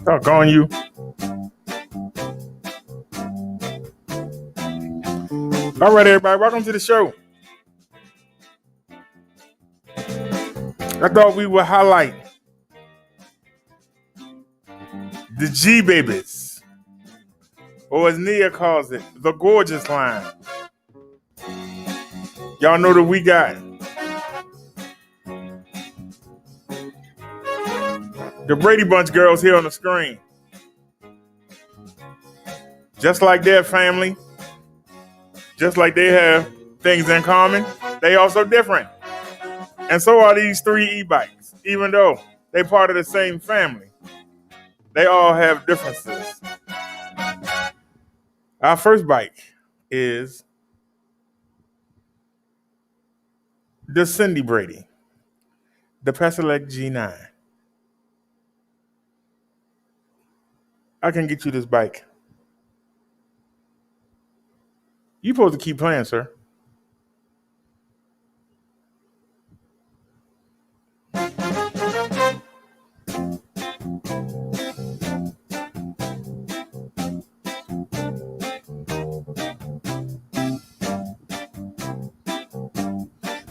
Doggone you. All right, everybody, welcome to the show. I thought we would highlight the G Babies, or as Nia calls it, the Gorgeous line. Y'all know that we got the Brady Bunch girls here on the screen. Just like their family, just like they have things in common, they also different. And so are these three Ebikes. Even though they part of the same family, they all have differences. Our first bike is the Cindy Brady, the Pedelec G9. I can get you this bike. You supposed to keep playing, sir.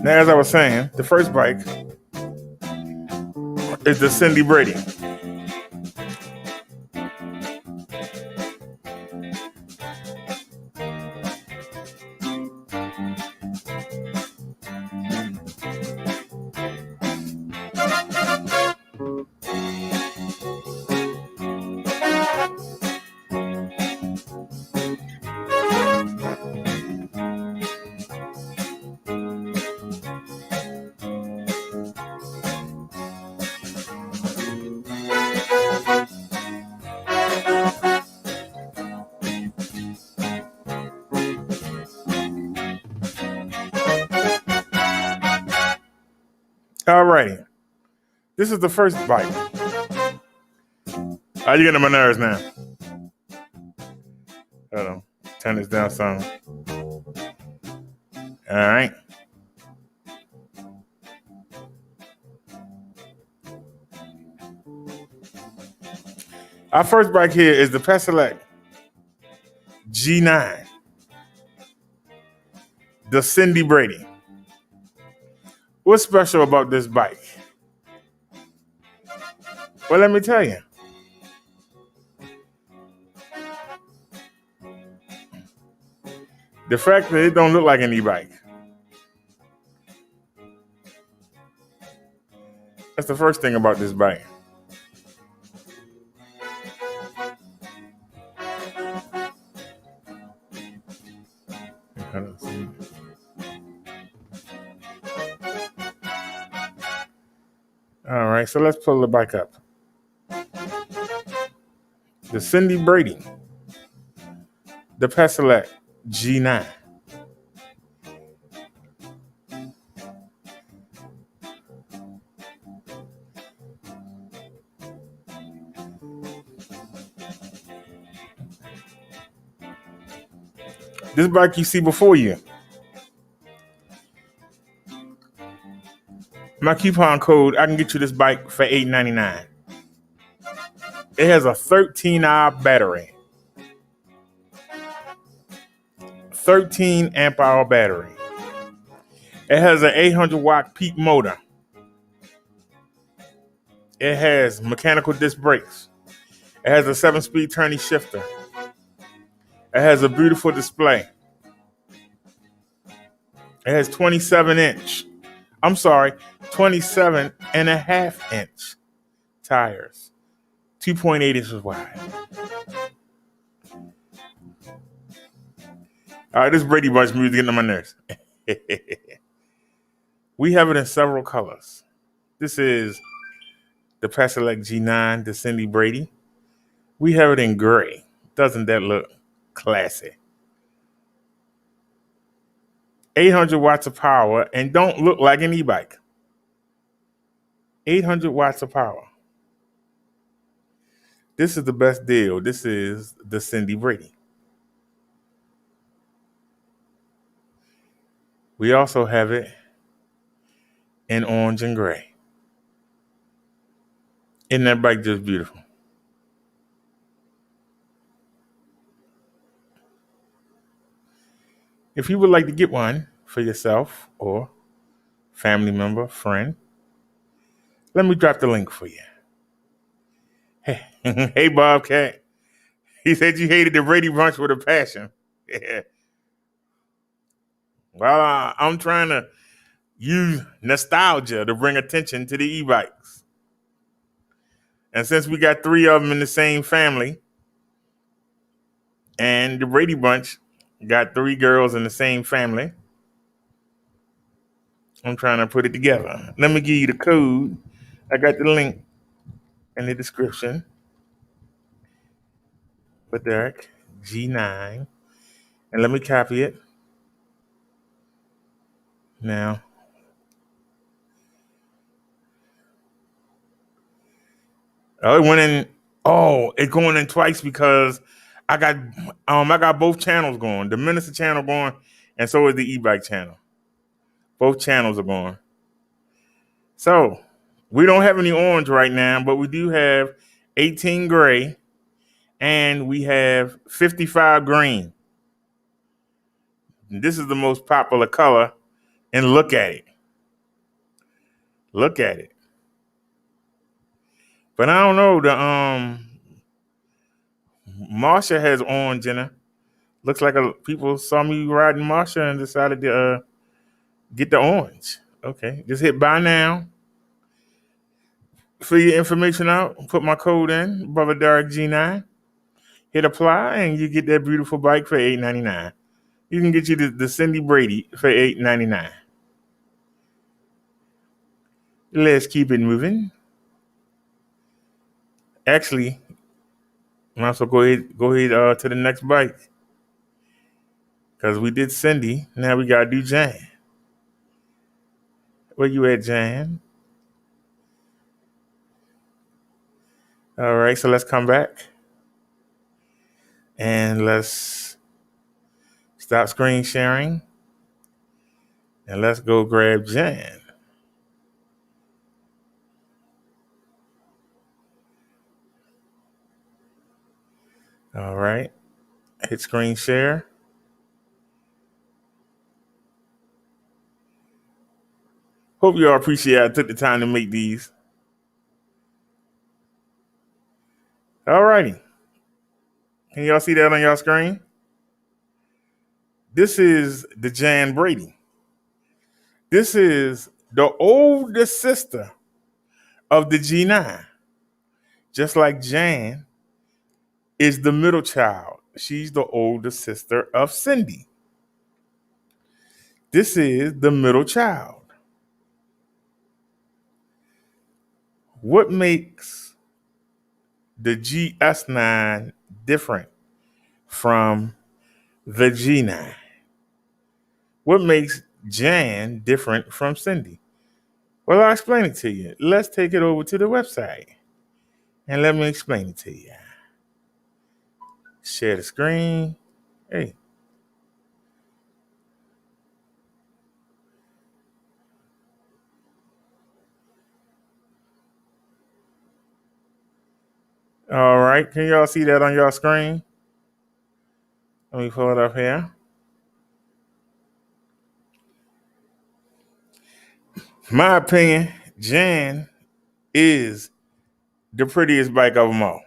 Now, as I was saying, the first bike is the Cindy Brady. All righty. This is the first bike. Are you getting on my nerves now? Hold on. Turn this down some. All right. Our first bike here is the Pedelec G9, the Cindy Brady. What's special about this bike? Well, let me tell you. The fact that it don't look like an e-bike. That's the first thing about this bike. All right, so let's pull the bike up. The Cindy Brady, the Pedelec G9. This bike you see before you. My coupon code, I can get you this bike for $8.99. It has a 13-hour battery. 13 amp hour battery. It has an 800 watt peak motor. It has mechanical disc brakes. It has a 7-speed turning shifter. It has a beautiful display. It has 27 and a half inch tires, 2.8 inches wide. All right, this Brady Bunch music getting on my nerves. We have it in several colors. This is the Select G9, the Cindy Brady. We have it in gray. Doesn't that look classy? 800 watts of power and don't look like an e-bike. 800 watts of power. This is the best deal. This is the Cindy Brady. We also have it in orange and gray. Isn't that bike just beautiful? If you would like to get one for yourself or family member, friend, let me drop the link for you. Hey, hey Bobcat. He said you hated the Brady Bunch with a passion. Yeah. Well, I'm trying to use nostalgia to bring attention to the e-bikes. And since we got 3 of them in the same family, and the Brady Bunch got 3 girls in the same family, I'm trying to put it together. Let me give you the code. I got the link in the description for Derek, G9. And let me copy it. Now, it went in. Oh, it's going in twice because I got both channels going. The Minister channel going, and so is the e-bike channel. Both channels are going. So we don't have any orange right now, but we do have 18 gray, and we have 55 green. And this is the most popular color, and look at it. Look at it. But I don't know. The Marsha has orange in her. Looks like people saw me riding Marsha and decided to get the orange. Okay, just hit buy now. Fill your information out. Put my code in, Brother Derek G9. Hit apply, and you get that beautiful bike for $8.99. You can get you the Cindy Brady for $8.99. Let's keep it moving. Actually, might as well go ahead to the next bike. Because we did Cindy. Now we got to do Jan. Where you at, Jan? All right, so let's come back. And let's stop screen sharing. And let's go grab Jan. All right. Hit screen share. Hope you all appreciate I took the time to make these. All righty. Can y'all see that on y'all screen? This is the Jan Brady. This is the older sister of the G9. Just like Jan is the middle child. She's the older sister of Cindy. This is the middle child. What makes the GS9 different from the G9? What makes Jan different from Cindy? Well, I'll explain it to you. Let's take it over to the website and let me explain it to you. Share the screen. Hey. All right. Can y'all see that on your screen? Let me pull it up here. My opinion, Jan is the prettiest bike of them all.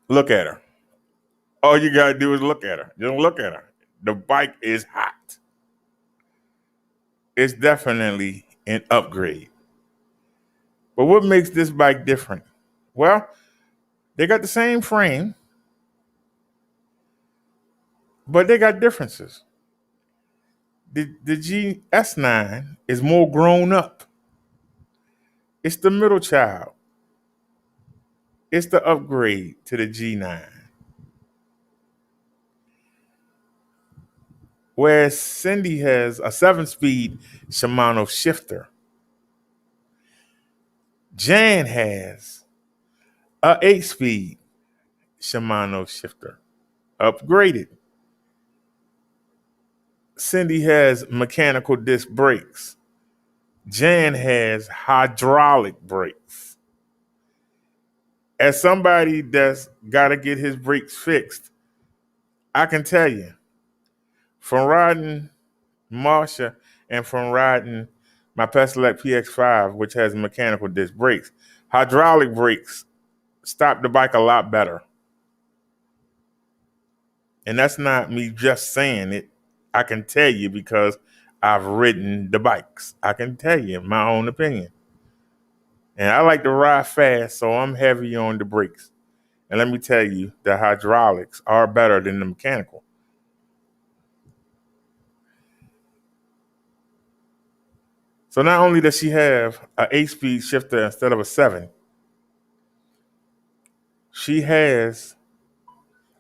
Look at her. All you gotta do is look at her. Just look at her. The bike is hot. It's definitely an upgrade. But what makes this bike different? Well, they got the same frame, but they got differences. The GS9 is more grown up. It's the middle child. It's the upgrade to the G9. Whereas Cindy has a 7-speed Shimano shifter. Jan has a 8-speed Shimano shifter, upgraded. Cindy has mechanical disc brakes. Jan has hydraulic brakes. As somebody that's got to get his brakes fixed, I can tell you, from riding Marsha and from riding my Pedelec PX5, which has mechanical disc brakes, hydraulic brakes stop the bike a lot better. And that's not me just saying it. I can tell you because I've ridden the bikes. I can tell you my own opinion. And I like to ride fast, so I'm heavy on the brakes. And let me tell you, the hydraulics are better than the mechanical. So not only does she have an 8-speed shifter instead of a 7, she has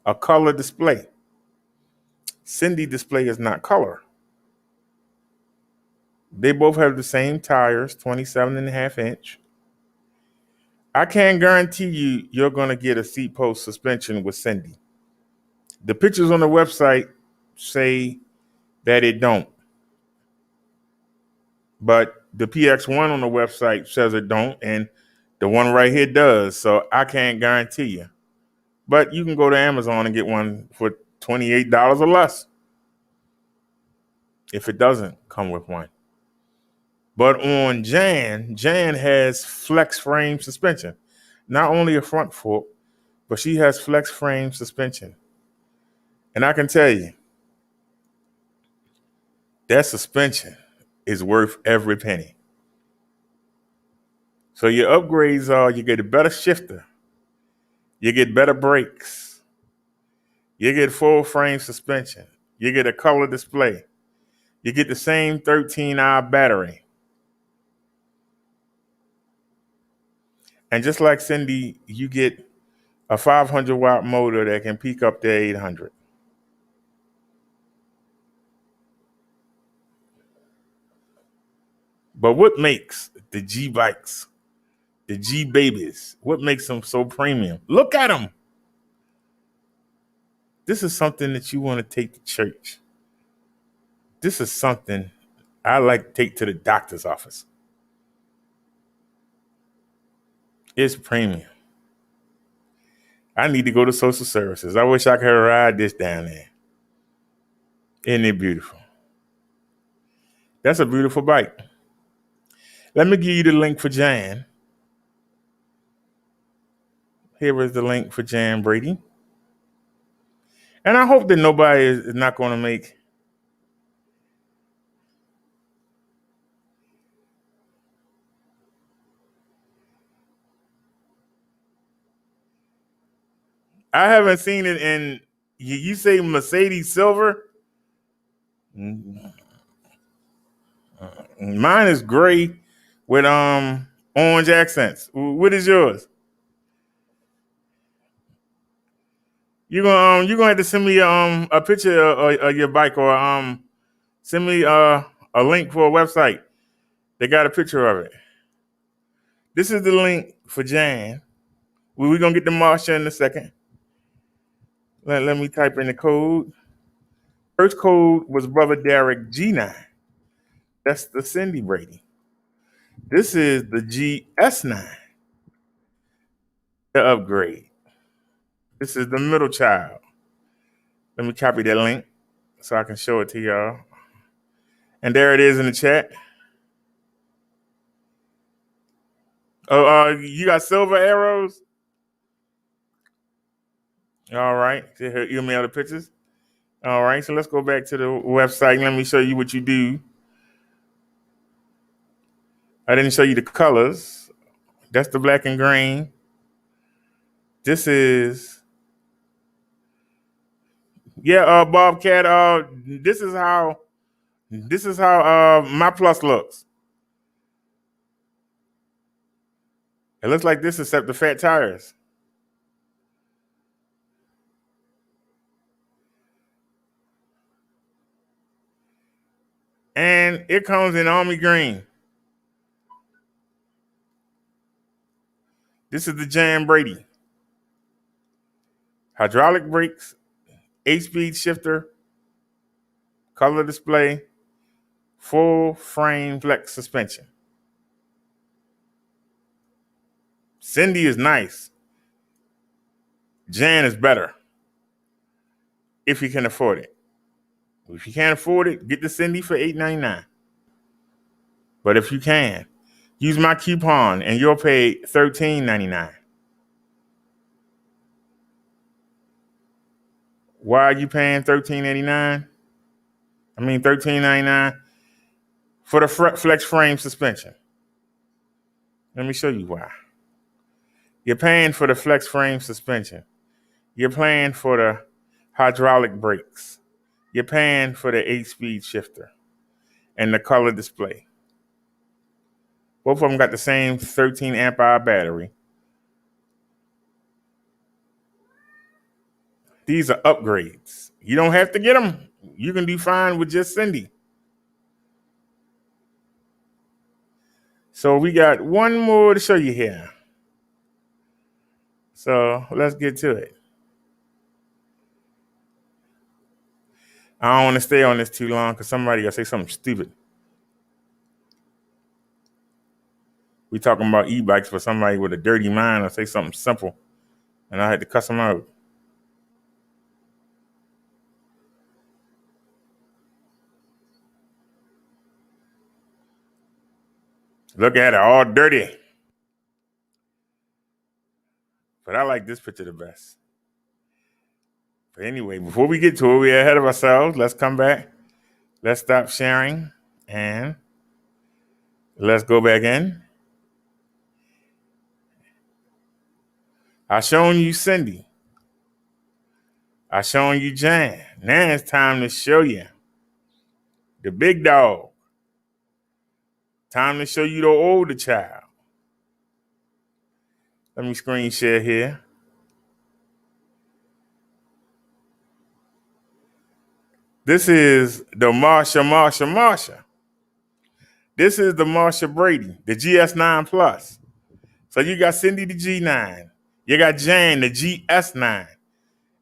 a color display. Cindy display is not color. They both have the same tires, 27.5-inch. I can't guarantee you're going to get a seat post suspension with Cindy. The pictures on the website say that it don't. But the PX1 on the website says it don't, and the one right here does. So I can't guarantee you. But you can go to Amazon and get one for $28 or less if it doesn't come with one. But on Jan has flex frame suspension. Not only a front fork, but she has flex frame suspension. And I can tell you, that suspension is worth every penny. So your upgrades are you get a better shifter, you get better brakes, you get full frame suspension, you get a color display, you get the same 13-hour battery. And just like Cindy, you get a 500-watt motor that can peak up to 800. But what makes the G bikes, the G babies, what makes them so premium? Look at them. This is something that you want to take to church. This is something I like to take to the doctor's office. It's premium. I need to go to social services. I wish I could ride this down there. Isn't it beautiful? That's a beautiful bike. Let me give you the link for Jan. Here is the link for Jan Brady. And I hope that nobody is not going to make I haven't seen it in you say Mercedes silver? Mine is gray with orange accents. What is yours? You're gonna have to send me a picture of your bike or send me a link for a website. They got a picture of it. This is the link for Jan. We're gonna get to Marsha in a second. Let me type in the code. First code was Brother Derek G9. That's the Cindy Brady. This is the GS9, the upgrade. This is the middle child. Let me copy that link so I can show it to y'all. And there it is in the chat. Oh, you got silver arrows? All right. Email the pictures. All right. So let's go back to the website. Let me show you what you do. I didn't show you the colors. That's the black and green. This is, Bobcat. This is how my plus looks. It looks like this except the fat tires. And it comes in army green. This is the Jan Brady. Hydraulic brakes, 8-speed shifter, color display, full frame flex suspension. Cindy is nice. Jan is better if you can afford it. If you can't afford it, get the Cindy for $8.99. But if you can, use my coupon and you'll pay $13.99. Why are you paying $13.99? I mean $13.99 for the flex frame suspension. Let me show you why. You're paying for the flex frame suspension. You're paying for the hydraulic brakes. You're paying for the 8-speed shifter and the color display. Both of them got the same 13 amp hour battery. These are upgrades. You don't have to get them. You can do fine with just Cindy. So we got one more to show you here. So let's get to it. I don't want to stay on this too long because somebody will say something stupid. We talking about e-bikes, but somebody with a dirty mind will say something simple, and I had to cuss them out. Look at it, all dirty. But I like this picture the best. But anyway, before we get to it, we're ahead of ourselves. Let's come back. Let's stop sharing and let's go back in. I shown you Cindy. I shown you Jan. Now it's time to show you the big dog. Time to show you the older child. Let me screen share here. This is the Marsha. This is the Marsha Brady, the GS9 Plus. So you got Cindy, the G9. You got Jan, the GS9.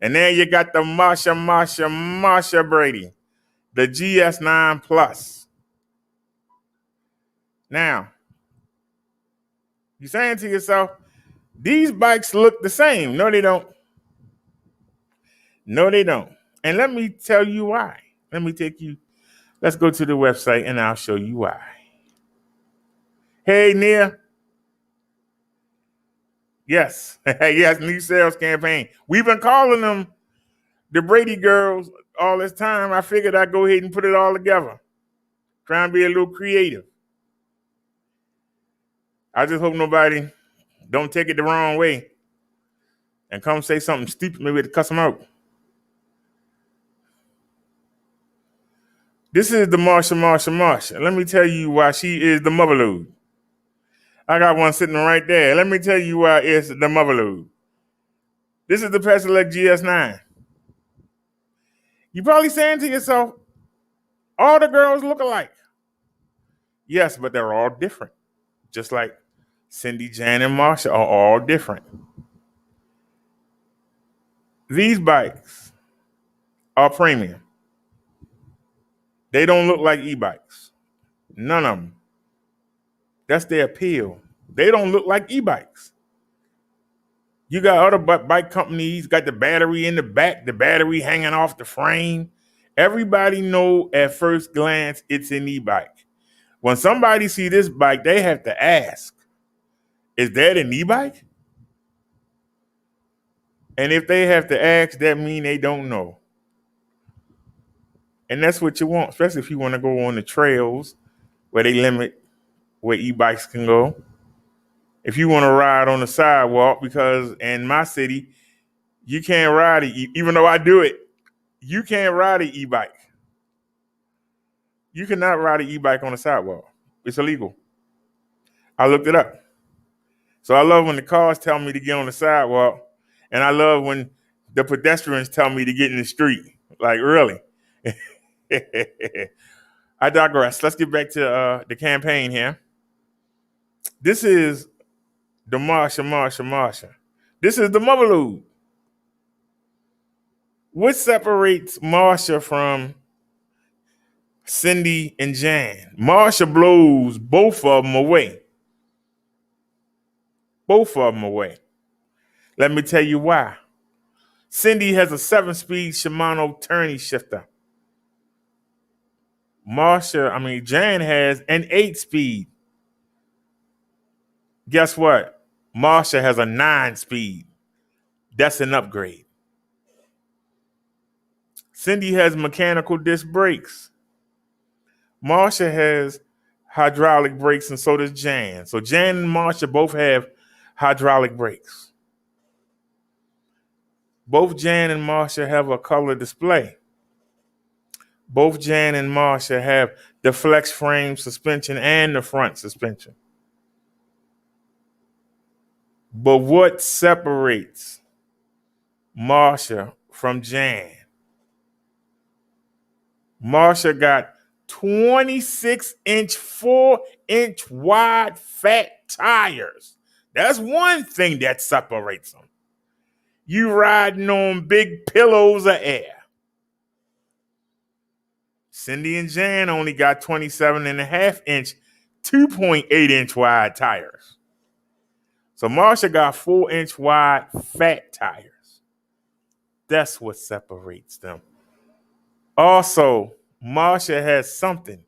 And then you got the Marsha Brady, the GS9 Plus. Now, you're saying to yourself, these bikes look the same. No, they don't. No, they don't. And let me tell you why. Let's go to the website and I'll show you why. Hey, Nia. Yes. Yes, new sales campaign. We've been calling them the Brady girls all this time. I figured I'd go ahead and put it all together. Trying to be a little creative. I just hope nobody don't take it the wrong way and come say something stupid, maybe to cuss them out. This is the Marsha. Let me tell you why she is the motherload. I got one sitting right there. Let me tell you why it's the motherload. This is the Pedelec GS9. You're probably saying to yourself, all the girls look alike. Yes, but they're all different. Just like Cindy, Jan, and Marsha are all different. These bikes are premium. They don't look like e-bikes. None of them. That's their appeal. They don't look like e-bikes. You got other bike companies, got the battery in the back, the battery hanging off the frame. Everybody know at first glance it's an e-bike. When somebody see this bike, they have to ask, is that an e-bike? And if they have to ask, that mean they don't know. And that's what you want, especially if you want to go on the trails where they limit where e-bikes can go. If you want to ride on the sidewalk, because in my city, you can't ride it, even though I do it, you can't ride an e-bike. You cannot ride an e-bike on the sidewalk. It's illegal. I looked it up. So I love when the cars tell me to get on the sidewalk, and I love when the pedestrians tell me to get in the street. Like, really? I digress. Let's get back to the campaign here. This is the Marsha. This is the motherload. What separates Marsha from Cindy and Jan? Marsha blows both of them away. Both of them away. Let me tell you why. Cindy has a 7-speed Shimano tourney shifter. Jan has an 8-speed. Guess what? Marsha has a 9-speed. That's an upgrade. Cindy has mechanical disc brakes. Marsha has hydraulic brakes, and so does Jan. So Jan and Marsha both have hydraulic brakes. Both Jan and Marsha have a color display. Both Jan and Marsha have the flex frame suspension and the front suspension. But what separates Marsha from Jan? Marsha got 26-inch, 4-inch wide fat tires. That's one thing that separates them. You riding on big pillows of air. Cindy and Jan only got 27.5-inch, 2.8-inch wide tires. So Marsha got 4-inch wide fat tires. That's what separates them. Also, Marsha has something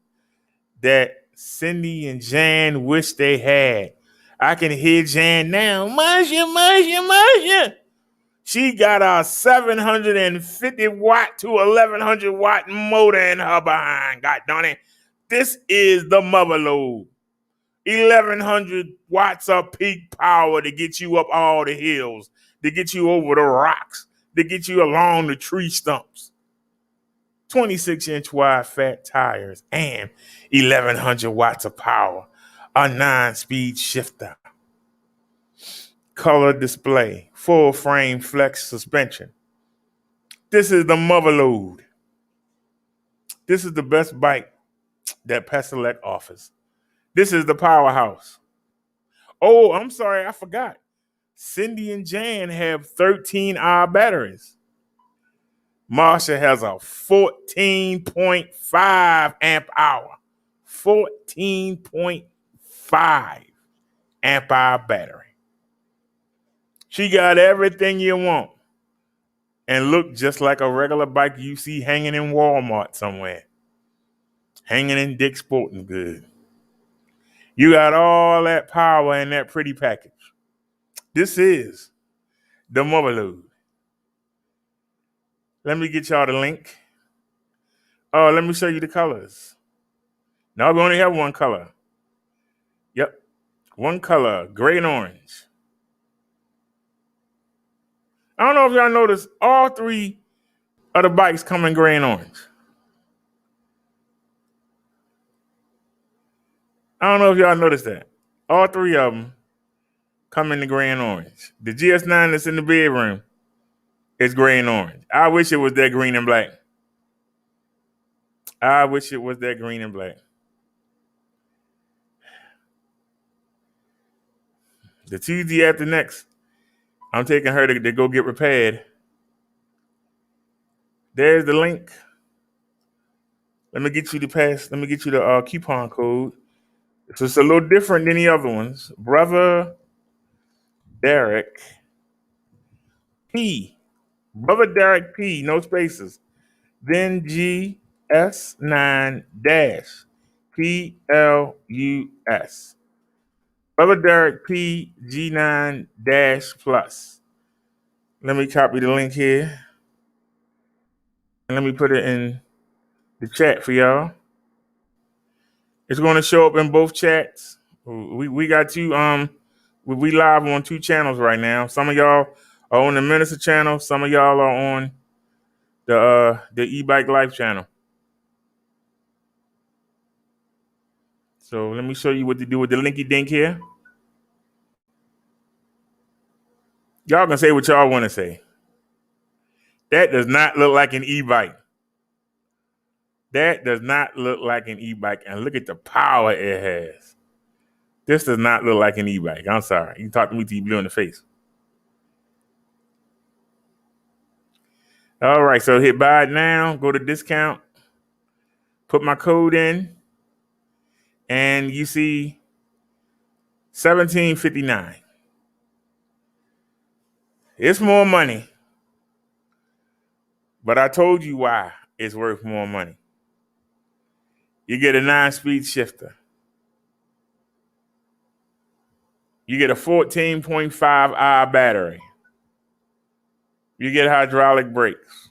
that Cindy and Jan wish they had. I can hear Jan now. Marsha. She got a 750 watt to 1100 watt motor in her behind. God darn it. This is the mother load. 1100 watts of peak power to get you up all the hills, to get you over the rocks, to get you along the tree stumps. 26-inch wide fat tires and 1100 watts of power. A 9-speed shifter. Color display. Full frame flex suspension. This is the mother load. This is the best bike that Pedelec offers. This is the powerhouse. Oh, I'm sorry, I forgot. Cindy and Jan have 13-hour batteries. Marsha has a 14.5 amp hour. 14.5 amp hour battery. She got everything you want and look just like a regular bike you see hanging in Walmart somewhere. Hanging in Dick's Sporting Goods. You got all that power in that pretty package. This is the mother load. Let me get y'all the link. Oh, let me show you the colors. Now we only have one color. Yep. One color, gray and orange. I don't know if y'all noticed, all three of the bikes come in gray and orange. I don't know if y'all noticed that. All three of them come in the gray and orange. The GS9 that's in the bedroom is gray and orange. I wish it was that green and black. The Tuesday after next, I'm taking her to go get repaired. There's the link. Let me get you the coupon code. It's just a little different than the other ones. Brother Derek P. Brother Derek P. No spaces. Then GS9 dash PLUS. Brother Derek P. G9 dash plus. Let me copy the link here and let me put it in the chat for y'all. It's going to show up in both chats. We got two we live on two channels right now. Some of y'all are on the Minister channel. Some of y'all are on the E-Bike Life channel. So let me show you what to do with the linky dink here. Y'all can say what y'all want to say. That does not look like an e-bike. That does not look like an e-bike. And look at the power it has. This does not look like an e-bike. I'm sorry. You can talk to me till you blue in the face. All right, so hit buy it now. Go to discount. Put my code in. And you see $17.59. It's more money. But I told you why it's worth more money. You get a 9-speed shifter. You get a 14.5 hour battery. You get hydraulic brakes.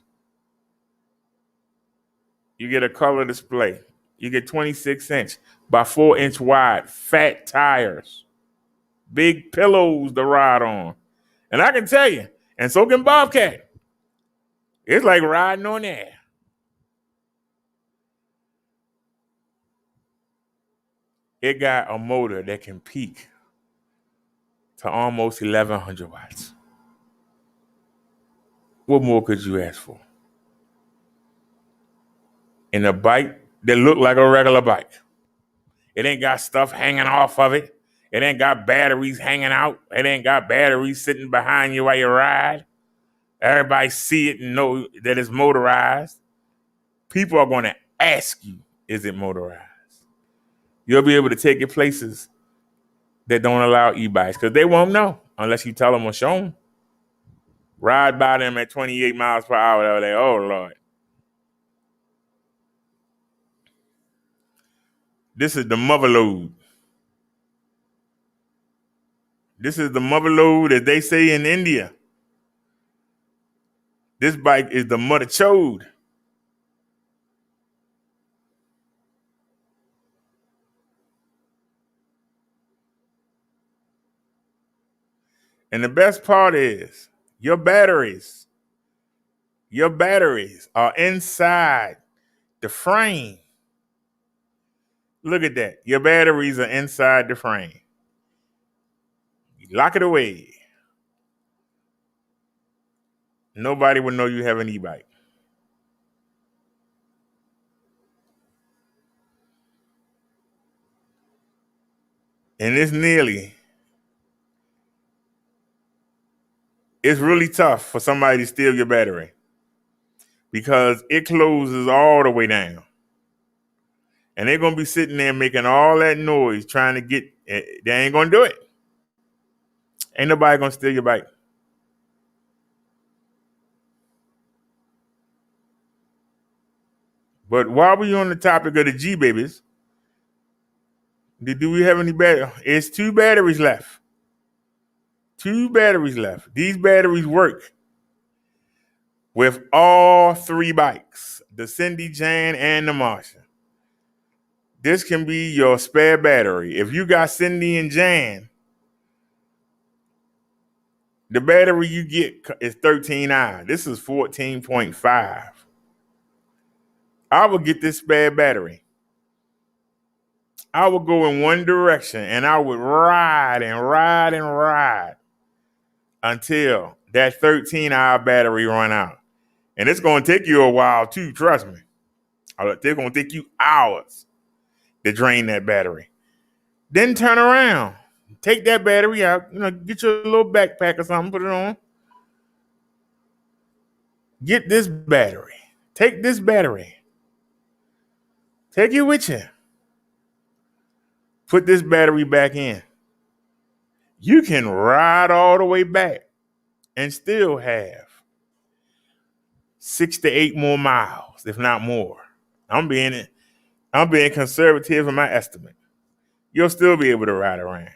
You get a color display. You get 26-inch by 4-inch wide fat tires. Big pillows to ride on. And I can tell you, and so can Bobcat, it's like riding on air. It got a motor that can peak to almost 1,100 watts. What more could you ask for? And a bike that look like a regular bike. It ain't got stuff hanging off of it. It ain't got batteries hanging out. It ain't got batteries sitting behind you while you ride. Everybody see it and know that it's motorized. People are going to ask you, is it motorized? You'll be able to take it places that don't allow e-bikes because they won't know unless you tell them or show them. Ride by them at 28 miles per hour. They're like, oh, Lord. This is the mother load. This is the mother load, as they say in India. This bike is the mother chode. And the best part is your batteries are inside the frame. Look at that. Your batteries are inside the frame. You lock it away. Nobody will know you have an e-bike. And it's really tough for somebody to steal your battery because it closes all the way down. And they're going to be sitting there making all that noise trying to get, they ain't going to do it. Ain't nobody going to steal your bike. But while we're on the topic of the G-Babies, do we have any batteries? It's 2 batteries left. 2 batteries left. These batteries work with all 3 bikes, the Cindy, Jan, and the Marsha. This can be your spare battery. If you got Cindy and Jan, the battery you get is 13 hours. This is 14.5. I would get this spare battery. I would go in one direction and I would ride and ride and ride until that 13-hour battery run out. And it's going to take you a while too, trust me. They're going to take you hours to drain that battery. Then turn around, take that battery out, get your little backpack or something, put it on. Get this battery. Take this battery. Take it with you. Put this battery back in. You can ride all the way back and still have 6 to 8 more miles, if not more. I'm being conservative in my estimate. You'll still be able to ride around.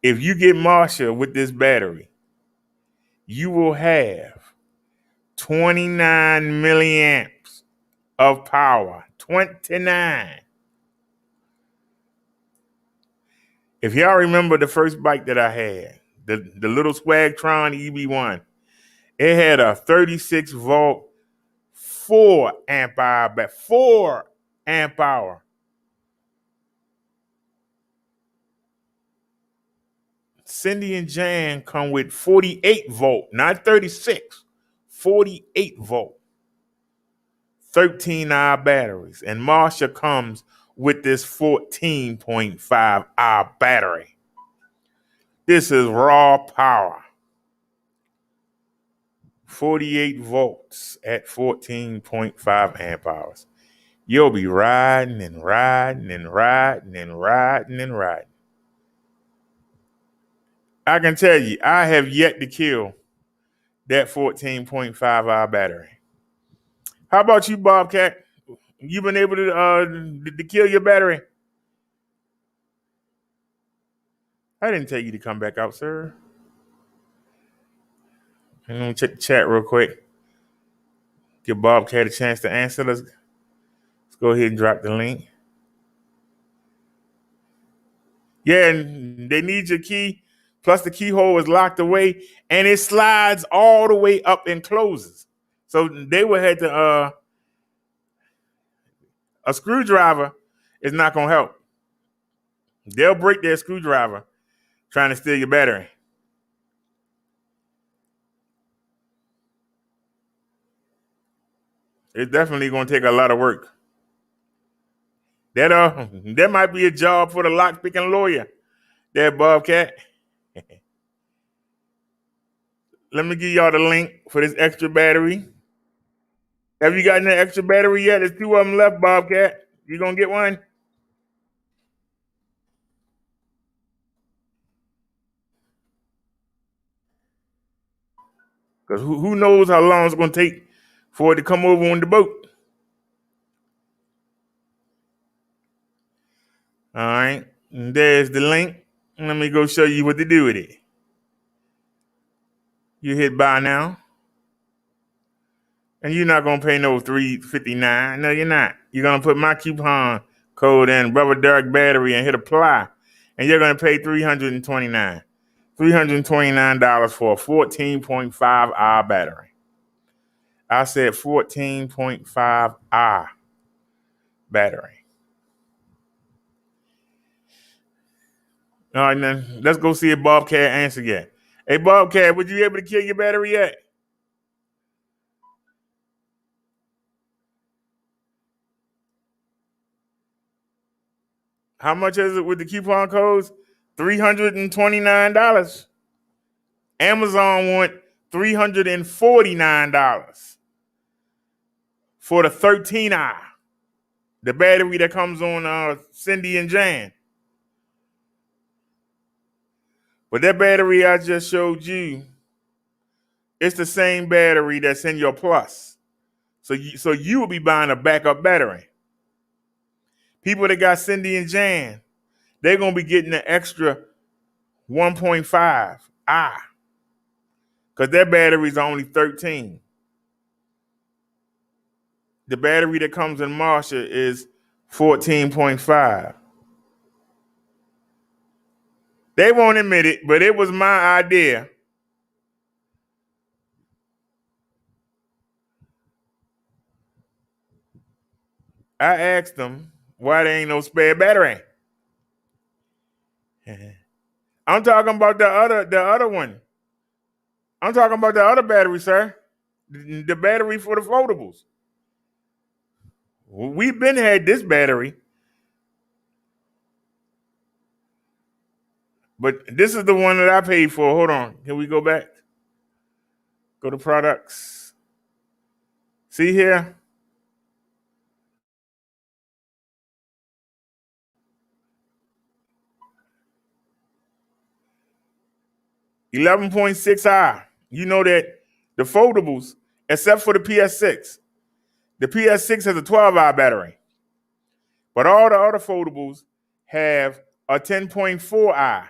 If you get Marshall with this battery, you will have 29 milliamps of power. 29. If y'all remember the first bike that I had, the little Swagtron EB1, it had a 36 volt, 4 amp hour, 4 amp hour. Cindy and Jan come with 48 volt, not 36, 48 volt, 13-hour batteries. And Marshall comes with this 14.5-hour battery. This is raw power. 48 volts at 14.5 amp hours. You'll be riding and riding and riding and riding and riding. I can tell you, I have yet to kill that 14.5-hour battery. How about you, Bobcat? You been able to kill your battery? I didn't tell you to come back out, sir. I'm gonna check the chat real quick. Give Bobcat a chance to answer. Let's go ahead and drop the link. Yeah, and they need your key. Plus the keyhole is locked away, and it slides all the way up and closes. So they would have to. A screwdriver is not gonna help. They'll break their screwdriver trying to steal your battery. It's definitely gonna take a lot of work. That might be a job for the lock-picking lawyer. There, Bobcat. Let me give y'all the link for this extra battery. Have you gotten that extra battery yet? There's 2 of them left, Bobcat. You gonna get one? Because who knows how long it's gonna take for it to come over on the boat. All right. And there's the link. Let me go show you what to do with it. You hit buy now. And you're not gonna pay no $359. No, you're not. You're gonna put my coupon code in, Rubber Dark Battery, and hit apply. And you're gonna pay $329. $329 for a 14.5-hour battery. I said 14.5-hour battery. All right, then let's go see if Bobcat answer yet. Hey, Bobcat, would you be able to kill your battery yet? How much is it with the coupon codes? $329. Amazon want $349 for the 13-hour. The battery that comes on Cindy and Jan. But that battery I just showed you, it's the same battery that's in your Plus. So you will be buying a backup battery. People that got Cindy and Jan, they're going to be getting the extra 1.5 because their batteries are only 13. The battery that comes in Marshall is 14.5. They won't admit it, but it was my idea. I asked them why there ain't no spare battery. I'm talking about the other one. I'm talking about the other battery, sir. The battery for the foldables. We've been had this battery, but this is the one that I paid for. Hold on. Can we go back? Go to products. See here? 11.6i. You know that the foldables, except for the PS6, the PS6 has a 12-hour battery, but all the other foldables have a 10.4i.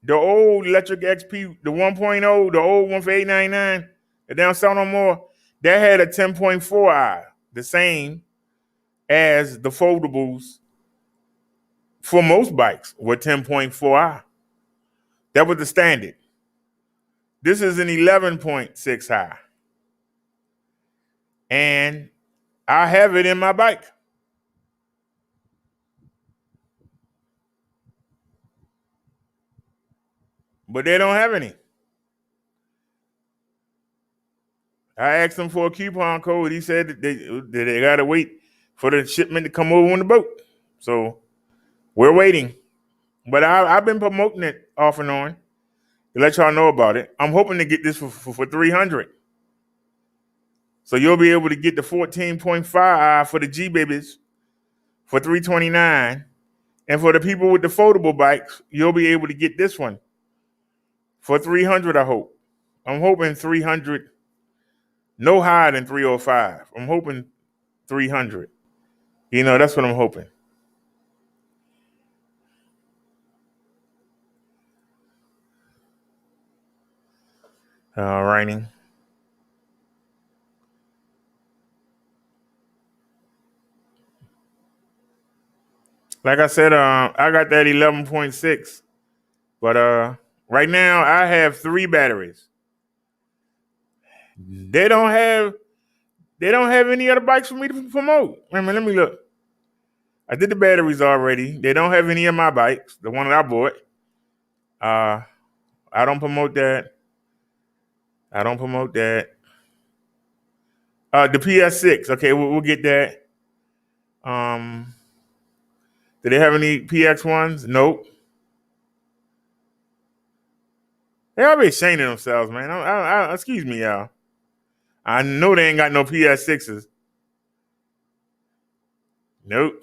The old electric XP, the 1.0, the old one for $899, they don't sell no more. That had a 10.4i, the same as the foldables for most bikes with 10.4i. That was the standard. This is an 11.6i. And I have it in my bike. But they don't have any. I asked them for a coupon code. He said that they got to wait for the shipment to come over on the boat. So we're waiting. But I've been promoting it off and on to let y'all know about it. I'm hoping to get this for $300. So you'll be able to get the 14.5i for the G babies for $329. And for the people with the foldable bikes, you'll be able to get this one for $300, I hope. I'm hoping 300, no higher than 305. I'm hoping 300. That's what I'm hoping. All righty. Like I said, I got that 11.6, but right now I have 3 batteries. They don't have any other bikes for me to promote. Let me look. I did the batteries already. They don't have any of my bikes, the one that I bought. I don't promote that. The PS6. Okay, we'll get that. Do they have any PX ones? Nope. They already ashamed of themselves, man. Excuse me, y'all. I know they ain't got no PS6s. Nope.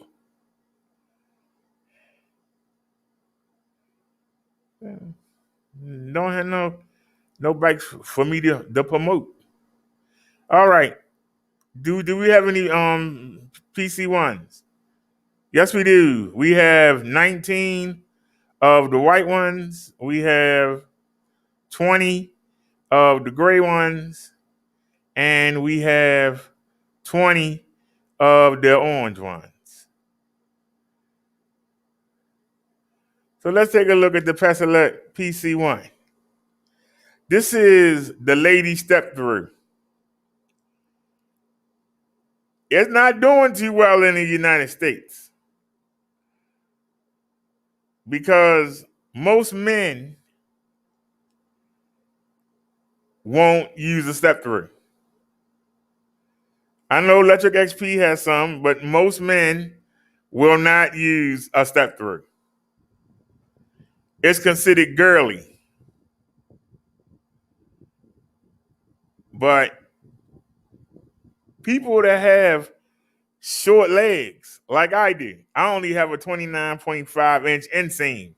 Don't have no bikes for me to promote. All right. Do we have any PC ones? Yes, we do. We have 19 of the white ones. We have 20 of the gray ones, and we have 20 of the orange ones. So let's take a look at the Pesolette PC1. This is the lady step through. It's not doing too well in the United States because most men won't use a step through. I know Electric XP has some, but most men will not use a step through. It's considered girly. But people that have short legs, like I do, I only have a 29.5-inch inseam.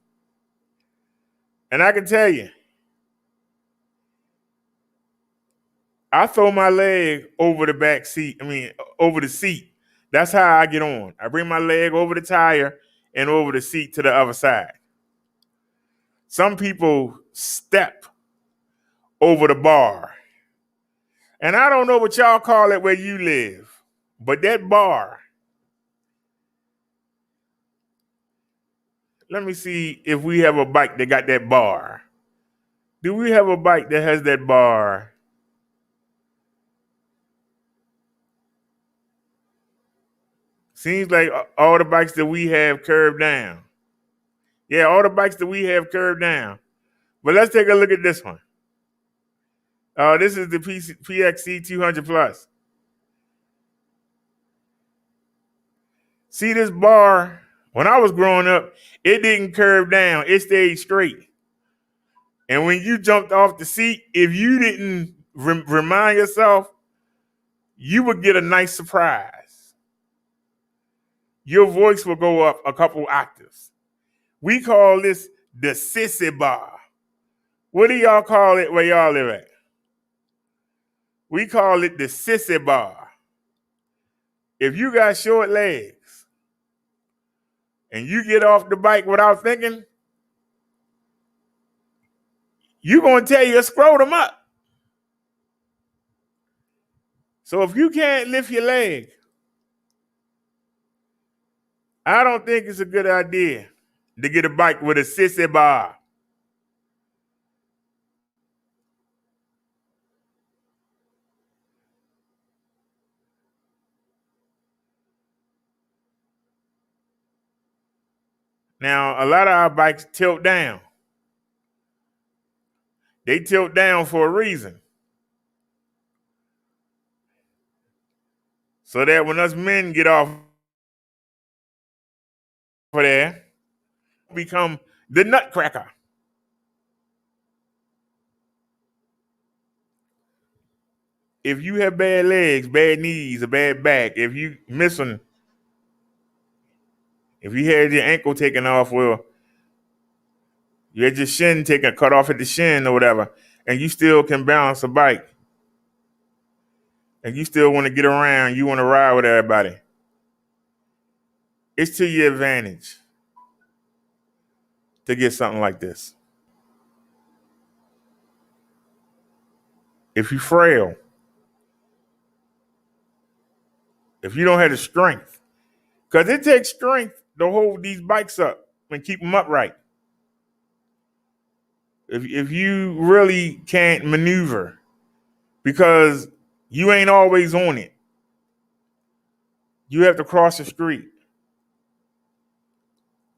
And I can tell you, I throw my leg over the back seat, over the seat. That's how I get on. I bring my leg over the tire and over the seat to the other side. Some people step over the bar. And I don't know what y'all call it where you live, but that bar, let me see if we have a bike that got that bar. Do we have a bike that has that bar? Seems like all the bikes that we have curved down. Yeah, all the bikes that we have curved down. But let's take a look at this one. This is the PXC 200 Plus. See this bar? When I was growing up, it didn't curve down. It stayed straight. And when you jumped off the seat, if you didn't remind yourself, you would get a nice surprise. Your voice will go up a couple octaves. We call this the sissy bar. What do y'all call it where y'all live at? We call it the sissy bar. If you got short legs and you get off the bike without thinking, you're going to tear your scrotum up. So if you can't lift your leg, I don't think it's a good idea to get a bike with a sissy bar. Now, a lot of our bikes tilt down. They tilt down for a reason. So that when us men get off of there, become the nutcracker. If you have bad legs, bad knees, a bad back, if you missing, if you had your ankle taken off, well, you had your shin taken, cut off at the shin or whatever, and you still can balance a bike, and you still want to get around, you want to ride with everybody, it's to your advantage to get something like this. If you frail, if you don't have the strength, because it takes strength to hold these bikes up and keep them upright. If you really can't maneuver because you ain't always on it, you have to cross the street.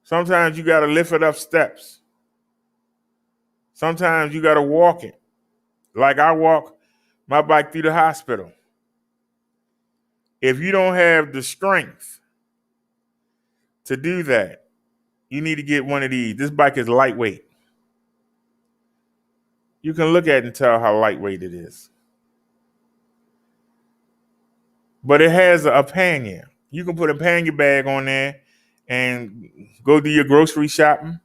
Sometimes you got to lift it up steps. Sometimes you got to walk it. Like I walk my bike through the hospital. If you don't have the strength to do that, you need to get one of these. This bike is lightweight. You can look at it and tell how lightweight it is. But it has a pannier. You can put a pannier bag on there and go do your grocery shopping.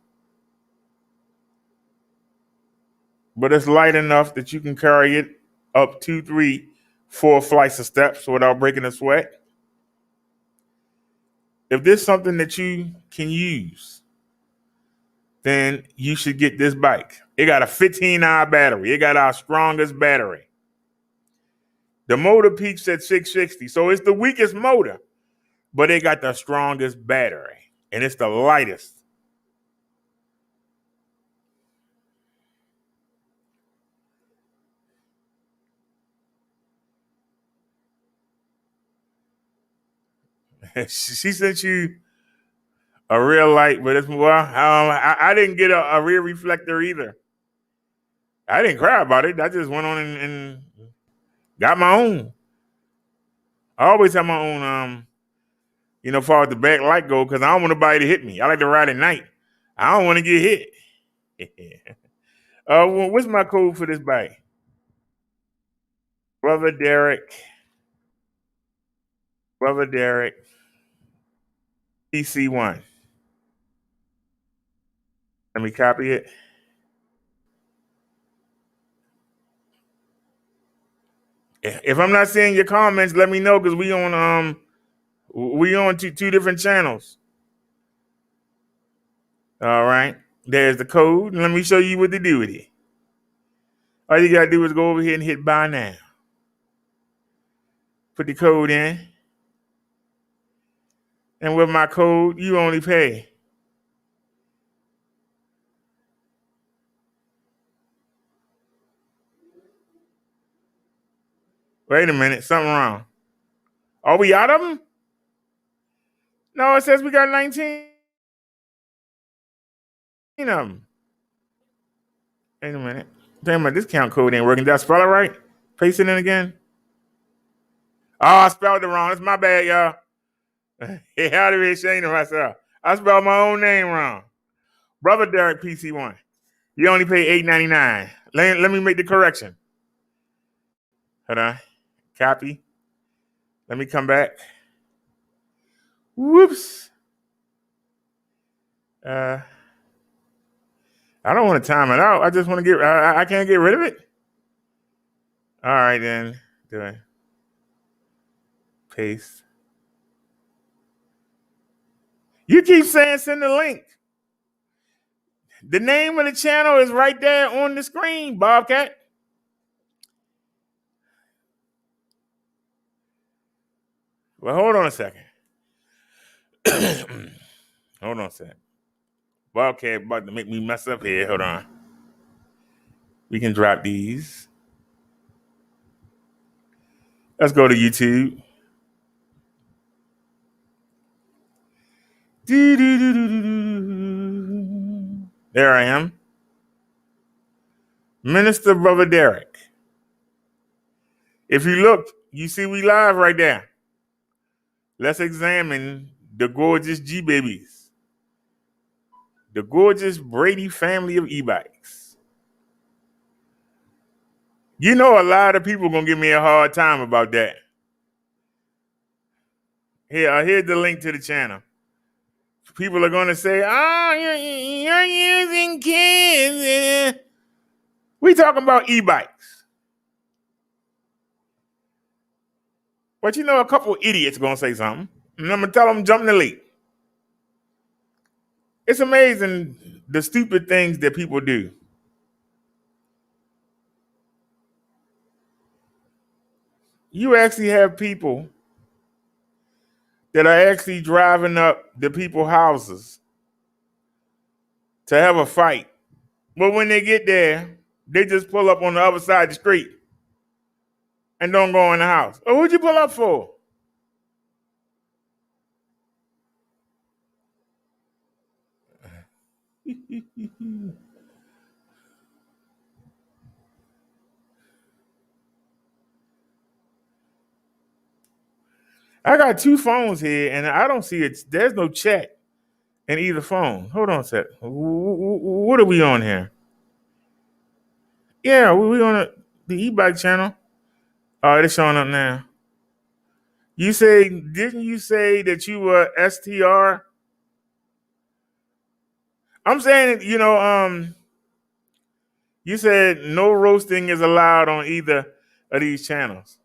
But it's light enough that you can carry it up 2, 3, 4 flights of steps without breaking a sweat. If there's something that you can use, then you should get this bike. It got a 15-hour battery. It got our strongest battery. The motor peaks at 660, so it's the weakest motor, but it got the strongest battery, and it's the lightest. She sent you a real light, but it's I didn't get a rear reflector either. I didn't cry about it. I just went on and got my own. I always have my own, far as the back light go, because I don't want nobody to hit me. I like to ride at night. I don't want to get hit. What's my code for this bike? Brother Derek, PC1. Let me copy it. If I'm not seeing your comments, let me know because we on two different channels. All right. There's the code. Let me show you what to do with it. All you gotta do is go over here and hit buy now. Put the code in. And with my code, you only pay. Wait a minute, something wrong. Are we out of them? No, it says we got 19 of them. Wait a minute. Damn, my discount code ain't working. Did I spell it right? Paste it in again. Oh, I spelled it wrong. It's my bad, y'all. Yeah, I'd be ashamed of myself. I spelled my own name wrong. Brother Derek PC1. You only pay $8.99. Let me make the correction. Hold on. Copy. Let me come back. Whoops. I don't want to time it out. I just want to get. I can't get rid of it. All right then. Do it. Paste. You keep saying send the link. The name of the channel is right there on the screen, Bobcat. Well, hold on a second. Hold on a second. Bobcat about to make me mess up here. Hold on. We can drop these. Let's go to YouTube. There I am. Minister Brother Derek. If you look, you see we live right there. Let's examine the gorgeous G babies. The gorgeous Brady family of e-bikes. You know a lot of people gonna give me a hard time about that. Here's the link to the channel. People are gonna say, "Oh, you're using kids." We talking about e-bikes, but you know a couple idiots gonna say something, and I'm gonna tell them jump in the lake. It's amazing the stupid things that people do. You actually have people that are actually driving up the people's houses to have a fight. But when they get there, they just pull up on the other side of the street and don't go in the house. Oh, what'd you pull up for? I got two phones here and I don't see it. There's no chat in either phone. Hold on a sec. What are we on here? Yeah, we on the e-bike channel. Oh, it's showing up now. Didn't you say that you were STR? I'm saying, you said no roasting is allowed on either of these channels.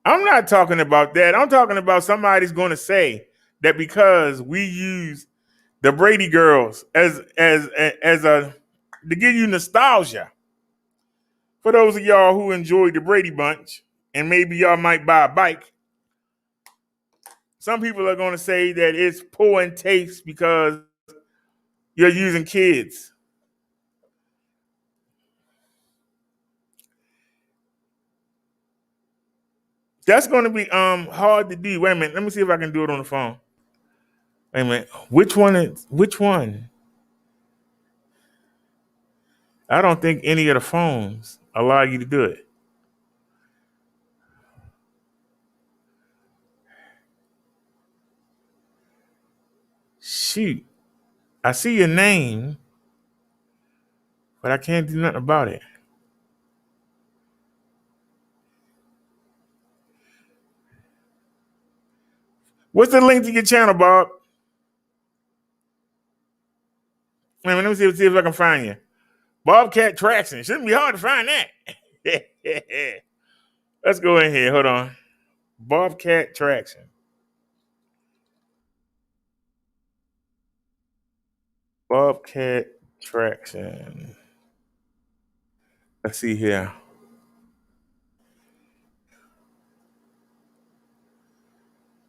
I'm not talking about that. I'm talking about somebody's going to say that because we use the Brady girls as a to give you nostalgia. For those of y'all who enjoyed the Brady Bunch, and maybe y'all might buy a bike, some people are going to say that it's poor in taste because you're using kids. That's going to be hard to do. Wait a minute. Let me see if I can do it on the phone. Wait a minute. Which one? I don't think any of the phones allow you to do it. Shoot. I see your name, but I can't do nothing about it. What's the link to your channel, Bob? Wait a minute, let me see if I can find you. Bobcat Traction. Shouldn't be hard to find that. Let's go in here. Hold on. Bobcat Traction. Bobcat Traction. Let's see here.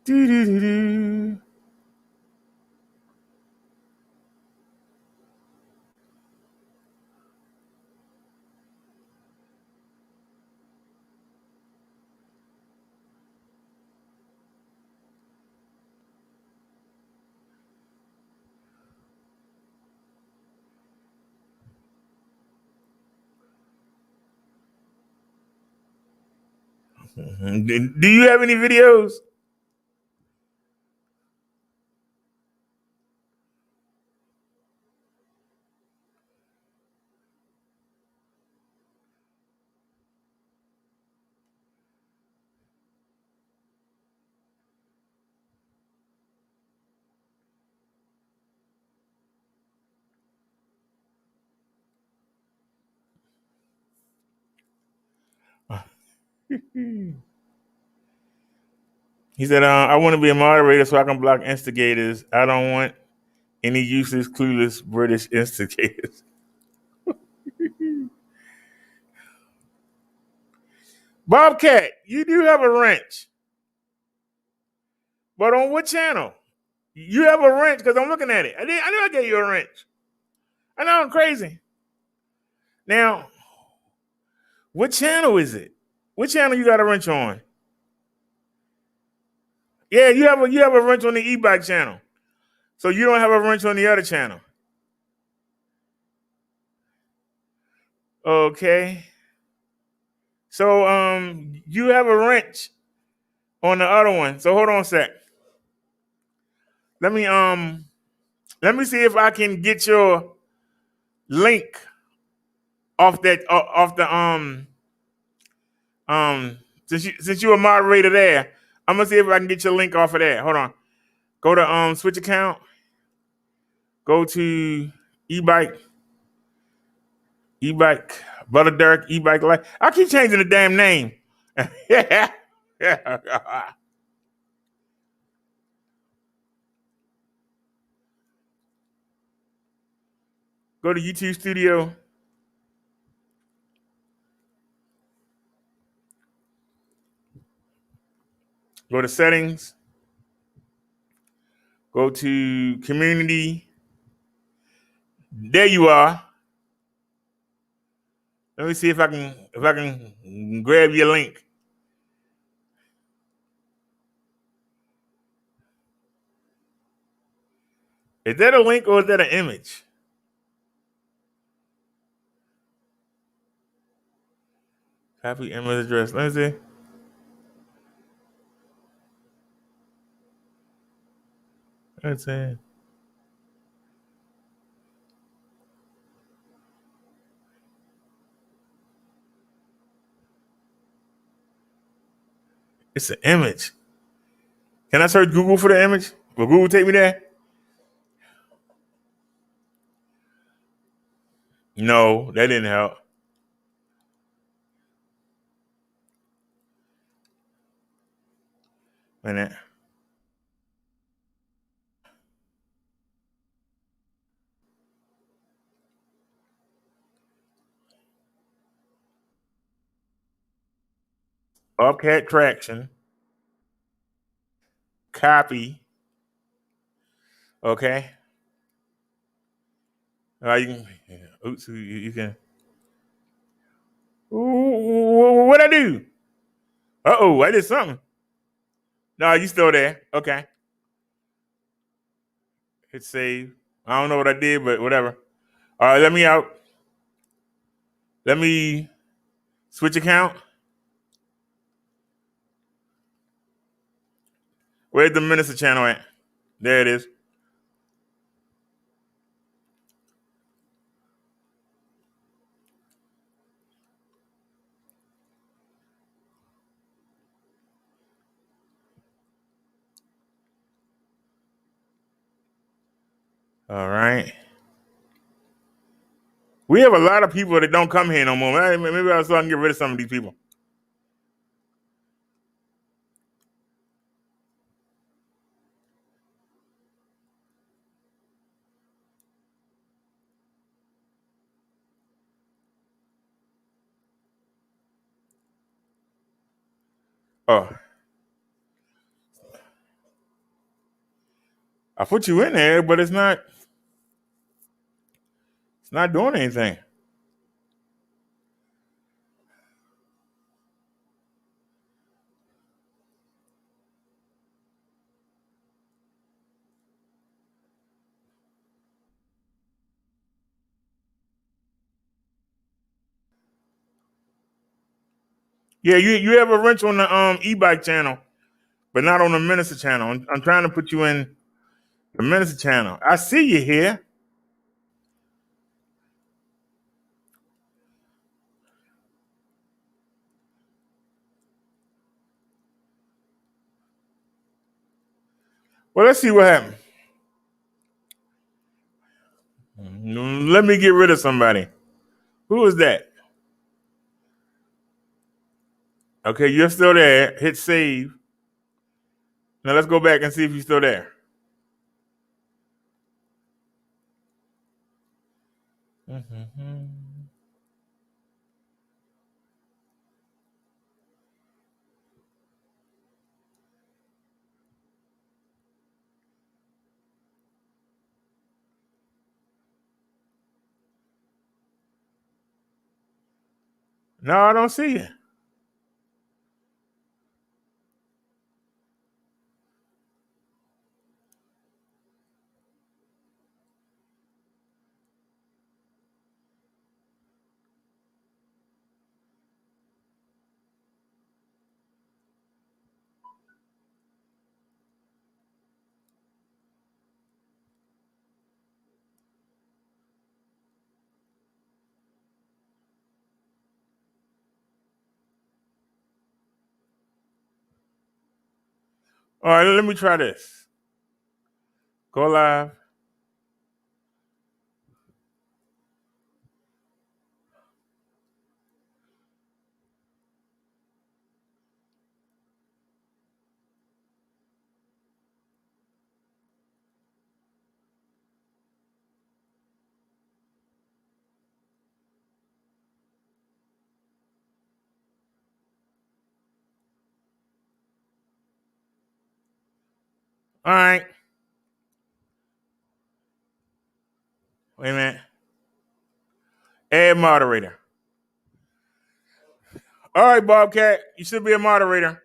Doo-doo-doo-doo. Do you have any videos? He said, I want to be a moderator so I can block instigators. I don't want any useless, clueless British instigators. Bobcat, you do have a wrench, but on what channel? You have a wrench because I'm looking at it. I knew I gave you a wrench. I know I'm crazy. Now, what channel is it? What channel you got a wrench on? Yeah, you have a wrench on the e-bike channel. So you don't have a wrench on the other channel. Okay. So you have a wrench on the other one. So hold on a sec. Let me let me see if I can get your link off that off the since you a moderator there. I'm gonna see if I can get your link off of that. Hold on. Go to switch account. Go to e-bike, e-bike, Brother Derek, e-bike life. I keep changing the damn name. Yeah. Go to YouTube Studio. Go to settings. Go to community. There you are. Let me see if I can grab your link. Is that a link or is that an image? Copy image address. Let me see. Let's see. It's an image. Can I search Google for the image? Will Google take me there? No, that didn't help. Wait a minute. Bobcat traction. Copy. Okay. You can. Oops. You can. Ooh, what I do? Uh-oh, I did something. No, you still there. Okay. Hit save. I don't know what I did, but whatever. All right, let me out. Let me switch account. Where's the minister channel at? There it is. All right. We have a lot of people that don't come here no more. Maybe I can get rid of some of these people. Oh, I put you in there, but it's not doing anything. Yeah, you have a wrench on the e-bike channel, but not on the minister channel. I'm trying to put you in the minister channel. I see you here. Well, let's see what happens. Let me get rid of somebody. Who is that? Okay, you're still there. Hit save. Now let's go back and see if you're still there. No, I don't see you. All right, let me try this. Go live. All right. Wait a minute. Add moderator. All right, Bobcat, you should be a moderator.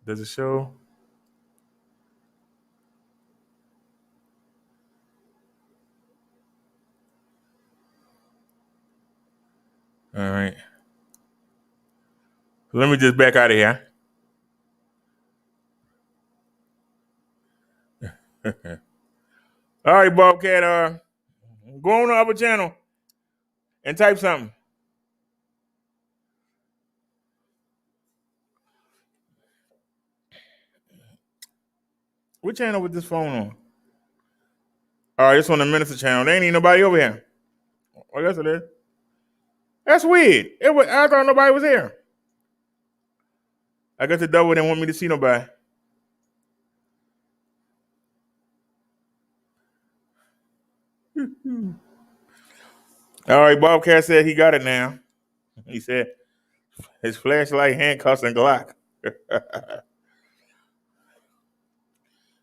Does it show? All right. Let me just back out of here. All right, Bobcat, go on the other channel and type something. What channel with this phone on? All right, it's on the Minister channel. There ain't even nobody over here. Oh, yes, it is. That's weird. I thought nobody was here. I guess the devil didn't want me to see nobody. All right, Bobcat said he got it now. He said his flashlight, handcuffs, and Glock.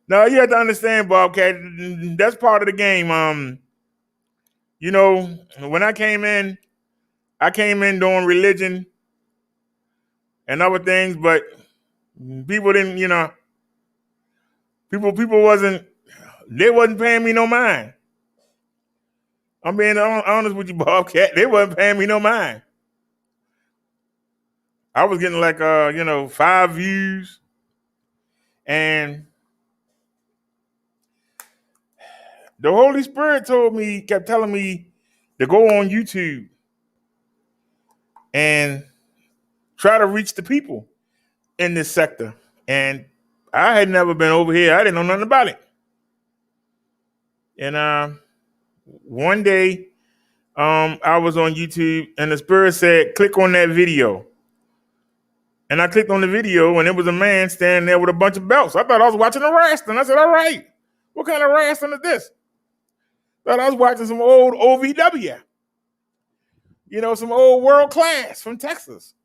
No, you have to understand, Bobcat. That's part of the game. You know, when I came in doing religion and other things, but people didn't, people wasn't paying me no mind. I'm being honest with you, Bobcat. They wasn't paying me no mind. I was getting like 5 views, and the Holy Spirit kept telling me to go on YouTube and try to reach the people in this sector. And I had never been over here. I didn't know nothing about it. And one day, I was on YouTube, and the Spirit said, "Click on that video." And I clicked on the video, and it was a man standing there with a bunch of belts. I thought I was watching a wrestling. I said, "All right, what kind of wrestling is this?" Thought I was watching some old OVW. Some old World Class from Texas.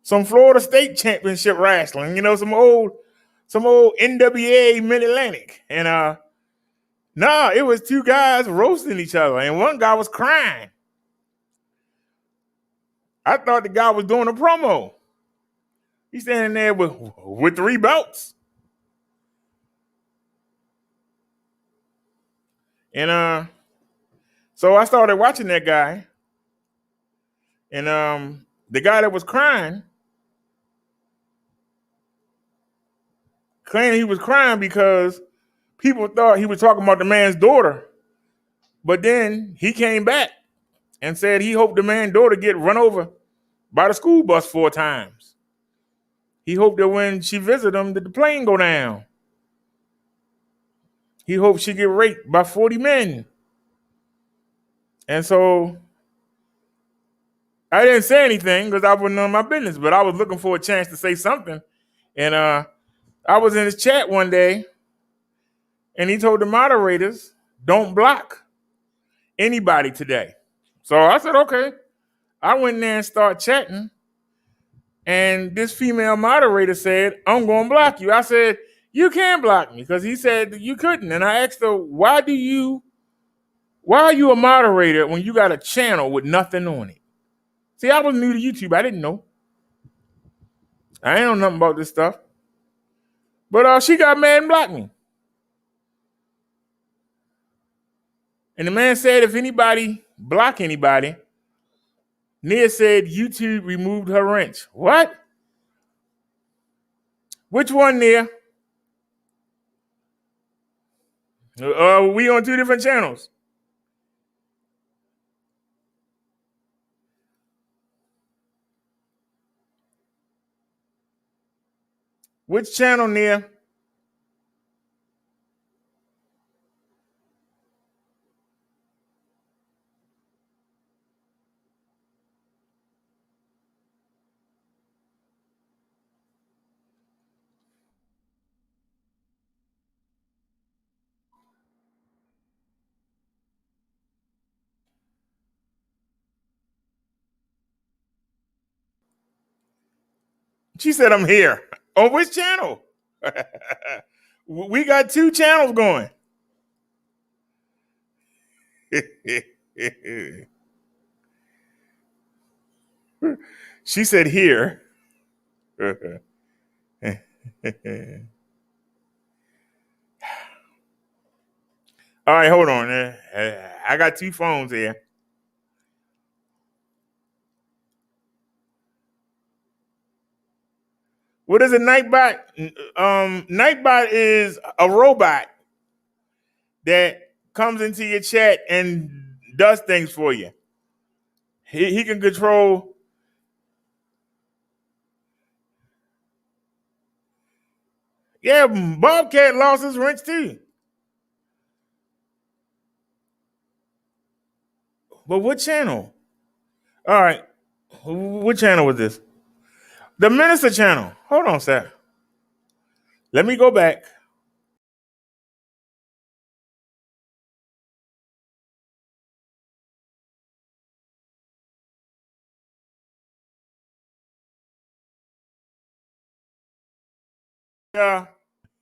Some Florida State Championship wrestling. Some old NWA Mid-Atlantic. And it was 2 guys roasting each other, and one guy was crying. I thought the guy was doing a promo. He's standing there with 3 belts. And so I started watching that guy. And the guy that was crying claimed he was crying because people thought he was talking about the man's daughter. But then he came back and said he hoped the man's daughter get run over by the school bus 4 times. He hoped that when she visited him, that the plane go down. He hoped she get raped by 40 men. And so I didn't say anything because I wasn't on my business, but I was looking for a chance to say something. And I was in his chat one day, and he told the moderators, don't block anybody today. So I said, okay. I went in there and started chatting, and this female moderator said, I'm going to block you. I said, you can't block me, because he said that you couldn't. And I asked her, why are you a moderator when you got a channel with nothing on it? See, I was new to YouTube. I didn't know. I ain't know nothing about this stuff. But she got mad and blocked me. And the man said, if anybody block anybody, Nia said YouTube removed her wrench. What? Which one, Nia? We on 2 different channels. Which channel, Nia? She said, I'm here. On which channel? We got 2 channels going. She said here. All right, hold on. I got 2 phones here. What is a Nightbot? Nightbot is a robot that comes into your chat and does things for you. He can control. Yeah, Bobcat lost his wrench too. But what channel? All right. What channel was this? The Minister channel. Hold on, sir. Let me go back. Yeah.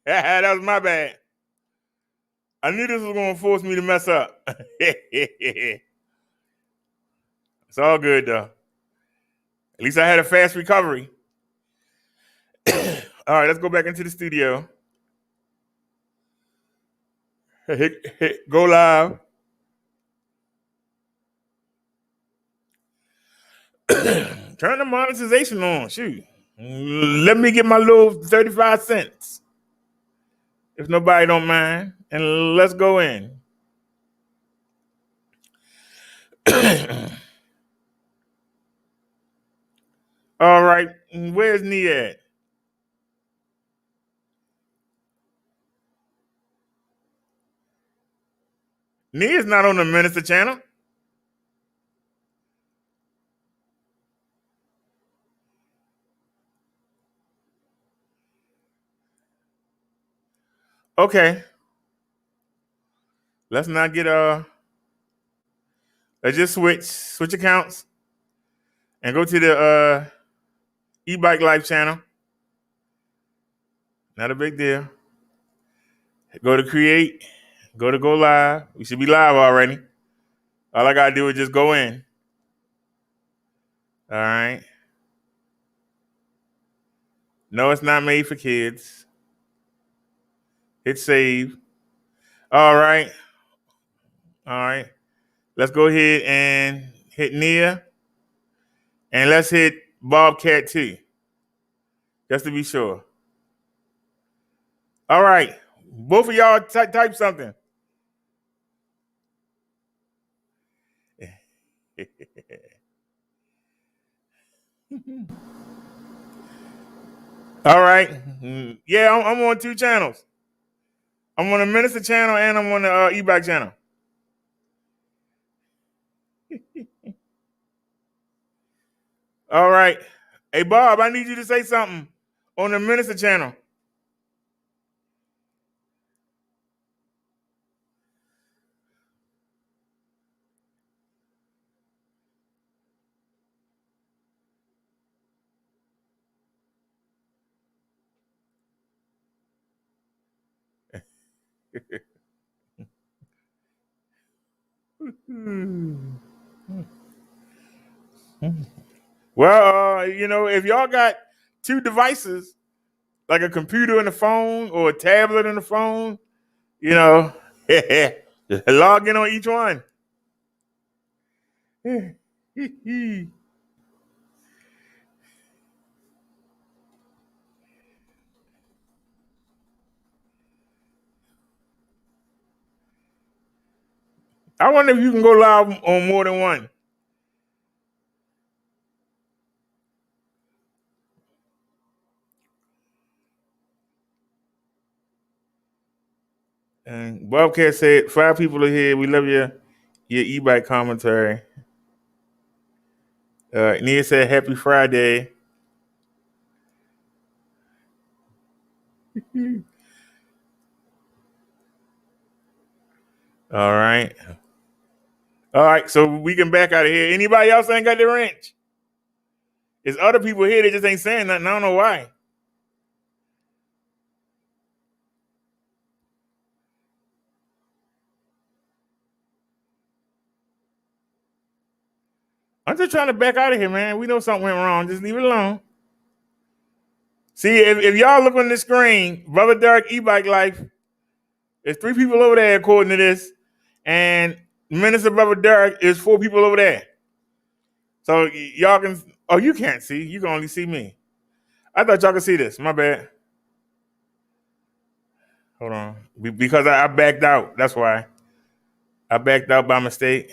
That was my bad. I knew this was going to force me to mess up. It's all good, though. At least I had a fast recovery. All right, let's go back into the studio. Go live. Turn the monetization on. Shoot. Let me get my little 35 cents. If nobody don't mind. And let's go in. All right. Where's Nia at? Nia's not on the Minister channel. Okay. Let's not get let's just switch accounts and go to the Ebike Life channel. Not a big deal. Go to create, go to go live. We should be live already. All I gotta do is just go in. All right. No, it's not made for kids. Hit save. All right. All right. Let's go ahead and hit Nia. And let's hit Bobcat too. Just to be sure. All right. Both of y'all type something. All right. Yeah, I'm on two channels. I'm on the Minister channel and I'm on the Ebike channel. All right. Hey, Bob, I need you to say something on the Minister channel. Well, if y'all got two devices, like a computer and a phone or a tablet and a phone, you know, log in on each one. I wonder if you can go live on more than one. And Bobcat said, 5 people are here. We love your e-bike commentary. Nia said, happy Friday. All right. All right, so we can back out of here. Anybody else ain't got the wrench? There's other people here that just ain't saying nothing. I don't know why. I'm just trying to back out of here, man. We know something went wrong. Just leave it alone. See, if y'all look on the screen, Brother Derek E-Bike Life, there's 3 people over there according to this, and Minister Brother Derek is 4 people over there. So y'all can, you can't see. You can only see me. I thought y'all could see this. My bad. Hold on. Because I backed out. That's why. I backed out by mistake.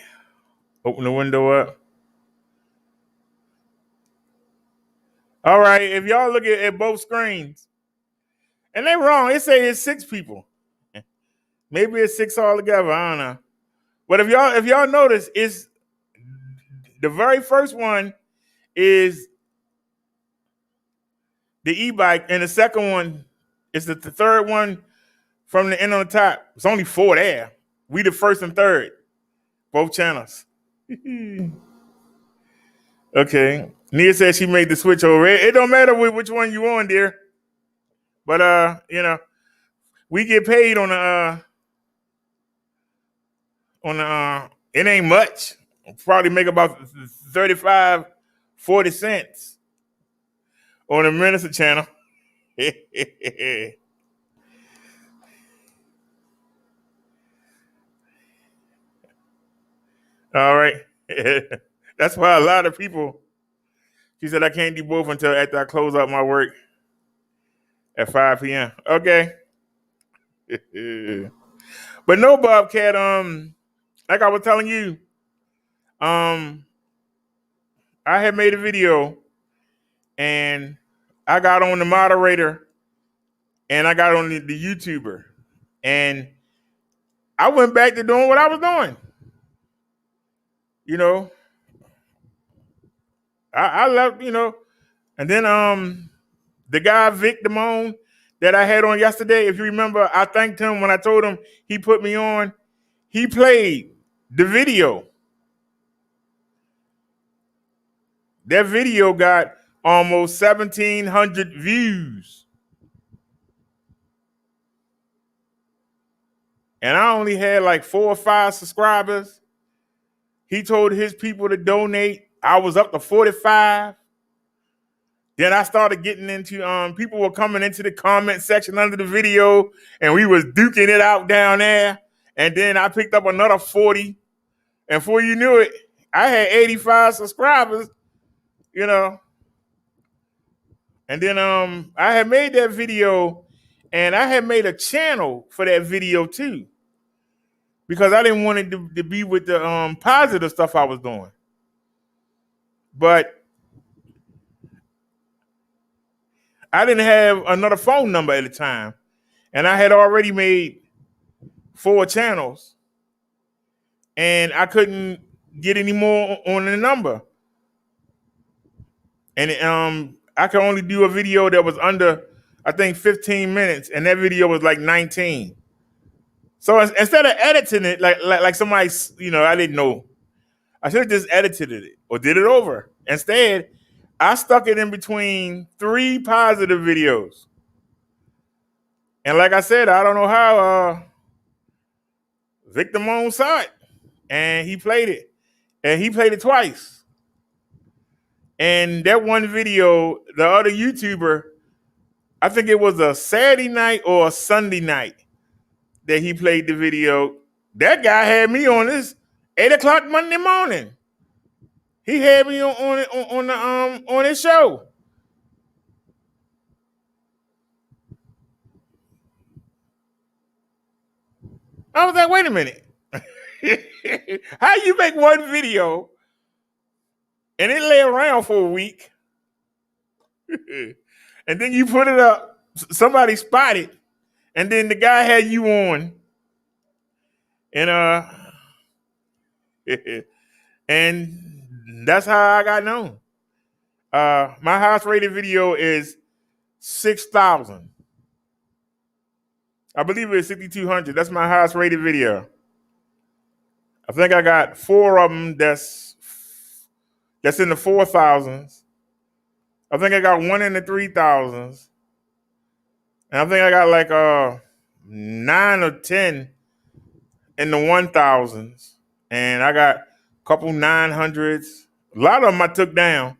Open the window up. All right. If y'all look at both screens, and they're wrong. It say it's 6 people. Maybe it's 6 altogether. I don't know. But if y'all notice, it's the very first one is the e-bike, and the second one is the third one from the end on the top. It's only 4 there. We the first and third, both channels. Okay. Nia said she made the switch over. It don't matter which one you on, dear. But we get paid on the it ain't much. Probably make about 35, 40 cents on the Minister channel. All right. That's why a lot of people, she said, I can't do both until after I close out my work at 5 p.m. Okay. But no, Bobcat, like I was telling you, I had made a video and I got on the moderator and I got on the YouTuber. And I went back to doing what I was doing. You know, I left, and then the guy Vic Damone that I had on yesterday, if you remember, I thanked him when I told him he put me on. He played the video. That video got almost 1,700 views. And I only had like 4 or 5 subscribers. He told his people to donate. I was up to 45. Then I started getting into people were coming into the comment section under the video and we was duking it out down there. And then I picked up another 40. And before you knew it, I had 85 subscribers, you know. And then I had made that video and I had made a channel for that video too. Because I didn't want it to be with the positive stuff I was doing. But I didn't have another phone number at the time, and I had already made 4 channels, and I couldn't get any more on the number. And I could only do a video that was under, I think, 15 minutes, and that video was like 19. So instead of editing it like somebody, I didn't know, I should have just edited it or did it over. Instead, I stuck it in between 3 positive videos. And like I said, I don't know how Victor Moan saw it, and he played it, and he played it twice. And that one video, the other YouTuber, I think it was a Saturday night or a Sunday night that he played the video. That guy had me on this 8:00 Monday morning. He had me on his show. I was like, wait a minute. How you make one video and it lay around for a week, and then you put it up, somebody spotted, and then the guy had you on, and and that's how I got known. My highest rated video is 6,000. I believe it's 6,200. That's my highest rated video. I think I got 4 of them that's in the 4,000s. I think I got 1 in the 3,000s. And I think I got like 9 or 10 in the 1,000s. And I got a couple 900s. A lot of them I took down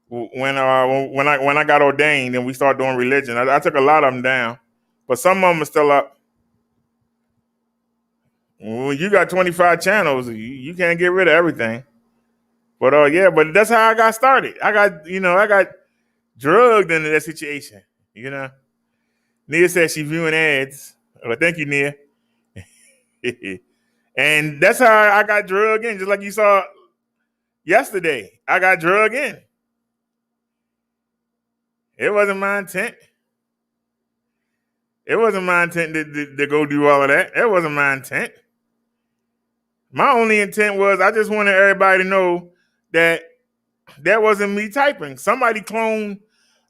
when I got ordained and we started doing religion. I took a lot of them down, but some of them are still up. When you got 25 channels, you can't get rid of everything. But but that's how I got started. I got drugged into that situation. Nia said she's viewing ads. Well, thank you, Nia. And that's how I got drugged in, just like you saw yesterday. I got drugged in. It wasn't my intent. It wasn't my intent to go do all of that. It wasn't my intent. My only intent was I just wanted everybody to know that wasn't me typing. Somebody cloned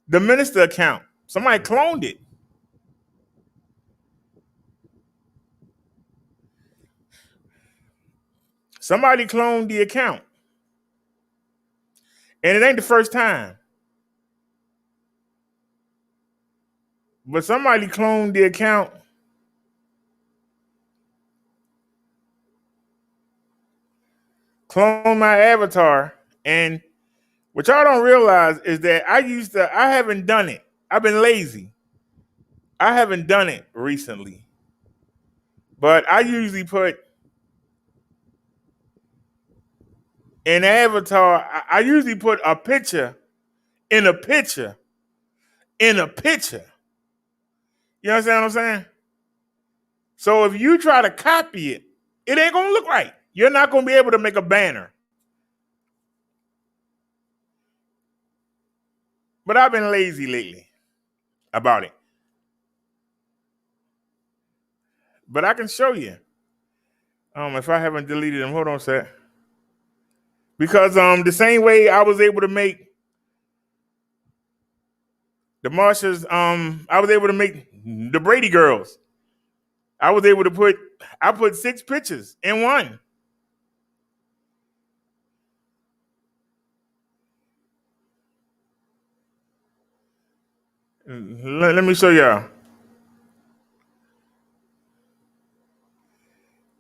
the minister account. Somebody cloned it. Somebody cloned the account. And it ain't the first time. But somebody cloned the account. Cloned my avatar. And what y'all don't realize is that I haven't done it. I've been lazy. I haven't done it recently. But I usually put an avatar. I usually put a picture in a picture in a picture. You understand what I'm saying? So if you try to copy it, it ain't going to look right. You're not going to be able to make a banner. But I've been lazy lately about it. But I can show you. If I haven't deleted them, hold on a sec. Because the same way I was able to make the Marshalls, I was able to make the Brady girls. I put 6 pictures in one. Let me show y'all.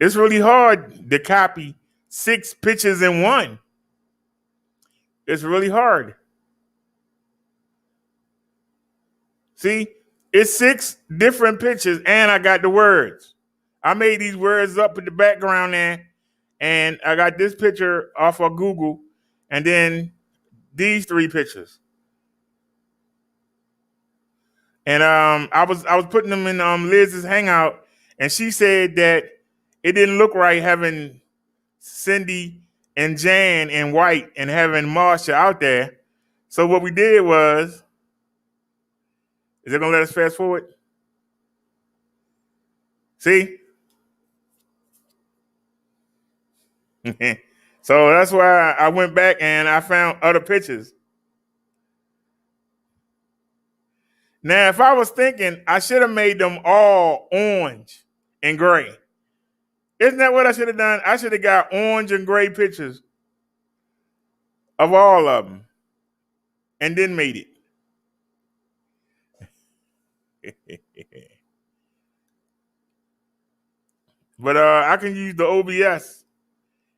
It's really hard to copy 6 pictures in one. It's really hard. See, it's 6 different pictures, and I got the words. I made these words up in the background there, and I got this picture off of Google, and then these 3 pictures. And I was putting them in Liz's Hangout, and she said that it didn't look right having Cindy and Jan in white and having Marsha out there. So what we did was Is it going to let us fast forward? See? So that's why I went back and I found other pictures. Now, if I was thinking, I should have made them all orange and gray. Isn't that what I should have done? I should have got orange and gray pictures of all of them and then made it. But I can use the OBS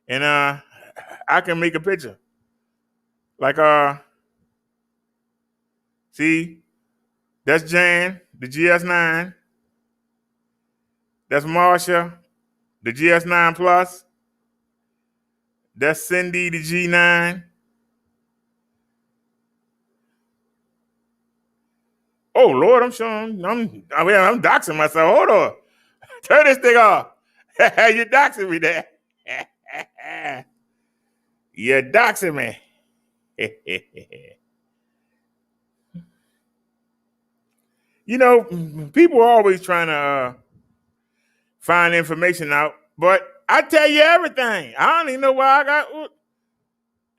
and I can make a picture. Like, see, that's Jan, the GS9. That's Marsha, the GS9 Plus. That's Cindy, the G9. Oh Lord, I'm showing. I'm doxing myself. Hold on, turn this thing off. You're doxing me there. You're doxing me. You know, people are always trying to find information out, but I tell you everything. I don't even know why I got.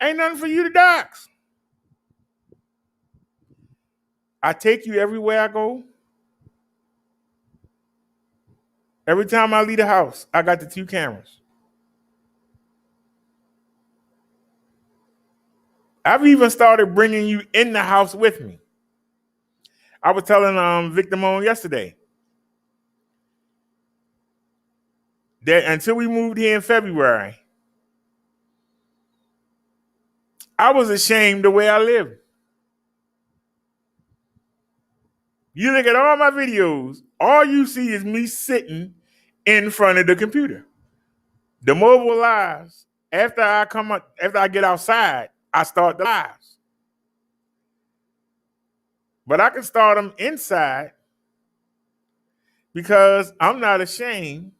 Ain't nothing for you to dox. I take you everywhere I go. Every time I leave the house, I got the 2 cameras. I've even started bringing you in the house with me. I was telling Victor Moan yesterday that until we moved here in February, I was ashamed the way I lived. You look at all my videos, all you see is me sitting in front of the computer. The mobile lives, after I get outside, I start the lives. But I can start them inside because I'm not ashamed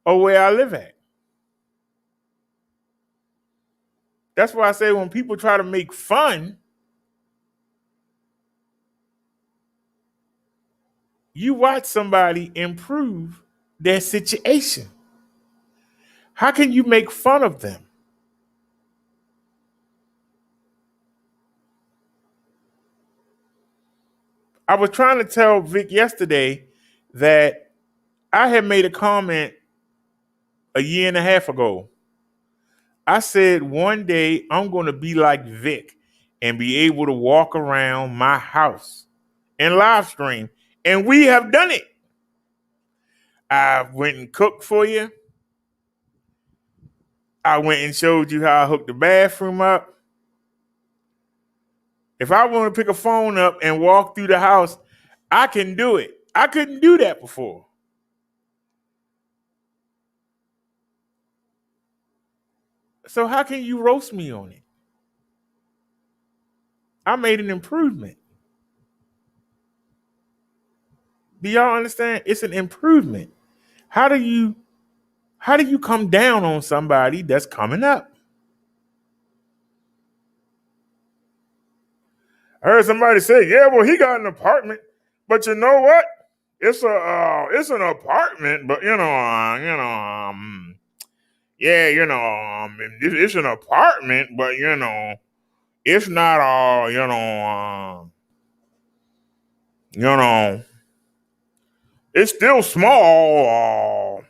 of where I live at. That's why I say when people try to make fun, you watch somebody improve their situation. How can you make fun of them? I was trying to tell Vic yesterday that I had made a comment a year and a half ago. I said one day I'm going to be like Vic and be able to walk around my house and live stream. And we have done it. I went and cooked for you. I went and showed you how I hooked the bathroom up. If I want to pick a phone up and walk through the house, I can do it. I couldn't do that before. So how can you roast me on it? I made an improvement. Do y'all understand? It's an improvement. How do you come down on somebody that's coming up? I heard somebody say, "Yeah, well, he got an apartment, but you know what? It's an apartment, but yeah, it's an apartment, but it's not all, it's still small."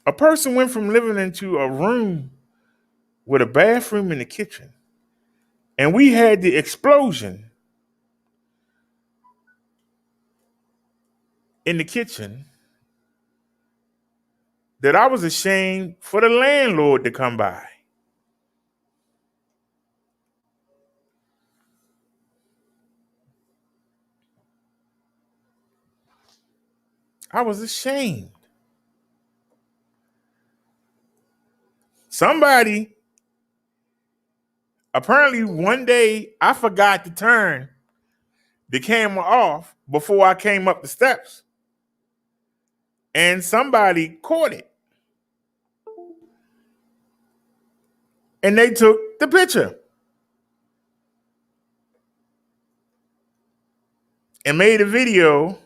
A person went from living into a room with a bathroom in the kitchen, and we had the explosion in the kitchen that I was ashamed for the landlord to come by. I was ashamed. Somebody, apparently one day I forgot to turn the camera off before I came up the steps. And somebody caught it. And they took the picture. and made a video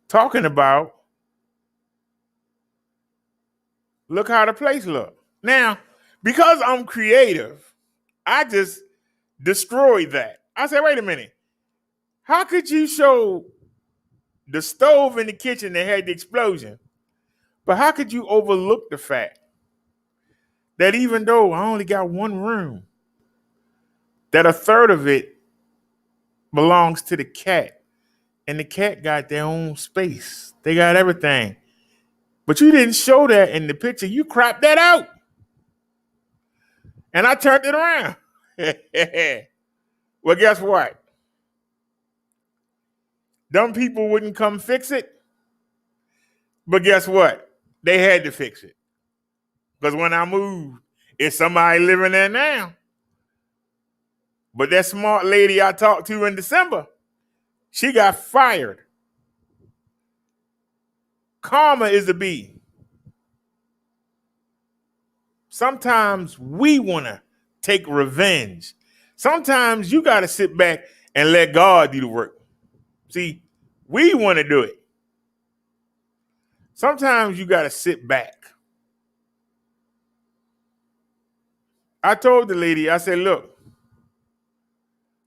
talking about, look how the place look. Now, because I'm creative, I just destroyed that. I said, wait a minute. How could you show the stove in the kitchen that had the explosion, but how could you overlook the fact that even though I only got one room, that a third of it belongs to the cat, and the cat got their own space. They got everything. But you didn't show that in the picture. You cropped that out. And I turned it around. Well, guess what? Dumb people wouldn't come fix it. But guess what? They had to fix it. Because when I moved, it's somebody living there now. But that smart lady I talked to in December, she got fired. Karma is a bee. Sometimes we want to take revenge. Sometimes you got to sit back and let God do the work. See, we want to do it. Sometimes you got to sit back. I told the lady, I said, look,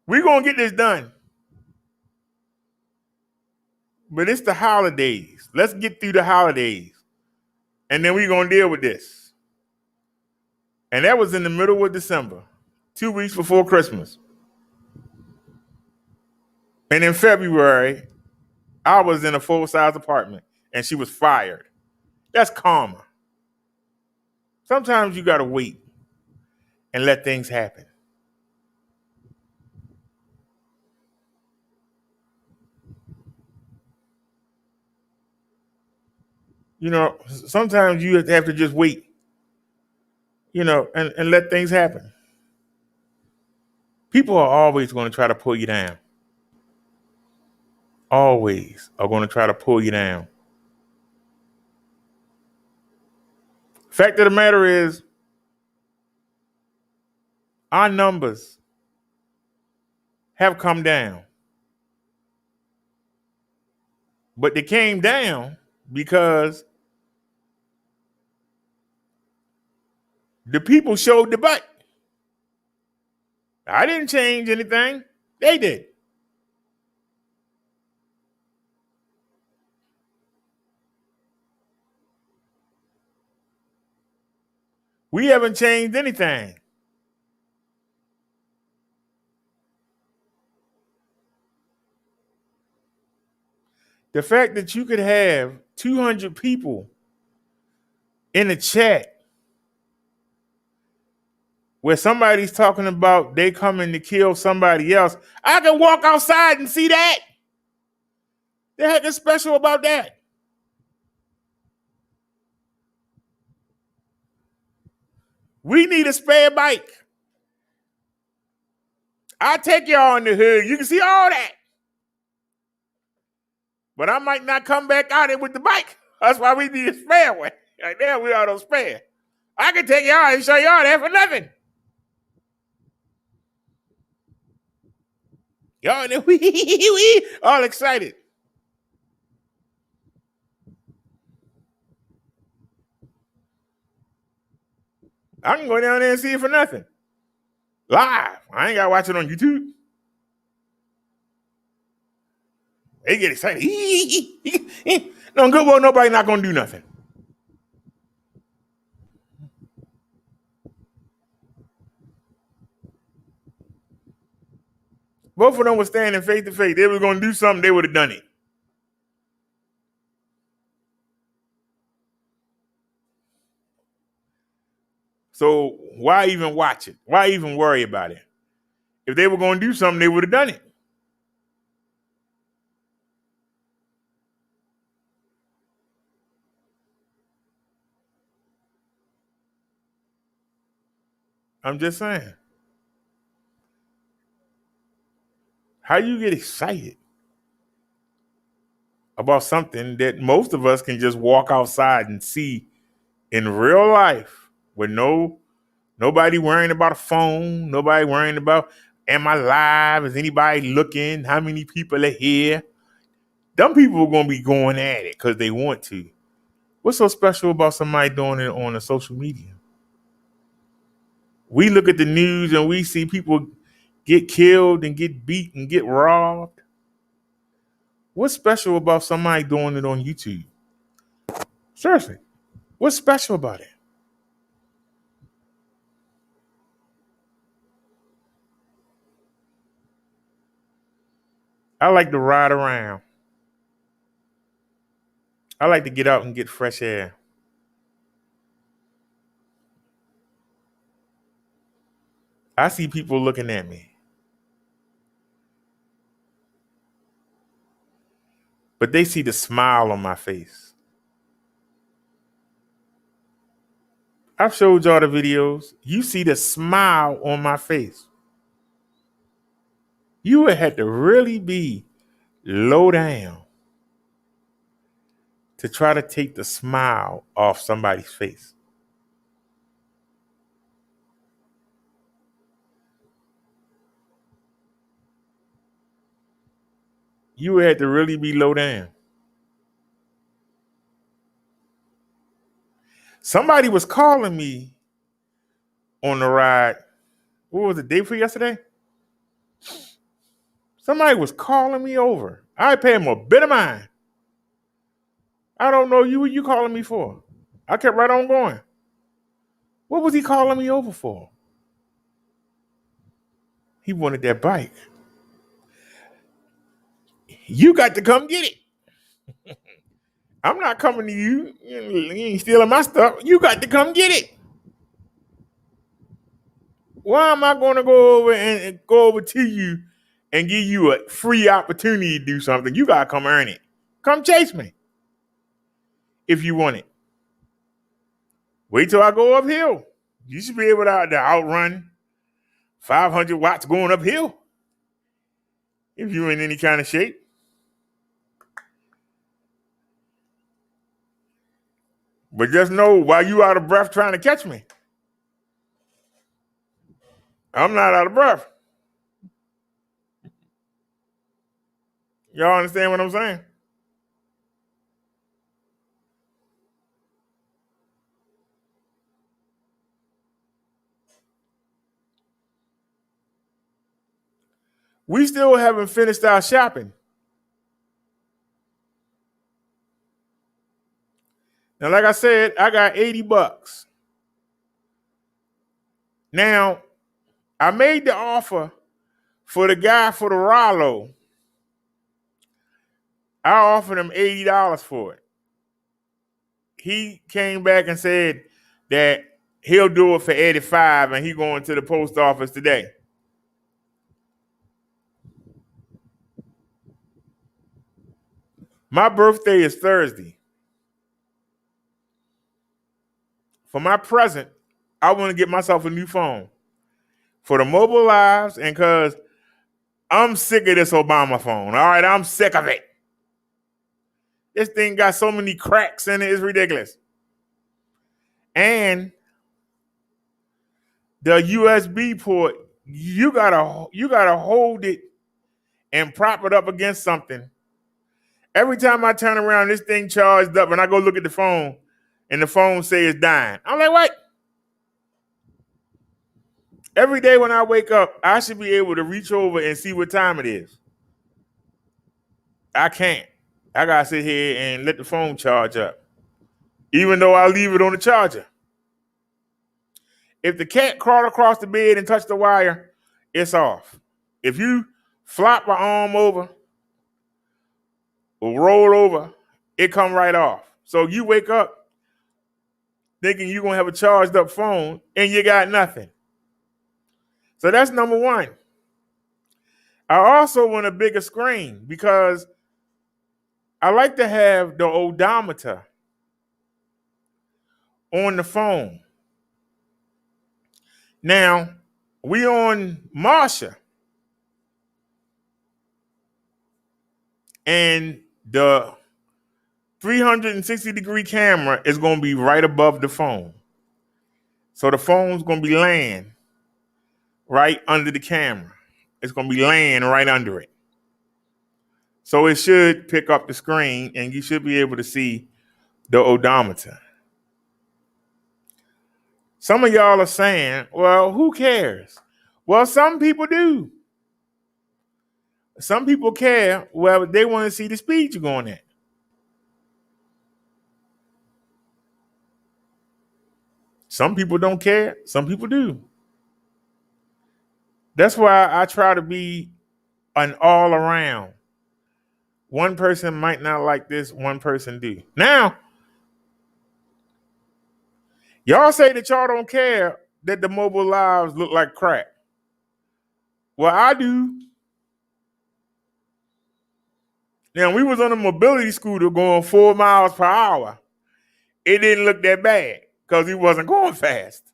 we're going to get this done. But it's the holidays. Let's get through the holidays. And then we're going to deal with this. And that was in the middle of December, 2 weeks before Christmas. And in February, I was in a full-size apartment and she was fired. That's karma. Sometimes you got to wait and let things happen. You know, sometimes you have to just wait, you know, and let things happen. People are always going to try to pull you down. Always are going to try to pull you down. Fact of the matter is, our numbers have come down. But they came down because the people showed the butt. I didn't change anything. They did. We haven't changed anything. The fact that you could have 200 people in a chat where somebody's talking about they coming to kill somebody else, I can walk outside and see that. The heck is special about that? We need a spare bike. I'll take y'all in the hood. You can see all that. But I might not come back out there with the bike. That's why we need a spare one. Right there, we are those spare. I can take y'all and show y'all that for nothing. Y'all in there, we all excited. I can go down there and see it for nothing. Live. I ain't got to watch it on YouTube. They get excited. No, good well, nobody not going to do nothing. Both of them were standing face to face. They were going to do something, they would have done it. So why even watch it? Why even worry about it? If they were going to do something, they would have done it. I'm just saying. How you get excited about something that most of us can just walk outside and see in real life with nobody worrying about a phone, nobody worrying about, Am I live? Is anybody looking? How many people are here? Them people are going to be going at it because they want to. What's so special about somebody doing it on a social media? We look at the news and we see people get killed and get beat and get robbed. What's special about somebody doing it on YouTube? Seriously, what's special about it? I like to ride around. I like to get out and get fresh air. I see people looking at me, but they see the smile on my face. I've showed y'all the videos. You see the smile on my face. You would have to really be low down to try to take the smile off somebody's face. You would have to really be low down. Somebody was calling me on the ride. What was the day for yesterday? Somebody was calling me over. I paid him a bit of mine. I don't know you. What you calling me for? I kept right on going. What was he calling me over for? He wanted that bike. You got to come get it. I'm not coming to you. You ain't stealing my stuff. You got to come get it. Why am I going to go over and go over to you and give you a free opportunity to do something? You got to come earn it. Come chase me if you want it. Wait till I go uphill. You should be able to outrun 500 watts going uphill if you're in any kind of shape. But just know while you out of breath trying to catch me, I'm not out of breath. Y'all understand what I'm saying? We still haven't finished our shopping. Now, like I said, I got $80. Now, I made the offer for the guy for the Rollo. I offered him $80 for it. He came back and said that he'll do it for 85 and he going to the post office today. My birthday is Thursday. For my present, I want to get myself a new phone for the mobile lives and because I'm sick of this Obama phone. All right, I'm sick of it. This thing got so many cracks in it, it's ridiculous. And the USB port, you gotta hold it and prop it up against something. Every time I turn around, this thing charged up, and I go look at the phone, and the phone says it's dying. I'm like, what? Every day when I wake up, I should be able to reach over and see what time it is. I can't. I gotta sit here and let the phone charge up, even though I leave it on the charger. If the cat crawled across the bed and touched the wire, it's off. If you flop my arm over or roll over, it come right off. So you wake up thinking you're going to have a charged up phone and you got nothing. So that's number one. I also want a bigger screen because I like to have the odometer on the phone. Now, we on Marsha, and the 360-degree camera is going to be right above the phone. So the phone's going to be laying right under the camera. It's going to be laying right under it. So it should pick up the screen and you should be able to see the odometer. Some of y'all are saying, well, who cares? Well, some people do. Some people care. Well, they want to see the speed you're going at. Some people don't care. Some people do. That's why I try to be an all around. One person might not like this, one person do. Now, y'all say that y'all don't care that the mobile lives look like crap. Well, I do. Now, we was on a mobility scooter going 4 miles per hour. It didn't look that bad because he wasn't going fast.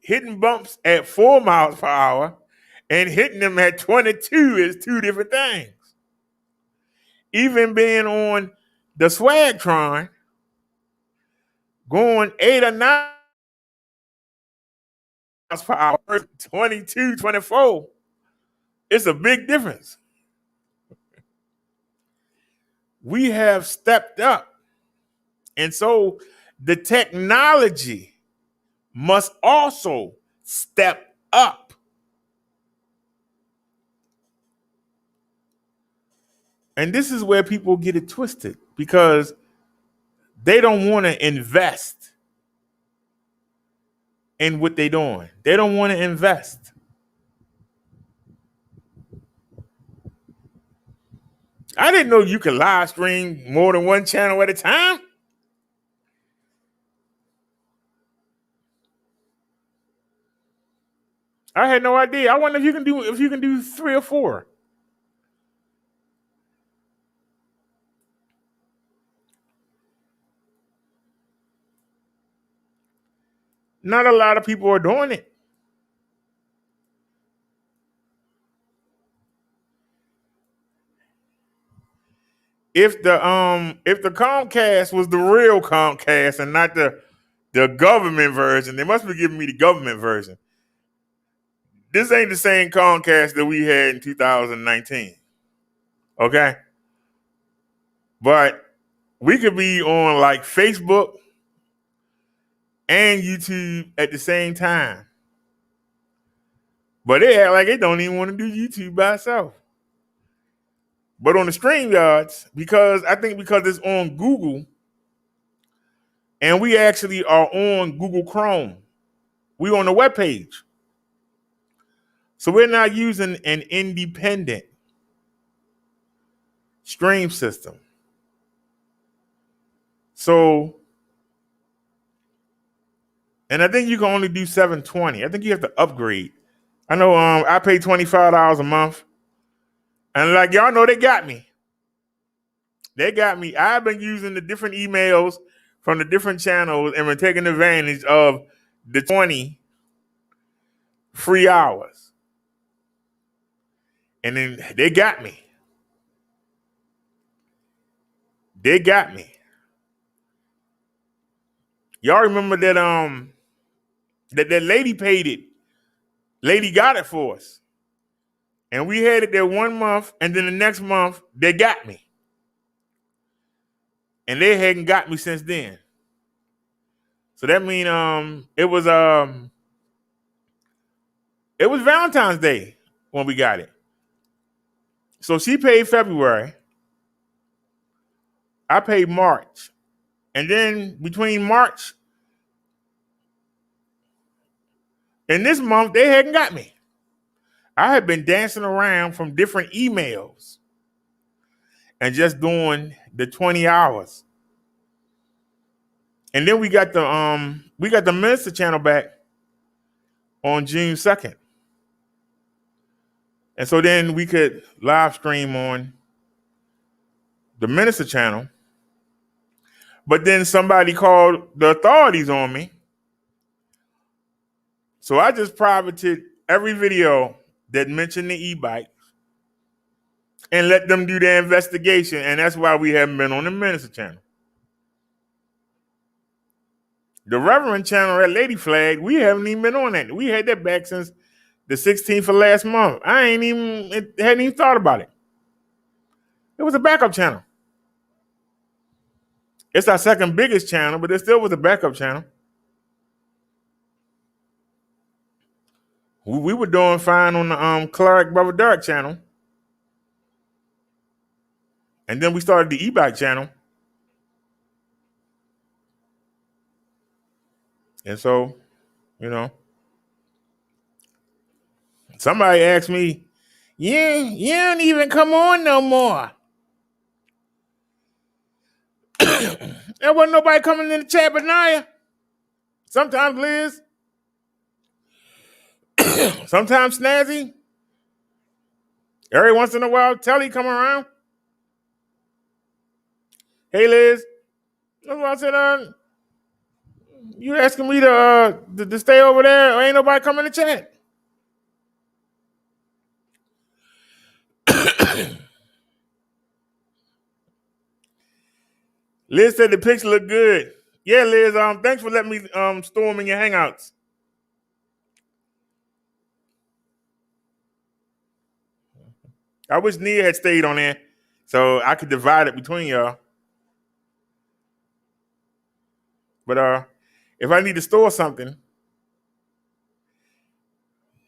Hitting bumps at 4 miles per hour and hitting them at 22 is two different things. Even being on the Swagtron, going 8 or 9 miles per hour, 22, 24, it's a big difference. We have stepped up. And so the technology must also step up. And this is where people get it twisted because they don't want to invest in what they're doing. They don't want to invest. I didn't know you could live stream more than one channel at a time. I had no idea. I wonder if you can do 3 or 4. Not a lot of people are doing it. If the Comcast was the real Comcast and not the government version, they must be giving me the government version. This ain't the same Comcast that we had in 2019. Okay? But we could be on like Facebook and YouTube at the same time. But they act like they don't even want to do YouTube by itself. But on the StreamYards, because it's on Google, and we actually are on Google Chrome. We on the webpage. So we're not using an independent stream system. So, and I think you can only do 720. I think you have to upgrade. I know I pay $25 a month. And like y'all know, they got me. They got me. I've been using the different emails from the different channels and been taking advantage of the 20 free hours. And then they got me. They got me. Y'all remember that that lady paid it. Lady got it for us. And we had it there 1 month, and then the next month they got me. And they hadn't got me since then. So that means it was Valentine's Day when we got it. So she paid February. I paid March. And then between March and this month, they hadn't got me. I had been dancing around from different emails and just doing the 20 hours. And then we got the Minister channel back on June 2nd. And so then we could live stream on the Minister channel. But then somebody called the authorities on me. So I just privated every video that mentioned the e-bike and let them do their investigation. And that's why we haven't been on the Minister channel. The Reverend channel at Lady Flag, we haven't even been on that. We had that back since the 16th of last month. Hadn't even thought about it. It was a backup channel. It's our second biggest channel, but it still was a backup channel. We were doing fine on the Clark Brother Derek channel. And then we started the Ebike channel. And so, you know, somebody asked me, you don't even come on no more. There wasn't nobody coming in the chat but Naya. Sometimes Liz. Sometimes Snazzy. Every once in a while, Telly come around. Hey, Liz. That's what I said, you asking me to stay over there or ain't nobody coming to chat? Liz said the picture look good. Yeah, Liz, thanks for letting me storm in your hangouts. I wish Nia had stayed on there so I could divide it between y'all. But if I need to store something,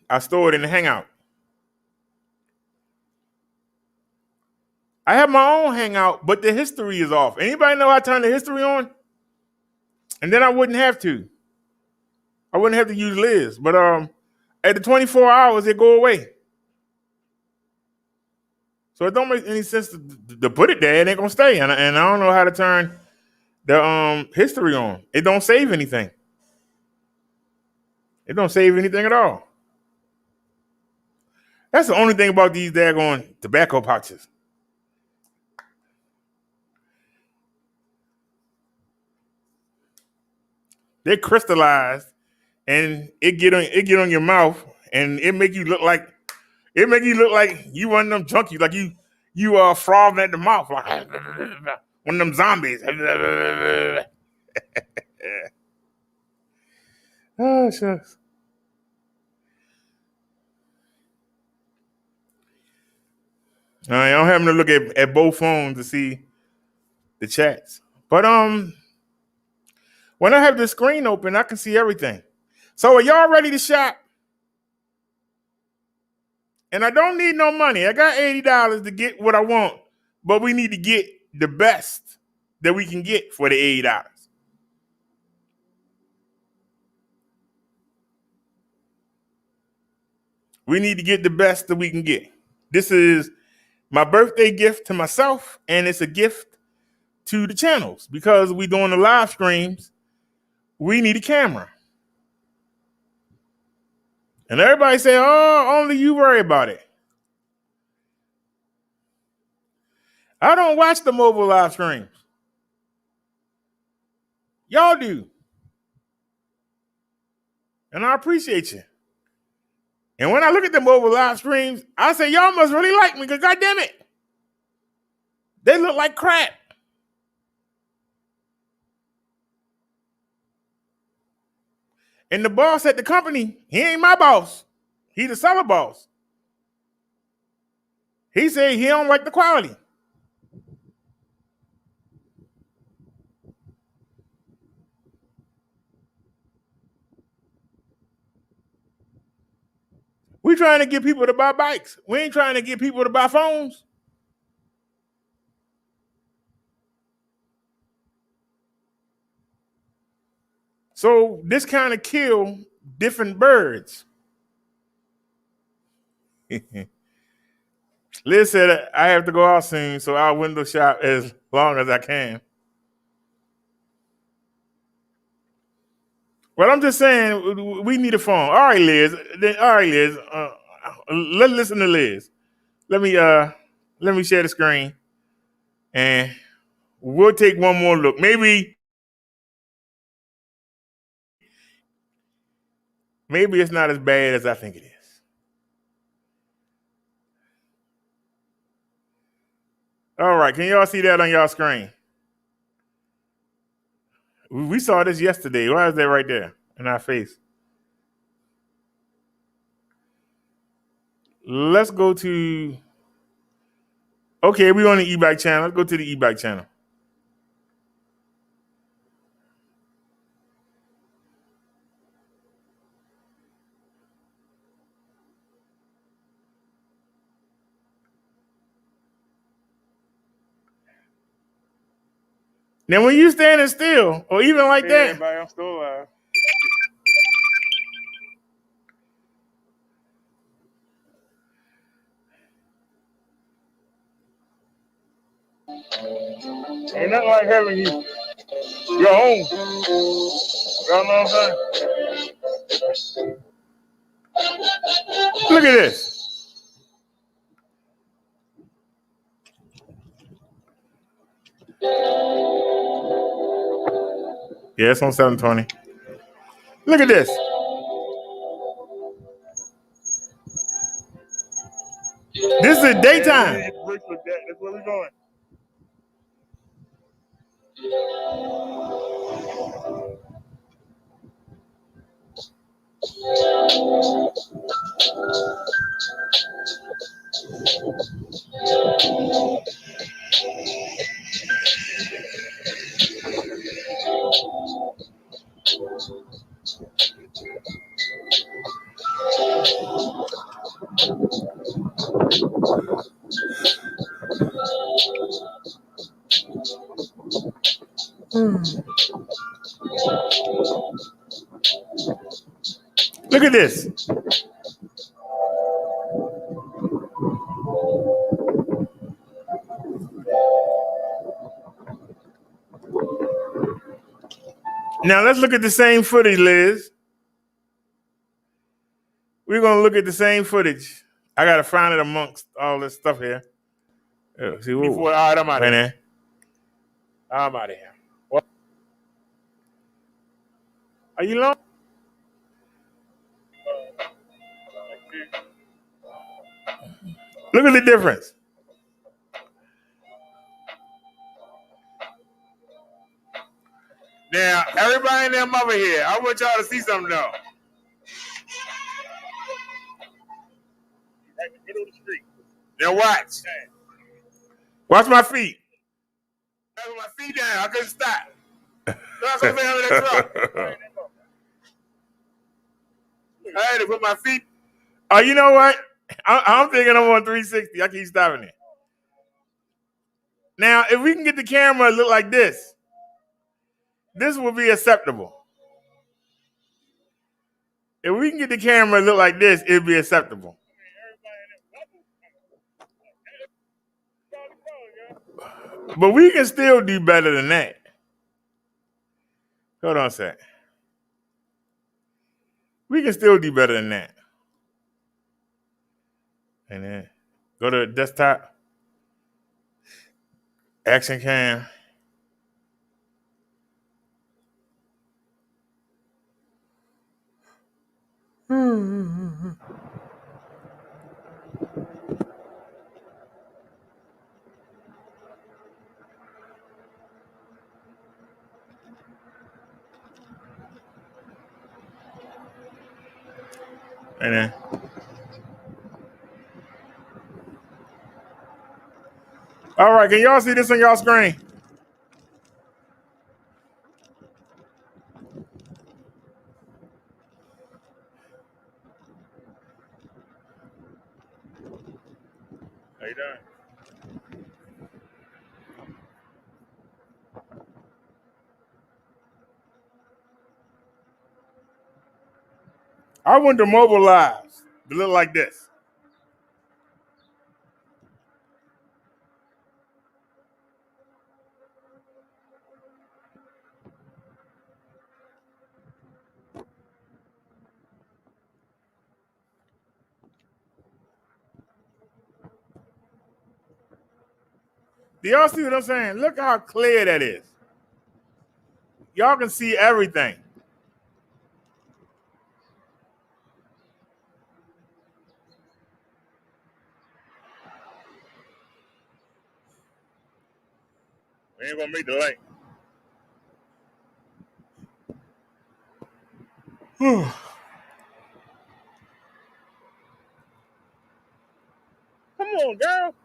I store it in the hangout. I have my own hangout, but the history is off. Anybody know how to turn the history on? And then I wouldn't have to. I wouldn't have to use Liz. But at the 24 hours, it go away. So it don't make any sense to put it there. It ain't gonna stay. And I don't know how to turn the history on. It don't save anything. It don't save anything at all. That's the only thing about these daggone tobacco pouches. They're crystallized, and it get on your mouth, and it make you look like you one of them junkies, like you are frothing at the mouth, like one of them zombies. Oh shucks. All right, I'm having to look at both phones to see the chats, but when I have the screen open, I can see everything. So are y'all ready to shop? And I don't need no money. I got $80 to get what I want, but we need to get the best that we can get for the $80. We need to get the best that we can get. This is my birthday gift to myself, and it's a gift to the channels because we doing the live streams. We need a camera. And everybody say, oh, only you worry about it. I don't watch the mobile live streams. Y'all do. And I appreciate you. And when I look at the mobile live streams, I say, y'all must really like me because goddamn it, they look like crap. And the boss at the company, he ain't my boss. He the seller boss. He said he don't like the quality. We trying to get people to buy bikes. We ain't trying to get people to buy phones. So this kind of kill different birds. Liz said I have to go out soon, so I'll window shop as long as I can. Well, I'm just saying we need a phone. All right, Liz. Let's listen to Liz. Let me share the screen, and we'll take one more look. Maybe it's not as bad as I think it is. All right, can y'all see that on y'all screen? We saw this yesterday. Why is that right there in our face? Let's go to. Okay, we're on the e-bike channel. Let's go to the e-bike channel. Now, when you standing still, or even like that, everybody, I'm still alive. Ain't nothing like having your own. Y'all know what I'm saying? Look at this. Yeah, it's on 720. Look at this. This is daytime. That's where we're going. Look at this. Now let's look at the same footage, Liz. We're gonna look at the same footage. I gotta find it amongst all this stuff here. See, before, all right, I'm out of here. I'm out of here. What? Are you long? Look at the difference. Now, everybody in them over here, I want y'all to see something though. Right in the middle of the street. Now watch. Watch my feet. I put my feet down. I couldn't stop. That's what I'm saying under that truck. I had to put my feet. Oh, you know what? I'm thinking I'm on 360. I keep stopping it. Now, if we can get the camera to look like this will be acceptable. If we can get the camera to look like this, it'll be acceptable. But we can still do better than that. Hold on a sec. We can still do better than that. And then go to desktop, action cam. And then all right, can y'all see this on y'all screen? How you doing? I want the mobile lives to look like this. Do y'all see what I'm saying? Look how clear that is. Y'all can see everything. We ain't gonna make the light. on, girl.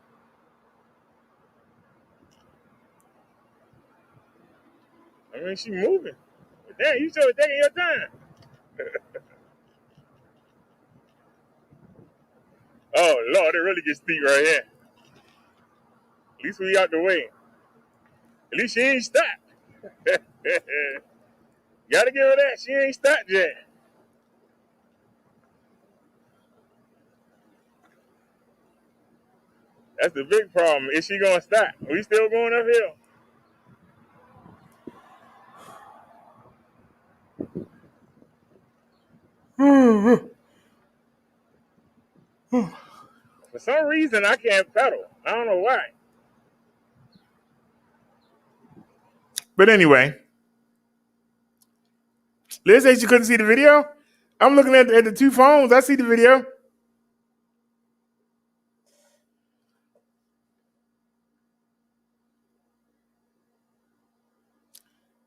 I mean, she moving. Damn, you should have taken your time. Oh, Lord, it really gets steep right here. At least we out the way. At least she ain't stopped. Gotta give her that. She ain't stopped yet. That's the big problem. Is she gonna stop? We still going uphill. For some reason, I can't pedal. I don't know why. But anyway, Liz said she couldn't see the video. I'm looking at the two phones. I see the video.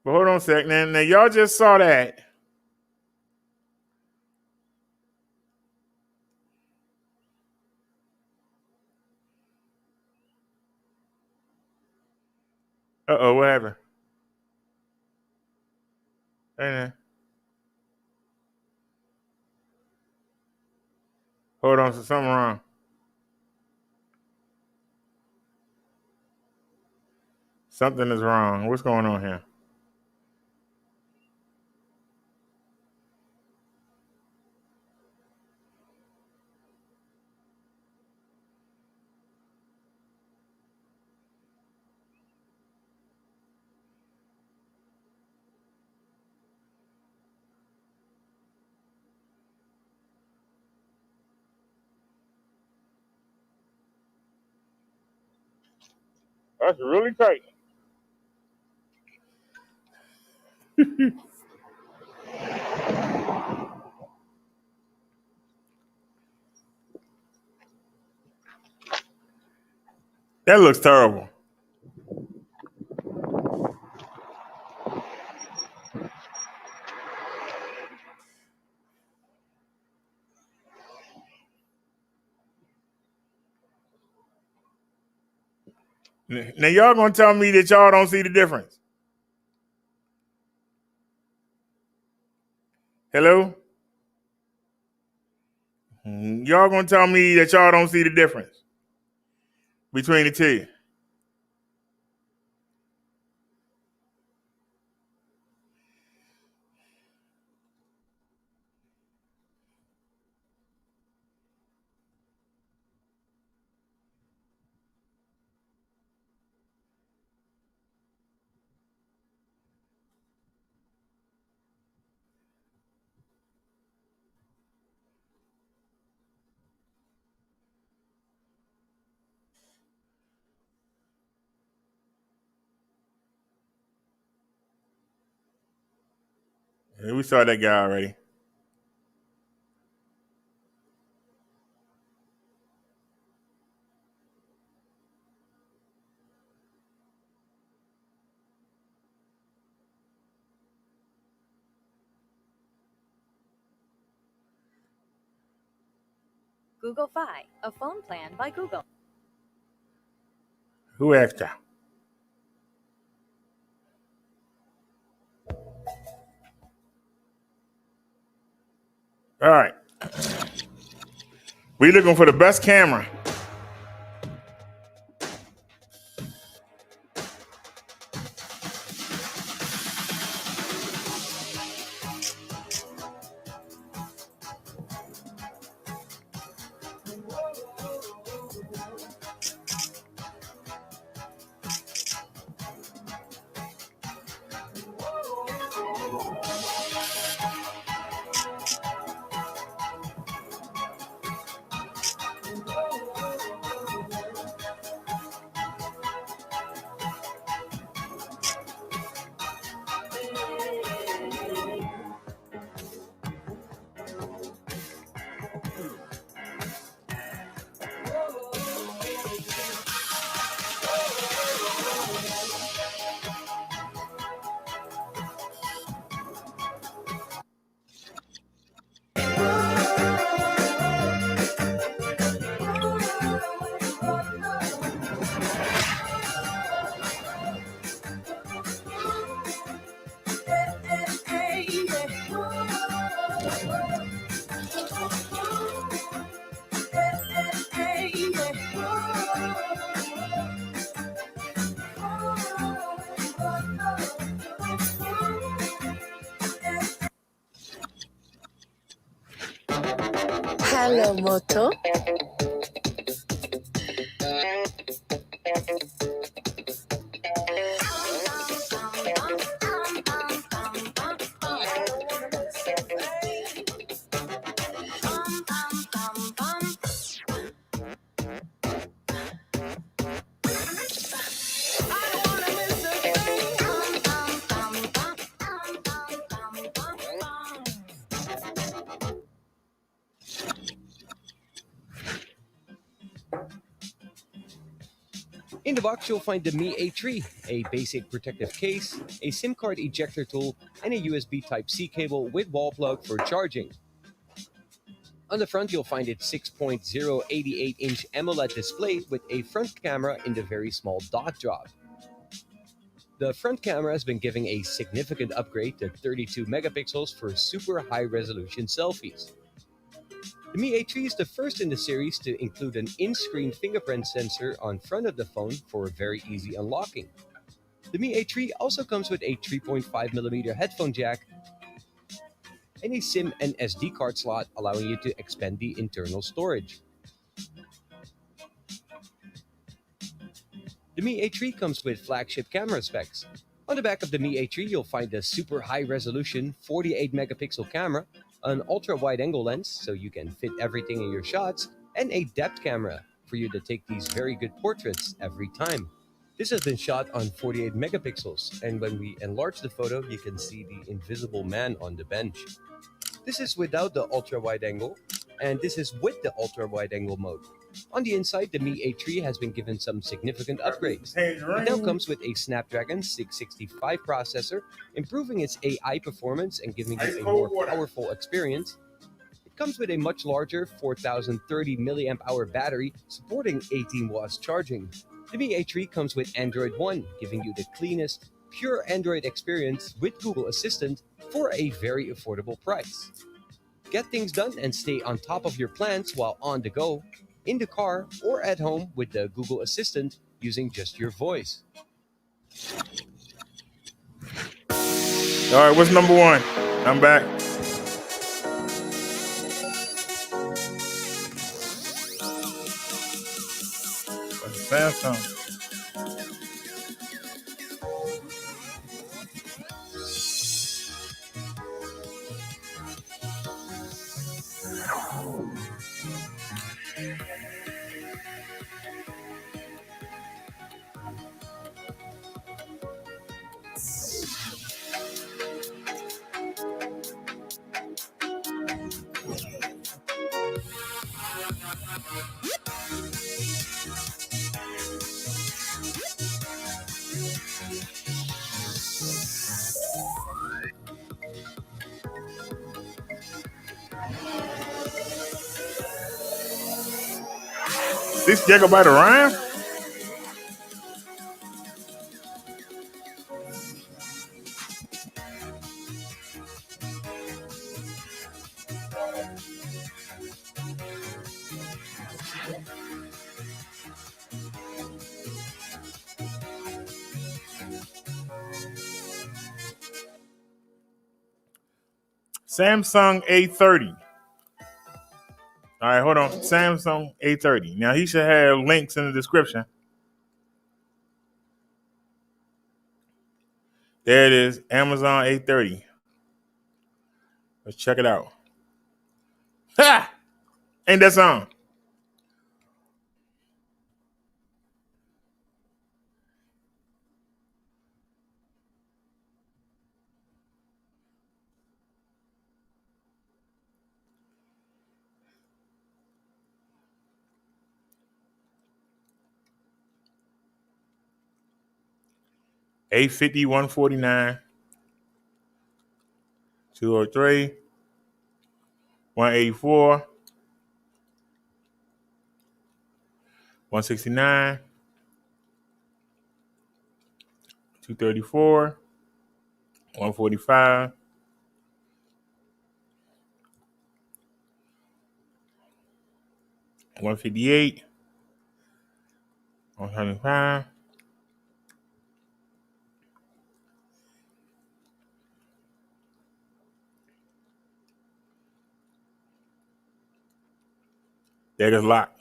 But hold on a sec. Now y'all just saw that. Uh-oh, what happened? Hey, hold on, so something wrong. Something is wrong. What's going on here? That's really tight. That looks terrible. Now y'all gonna tell me that y'all don't see the difference? Hello? Y'all gonna tell me that y'all don't see the difference between the two? Yeah, we saw that guy already. Google Fi, a phone plan by Google. Who asked you? All right. We looking for the best camera. Hello, Moto. In the box, you'll find the Mi A3, a basic protective case, a SIM card ejector tool, and a USB Type-C cable with wall plug for charging. On the front, you'll find its 6.088-inch AMOLED display with a front camera in the very small dot drop. The front camera has been giving a significant upgrade to 32 megapixels for super high-resolution selfies. The Mi A3 is the first in the series to include an in-screen fingerprint sensor on front of the phone for very easy unlocking. The Mi A3 also comes with a 3.5mm headphone jack and a SIM and SD card slot, allowing you to expand the internal storage. The Mi A3 comes with flagship camera specs. On the back of the Mi A3, you'll find a super high-resolution 48-megapixel camera, an ultra-wide-angle lens so you can fit everything in your shots, and a depth camera for you to take these very good portraits every time. This has been shot on 48 megapixels, and when we enlarge the photo, you can see the invisible man on the bench. This is without the ultra-wide-angle, and this is with the ultra-wide-angle mode. On the inside, the Mi A3 has been given some significant upgrades. It now comes with a Snapdragon 665 processor, improving its AI performance and giving you a more powerful experience. It comes with a much larger 4030 milliamp hour battery, supporting 18 watts charging. The Mi A3 comes with Android One, giving you the cleanest, pure Android experience with Google Assistant for a very affordable price. Get things done and stay on top of your plans while on the go, in the car, or at home with the Google Assistant using just your voice. All right, what's number one? I'm back. Samsung. This gigabyte of RAM? Samsung A30. All right, hold on. Samsung A30. Now, he should have links in the description. There it is, Amazon A30. Let's check it out. Ha! Ain't that something? A50, 149, 203, 184, 169, 234, 145, 158, 175, That is locked.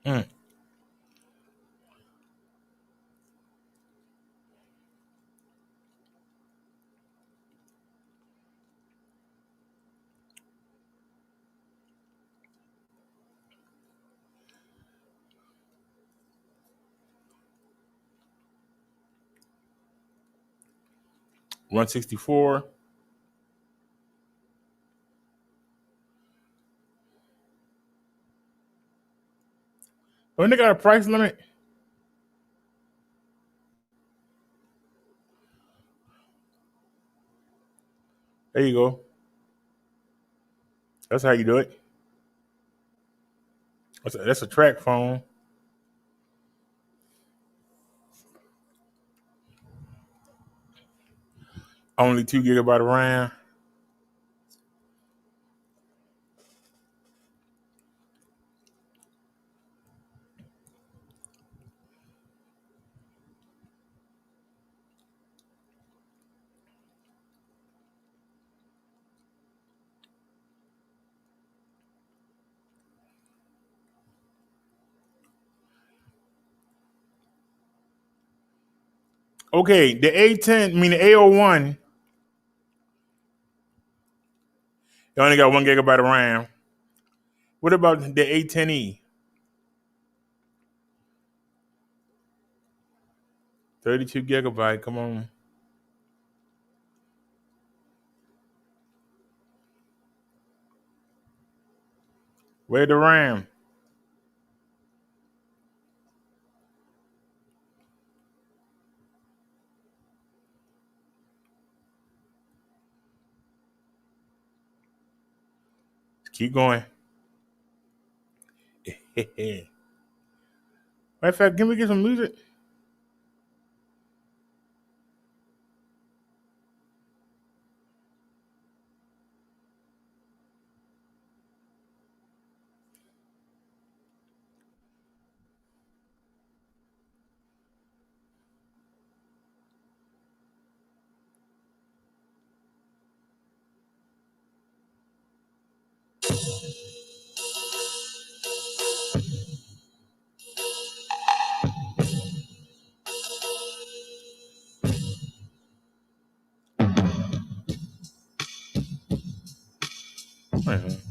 Mm. $164. When they got a price limit, there you go. That's how you do it. That's a track phone. Only 2 GB of RAM. Okay, the A10, I mean the A01, they only got 1 GB of RAM. What about the A10e? 32 GB. Come on. Where the RAM? Keep going. Matter of fact, can we get some music? Mhm.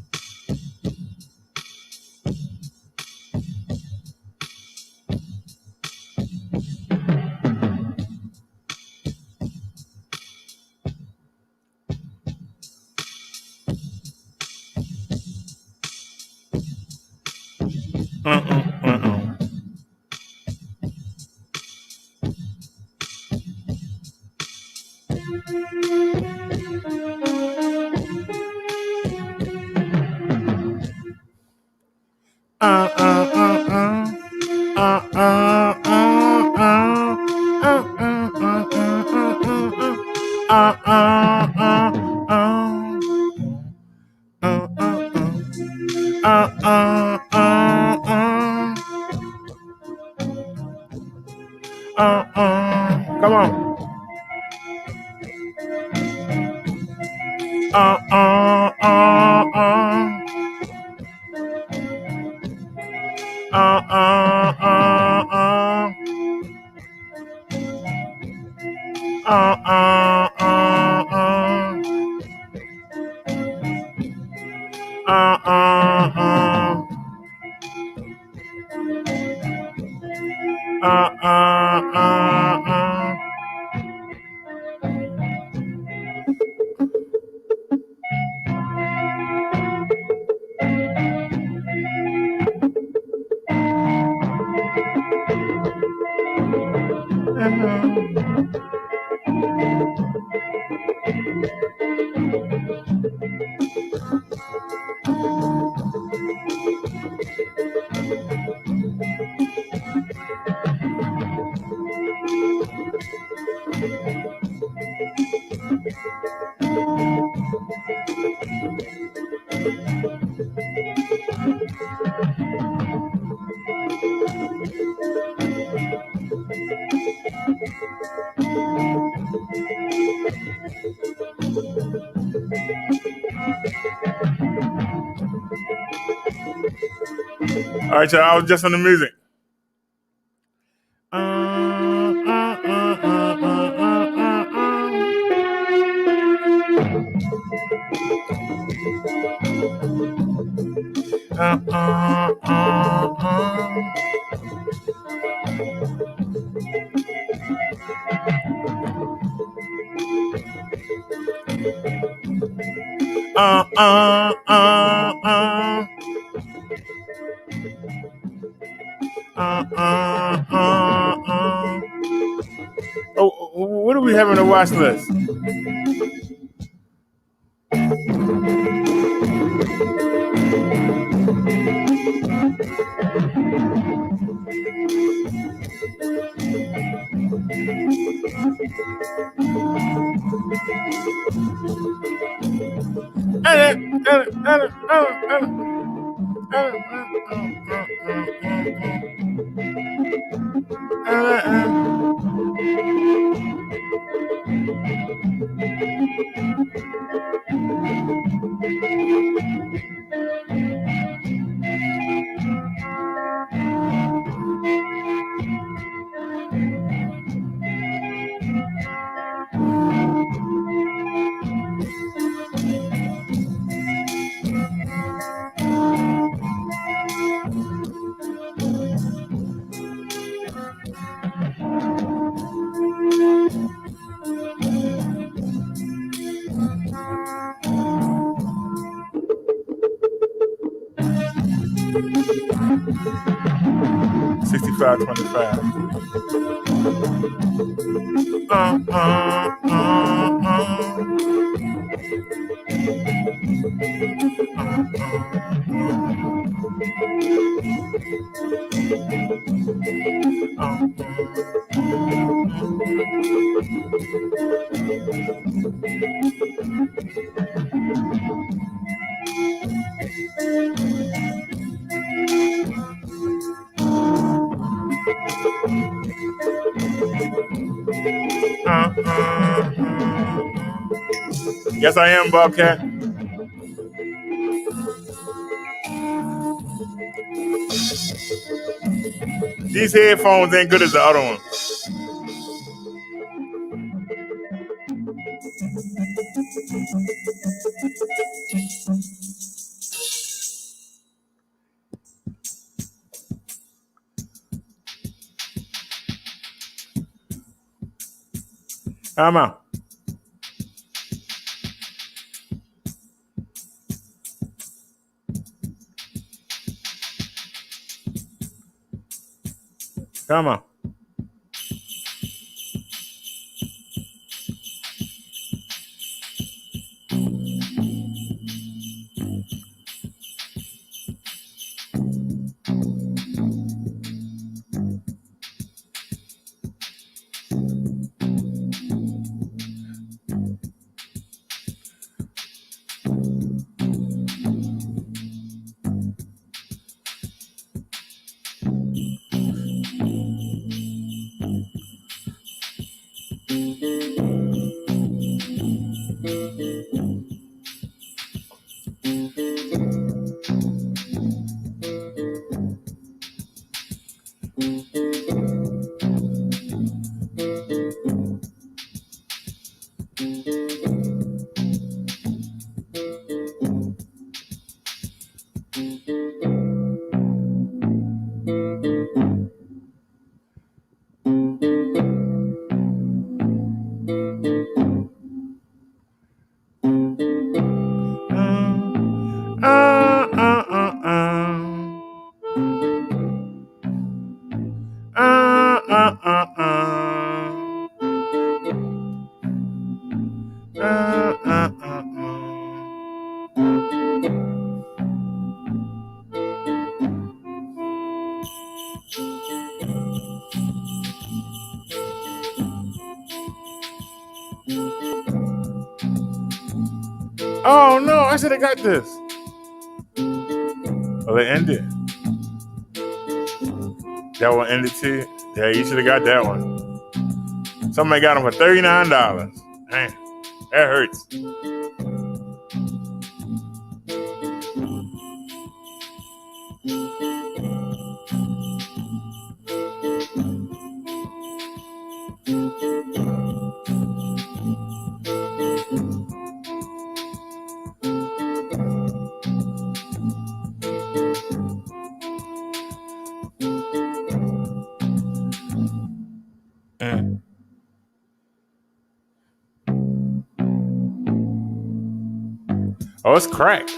Uh-uh, uh-uh. Uh-uh, uh-uh. Come on. All right, y'all. I was just on the music. Oh, what do we have on the watch list? $65.25. Yes, I am, Bobcat. These headphones ain't good as the other ones. Come on. Come on. Oh no, I should have got this. Well, it ended. That one ended too. Yeah, you should have got that one. Somebody got them for $39. Man, that hurts. Oh, it's cracked.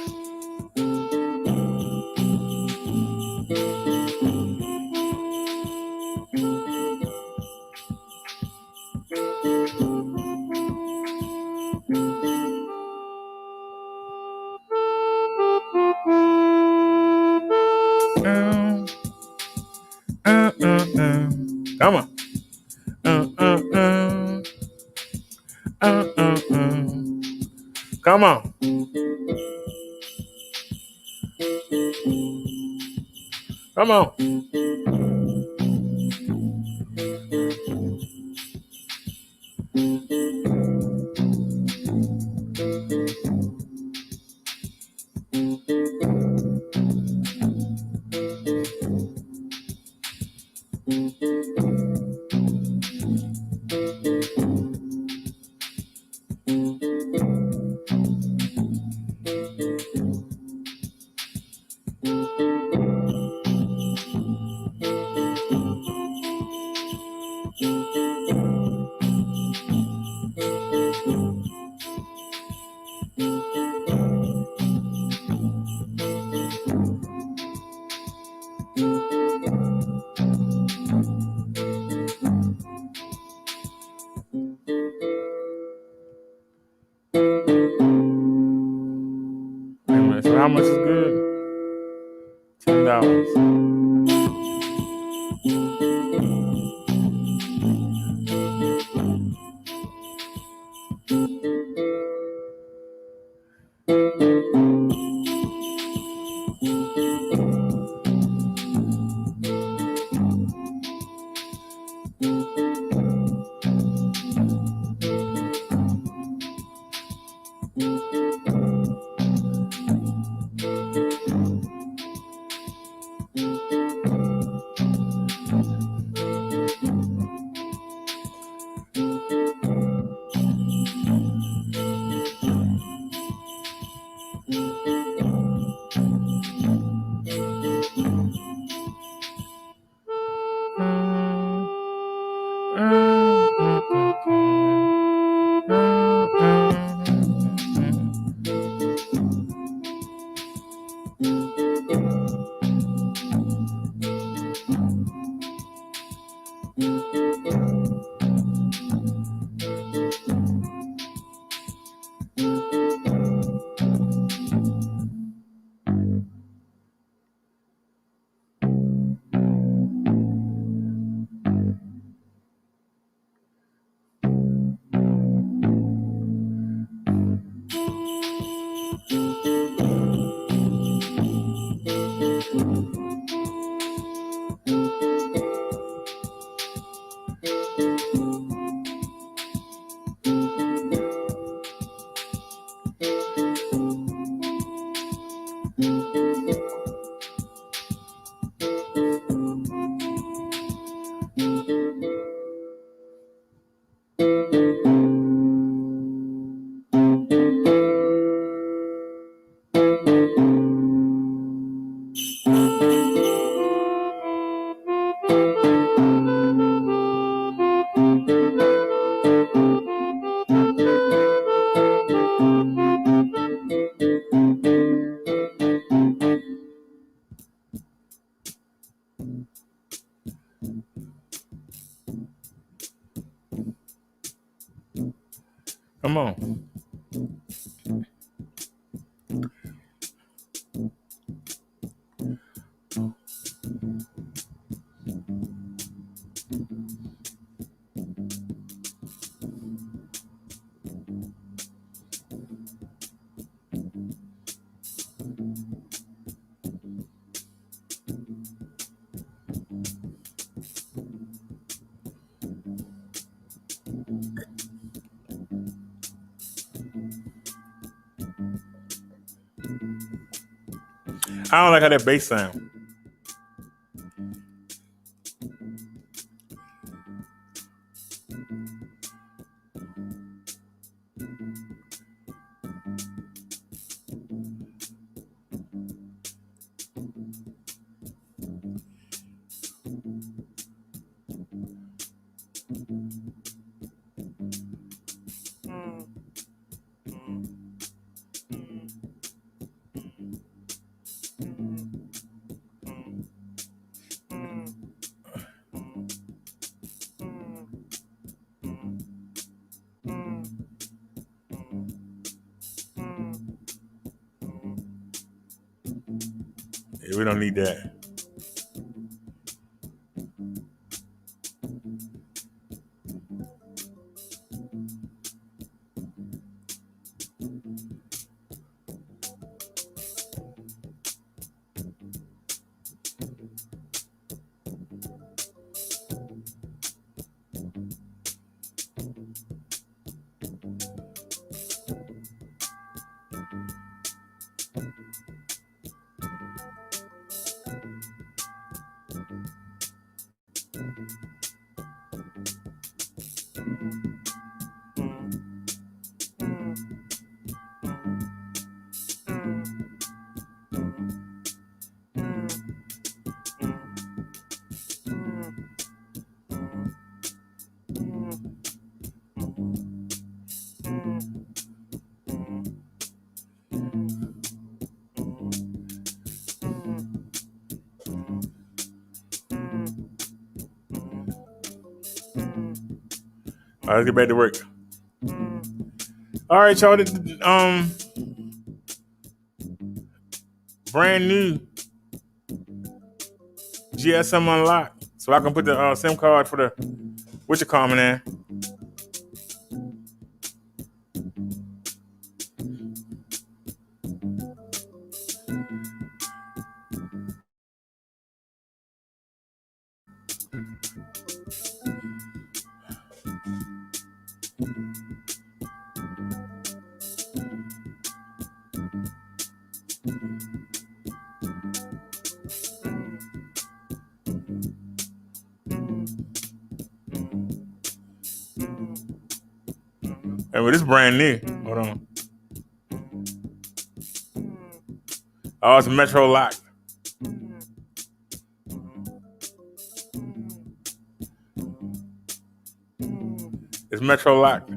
Come on. Come on. Come on. Wait a minute. So how much is good? $10. Come on. I don't like how that bass sound. Yeah, we don't need that. All right, let's get back to work. All right, y'all. Brand new GSM unlocked, so I can put the SIM card for the what you call in. And well, this brand new. Hold on. Oh, it's Metro locked. It's Metro locked.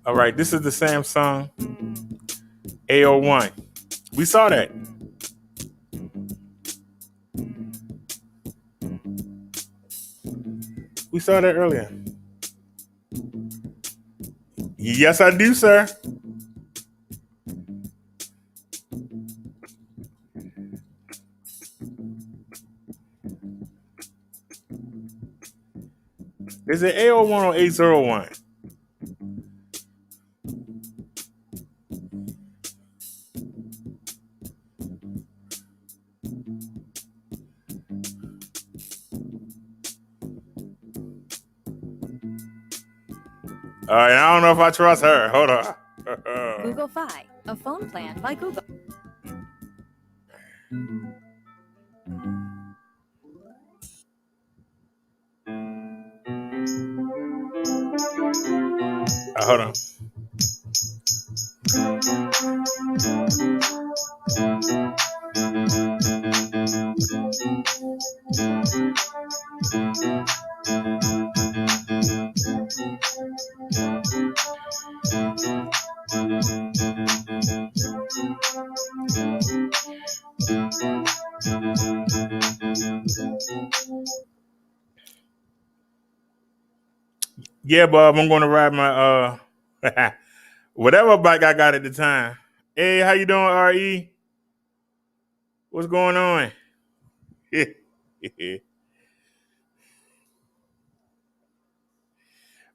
All right, this is the Samsung A01. We saw that. We saw that earlier. Yes, I do, sir. Is it A01 or A01? All right, I don't know if I trust her. Hold on. Google Fi, a phone plan by Google. Hold on. Yeah, Bob, I'm gonna ride my whatever bike I got at the time. Hey, how you doing, RE? What's going on?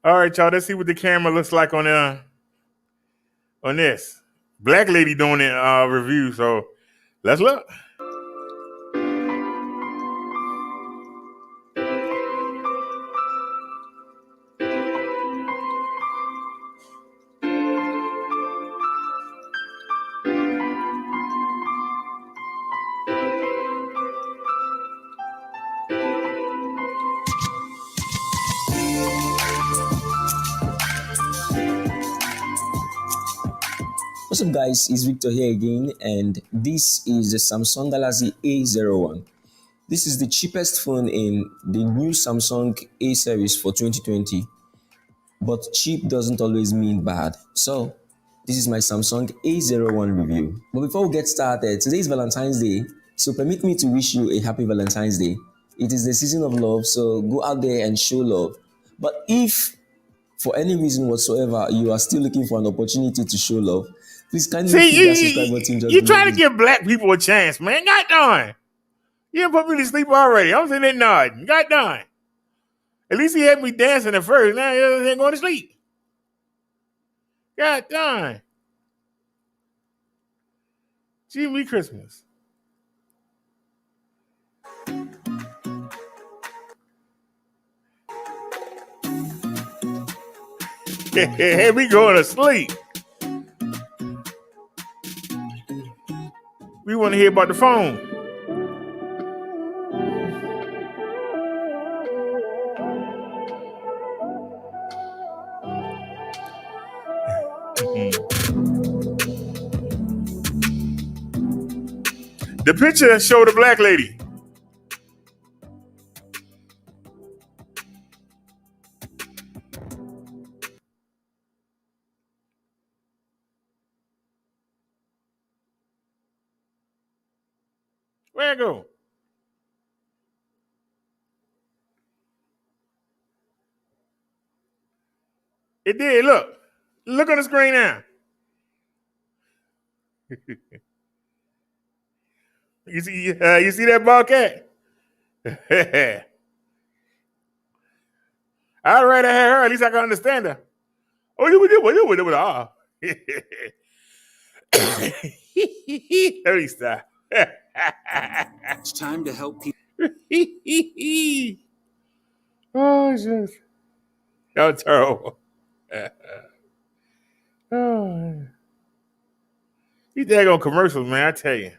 All right, y'all. Let's see what the camera looks like on this. Black lady doing it review. So let's look. What's up guys, it's Victor here again, and this is the Samsung Galaxy A01. This is the cheapest phone in the new Samsung A series for 2020, but cheap doesn't always mean bad. So this is my Samsung A01 review. But before we get started, today is Valentine's Day, so permit me to wish you a happy Valentine's Day. It is the season of love, so go out there and show love. But if for any reason whatsoever you are still looking for an opportunity to show love, please kindly hit that subscribe button just You below trying to this. give black people a chance, man. God darn. You done put me to sleep already. I'm sitting there nodding. God darn. At least he had me dancing at first. Now he ain't going to sleep. God darn. Gee, me Christmas. Had me going to sleep. We want to hear about the phone. The picture showed a black lady. Where I go? It did. Look. Look on the screen now. You see that ball cat? I'd rather have her. At least I can understand her. Oh, you would. Let me stop. It's time to help people. Oh, shit. That was terrible. Oh. These daggone commercials, man, I tell you.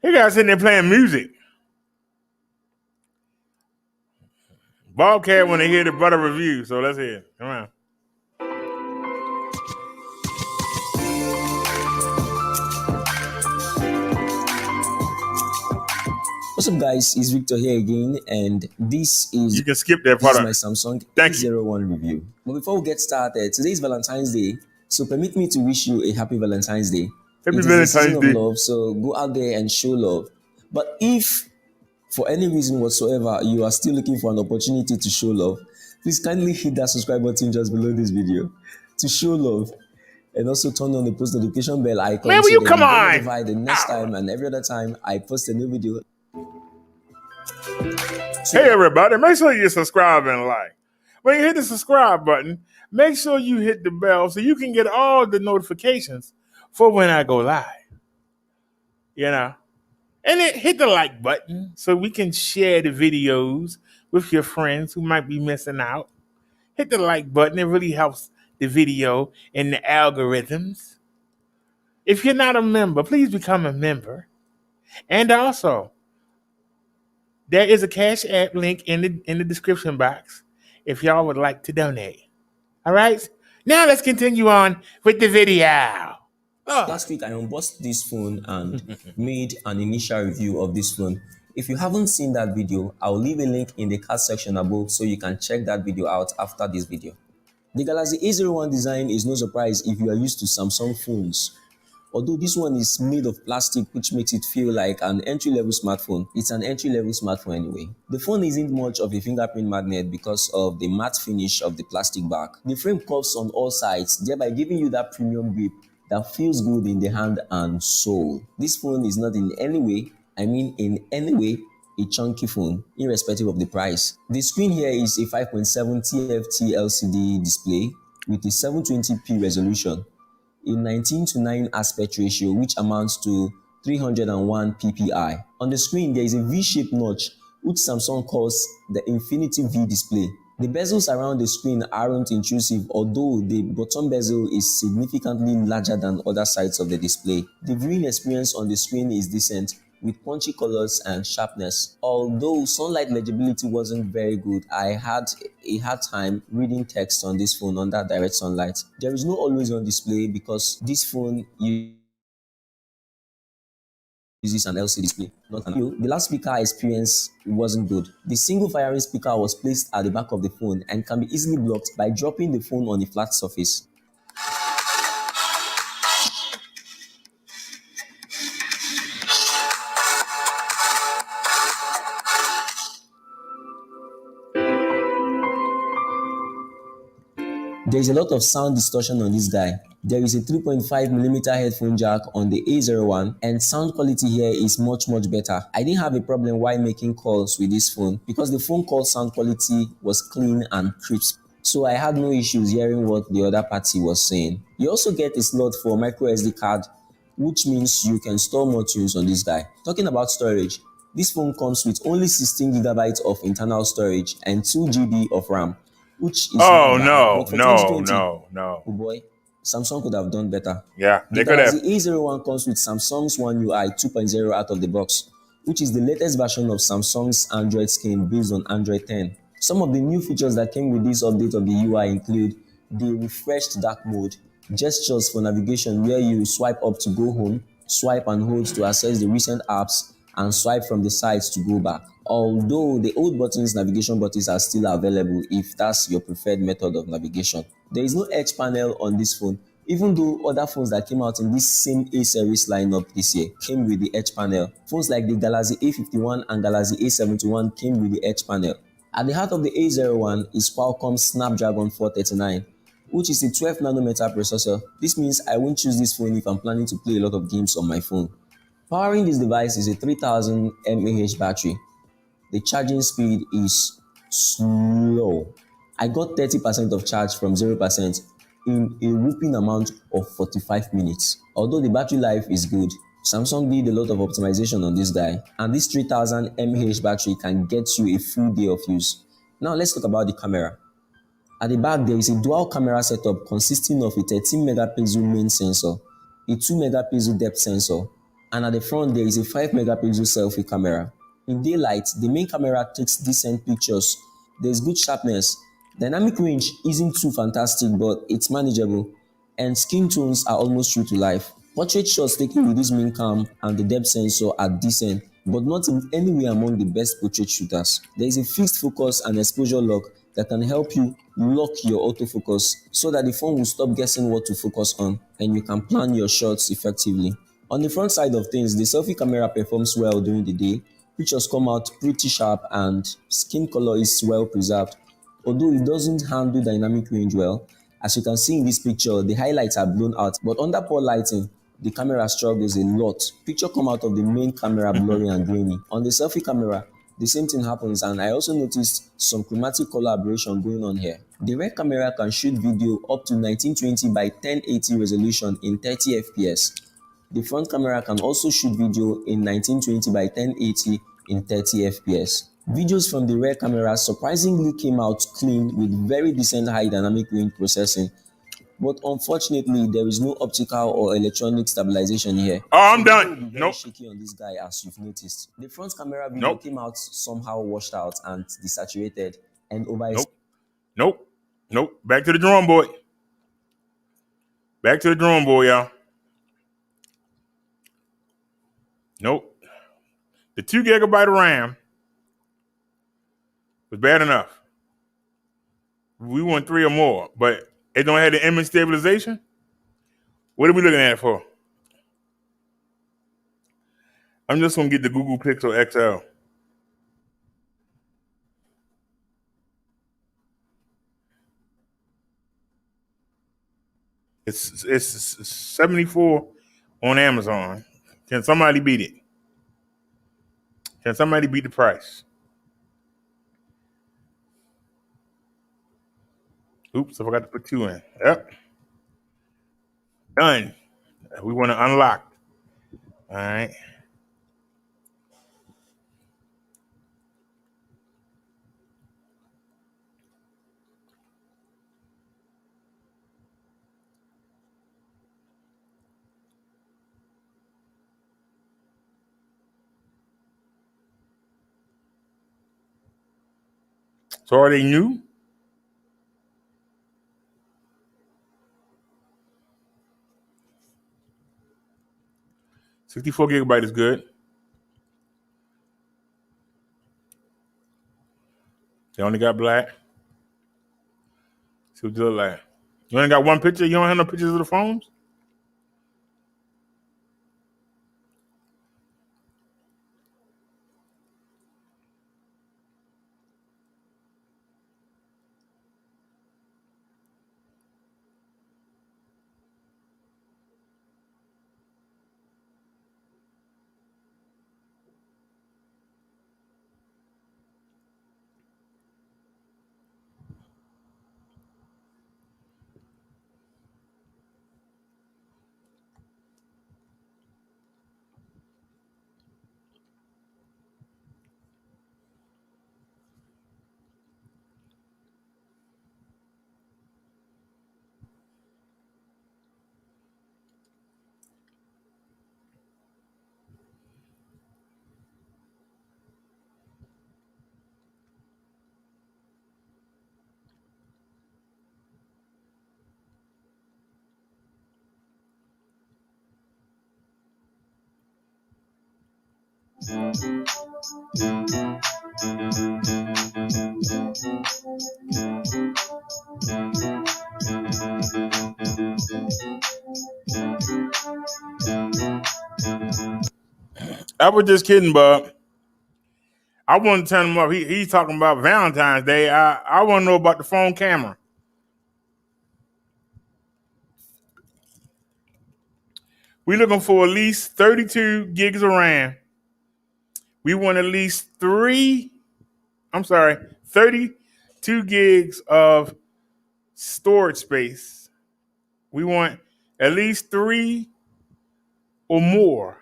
He got sitting there playing music. Bobcat when they hear the brother review, so let's hear it. Come on. What's up guys, it's Victor here again, and this is You can skip that part. my Samsung Thank A01 review. But before we get started, today is Valentine's Day, so permit me to wish you a happy Valentine's Day. Happy It is the Valentine's season of Day. love, so go out there and show love. But if for any reason whatsoever you are still looking for an opportunity to show love, please kindly hit that subscribe button just below this video to show love, and also turn on the post notification bell icon Man, will so you that come you get on? notified the next time and every other time I post a new video. Hey everybody, make sure you subscribe and like. When you hit the subscribe button, make sure you hit the bell so you can get all the notifications for when I go live. You know? And then hit the like button so we can share the videos with your friends who might be missing out. Hit the like button. It really helps the video and the algorithms. If you're not a member, please become a member. And also, there is a Cash App link in the description box if y'all would like to donate. All right? Now let's continue on with the video. Last week I unboxed this phone and made an initial review of this phone. If you haven't seen that video, I'll leave a link in the card section above so you can check that video out after this video. The Galaxy A01 design is no surprise if you are used to Samsung phones. Although this one is made of plastic, which makes it feel like an entry-level smartphone, it's an entry-level smartphone anyway. The phone isn't much of a fingerprint magnet because of the matte finish of the plastic back. The frame curves on all sides, thereby giving you that premium grip that feels good in the hand and soul. This phone is not in any way, a chunky phone, irrespective of the price. The screen here is a 5.7 TFT LCD display with a 720p resolution, a 19:9 aspect ratio, which amounts to 301 ppi. On the screen, there is a V-shaped notch, which Samsung calls the Infinity V display. The bezels around the screen aren't intrusive, although the bottom bezel is significantly larger than other sides of the display. The viewing experience on the screen is decent, with punchy colors and sharpness. Although sunlight legibility wasn't very good, I had a hard time reading text on this phone under direct sunlight. There is no always on display because this phone uses an LCD display, not an The loudspeaker experience wasn't good. The single firing speaker was placed at the back of the phone and can be easily blocked by dropping the phone on a flat surface. There is a lot of sound distortion on this guy. There is a 3.5mm headphone jack on the A01 and sound quality here is much better. I didn't have a problem while making calls with this phone because the phone call sound quality was clean and crisp. So I had no issues hearing what the other party was saying. You also get a slot for micro SD card, which means you can store more tunes on this guy. Talking about storage, this phone comes with only 16GB of internal storage and 2GB of RAM, which is Oh, not bad. no, But for no, 2020, no. oh boy, Samsung could have done better. Yeah, The they could have. Galaxy A01 comes with Samsung's One UI 2.0 out of the box, which is the latest version of Samsung's Android skin based on Android 10. Some of the new features that came with this update of the UI include the refreshed dark mode, gestures for navigation where you swipe up to go home, swipe and hold to access the recent apps, and swipe from the sides to go back. Although the old navigation buttons are still available if that's your preferred method of navigation. There is no edge panel on this phone, even though other phones that came out in this same A series lineup this year came with the edge panel. Phones like the Galaxy A51 and Galaxy A71 came with the edge panel. At the heart of the A01 is Qualcomm's Snapdragon 439, which is a 12nm processor. This means I won't choose this phone if I'm planning to play a lot of games on my phone. Powering this device is a 3000 mAh battery. The charging speed is slow. I got 30% of charge from 0% in a whooping amount of 45 minutes. Although the battery life is good, Samsung did a lot of optimization on this guy, and this 3000 mAh battery can get you a full day of use. Now let's talk about the camera. At the back, there is a dual camera setup consisting of a 13-megapixel main sensor, a 2-megapixel depth sensor, and at the front, there is a 5-megapixel selfie camera. In daylight, the main camera takes decent pictures. There's good sharpness. Dynamic range isn't too fantastic, but it's manageable, and skin tones are almost true to life. Portrait shots taken with this main cam and the depth sensor are decent, but not in any way among the best portrait shooters. There is a fixed focus and exposure lock that can help you lock your autofocus so that the phone will stop guessing what to focus on and you can plan your shots effectively. On the front side of things, the selfie camera performs well during the day. Pictures come out pretty sharp and skin color is well preserved. Although it doesn't handle dynamic range well, as you can see in this picture, the highlights are blown out, but under poor lighting, the camera struggles a lot. Picture come out of the main camera blurry and grainy. On the selfie camera, the same thing happens, and I also noticed some chromatic color aberration going on here. The rear camera can shoot video up to 1920 by 1080 resolution in 30 fps. The front camera can also shoot video in 1920 by 1080 in 30 fps. Videos from the rear camera surprisingly came out clean with very decent high dynamic range processing, but unfortunately there is no optical or electronic stabilization here. Oh, I'm So the video will done. be very Nope. shaky on this guy, as you've noticed. The front camera video Nope. came out somehow washed out and desaturated and over. Nope. Back to the drawing board. Back to the drawing board, y'all. Nope. The 2 gigabyte of RAM was bad enough. We want 3 or more, but it don't have the image stabilization. What are we looking at it for? I'm just gonna get the Google Pixel XL. It's 74 on Amazon. Can somebody beat it? Can somebody beat the price? Oops, I forgot to put 2 in. Yep. Done. We want to unlock. All right. So are they new? $64 gigabyte is good. They only got black. See what they look like. You only got one picture? You don't have no pictures of the phones? I was just kidding, Bob. I want to turn him up. He's talking about Valentine's Day. I want to know about the phone camera. We're looking for at least 32 gigs of RAM. We want at least 32 gigs of storage space. We want at least 3 or more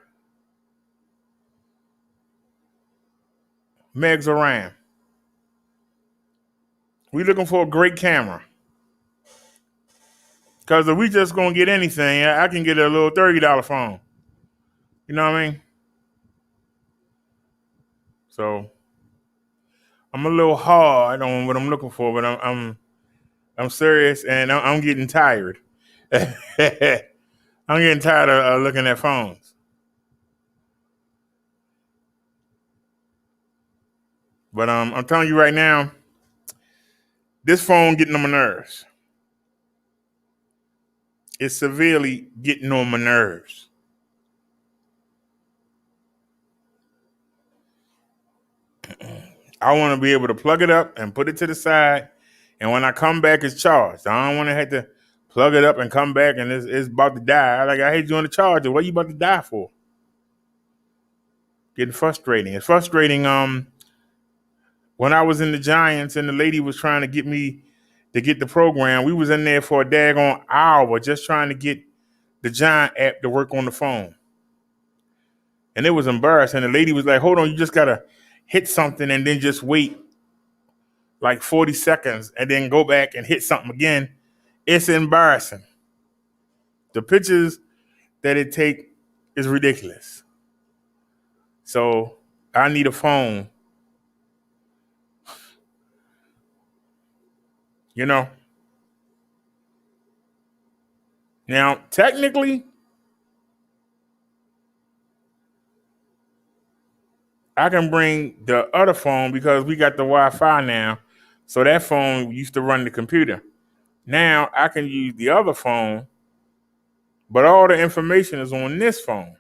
megs of RAM. We're looking for a great camera. Because if we just going to get anything, I can get a little $30 phone. You know what I mean? So I'm a little hard on what I'm looking for, but I'm serious and I'm getting tired. I'm getting tired of looking at phones. But I'm telling you right now, this phone getting on my nerves. It's severely getting on my nerves. I want to be able to plug it up and put it to the side, and when I come back, it's charged. I don't want to have to plug it up and come back and it's about to die. Like, I hate you on the charger. What are you about to die for? Getting frustrating. It's frustrating. When I was in the Giants and the lady was trying to get me to get the program, we was in there for a daggone hour just trying to get the Giant app to work on the phone. And it was embarrassing. The lady was like, hold on, you just got to hit something and then just wait like 40 seconds and then go back and hit something again. It's embarrassing. The pictures that it take is ridiculous. So I need a phone, you know. Now, technically, I can bring the other phone because we got the Wi-Fi now. So that phone used to run the computer. Now I can use the other phone, but all the information is on this phone.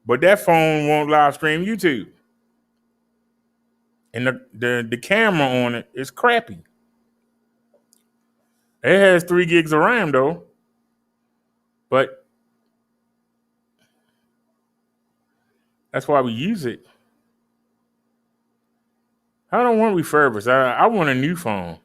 But that phone won't live stream YouTube. And the camera on it is crappy. It has 3 gigs of RAM though, but that's why we use it. I don't want refurbished. I want a new phone.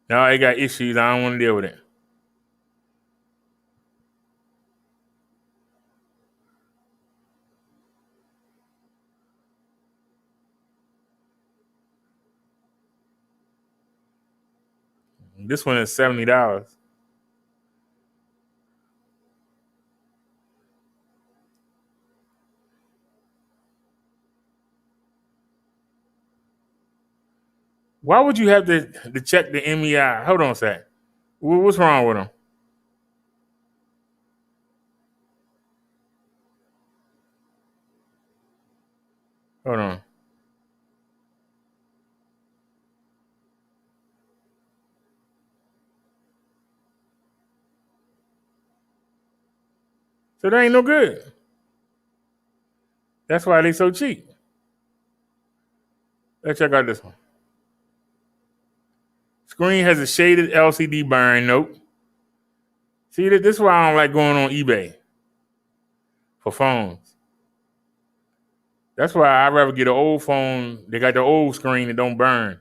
Now I got issues. I don't want to deal with it. This one is $70. Why would you have to check the MEI? Hold on a sec. What's wrong with them? Hold on. So they ain't no good. That's why they so cheap. Let's check out this one. Screen has a shaded LCD burn. Nope. See, this is why I don't like going on eBay for phones. That's why I'd rather get an old phone. They got the old screen that don't burn.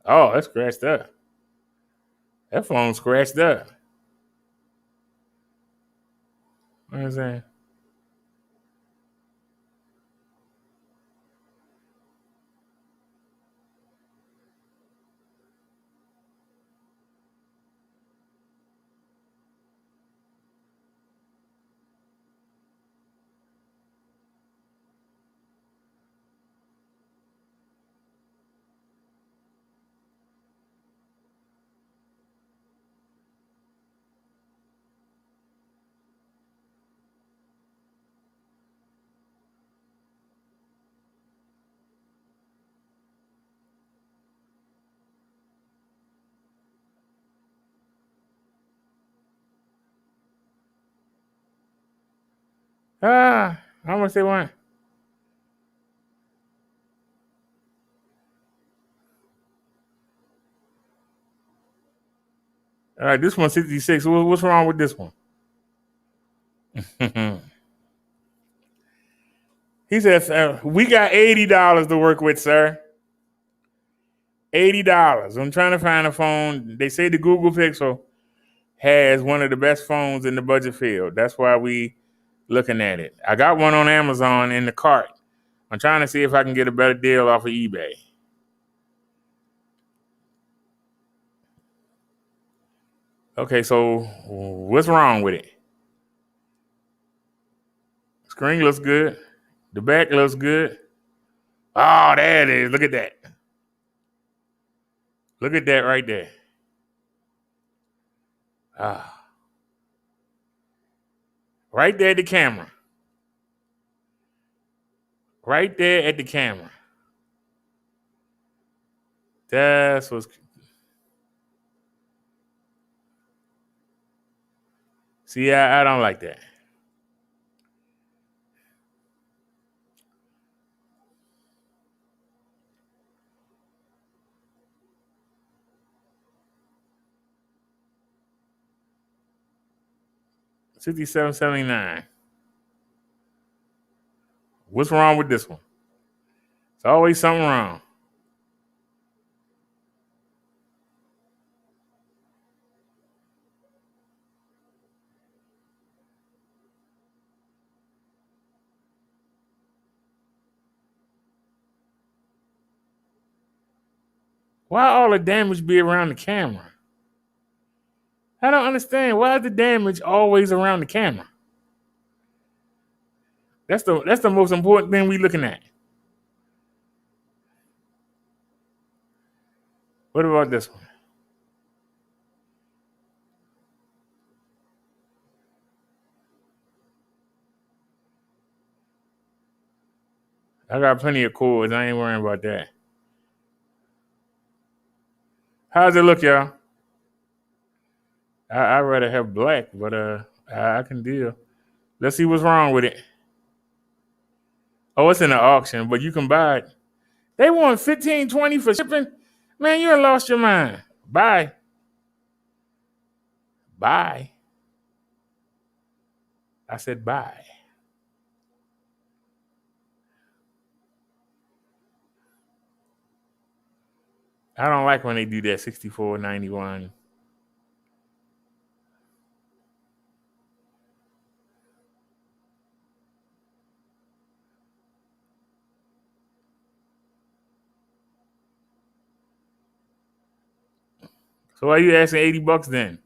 Oh, that's scratched up. That phone scratched up. What am I saying? How much they want? All right, this one's 66. What's wrong with this one? He says, we got $80 to work with, sir. $80. I'm trying to find a phone. They say the Google Pixel has one of the best phones in the budget field. That's why we looking at it. I got one on Amazon in the cart. I'm trying to see if I can get a better deal off of eBay. Okay, so what's wrong with it? Screen looks good. The back looks good. Oh, there it is. Look at that. Look at that right there. Right there, the camera. Right there at the camera. That's what's. See, I don't like that. $67.79. What's wrong with this one? It's always something wrong. Why all the damage be around the camera? I don't understand. Why is the damage always around the camera? That's the most important thing we looking at. What about this one? I got plenty of cords. I ain't worrying about that. How's it look, y'all? I'd rather have black, but I can deal. Let's see what's wrong with it. Oh, it's in the auction, but you can buy it. They want $15.20 for shipping. Man, you done lost your mind. Bye. Bye. I said bye. I don't like when they do that $64.91. So why are you asking $80 then?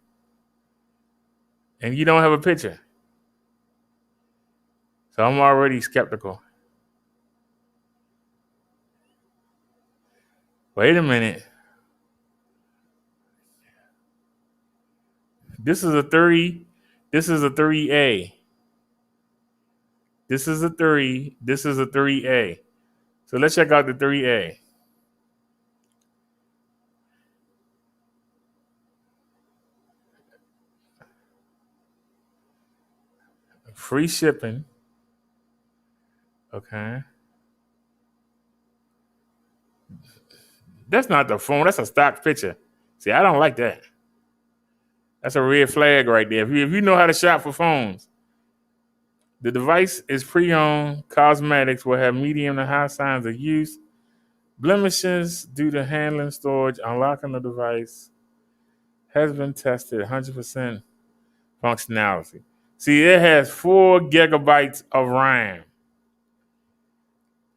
And you don't have a picture. So I'm already skeptical. Wait a minute. This is a 30. This is a 3A. This is a 3. This is a 3A. So let's check out the 3A. Free shipping. Okay. That's not the phone. That's a stock picture. See, I don't like that. That's a red flag right there. If you know how to shop for phones, the device is pre-owned. Cosmetics will have medium to high signs of use. Blemishes due to handling, storage, unlocking the device has been tested 100% functionality. See, it has 4 gigabytes of RAM,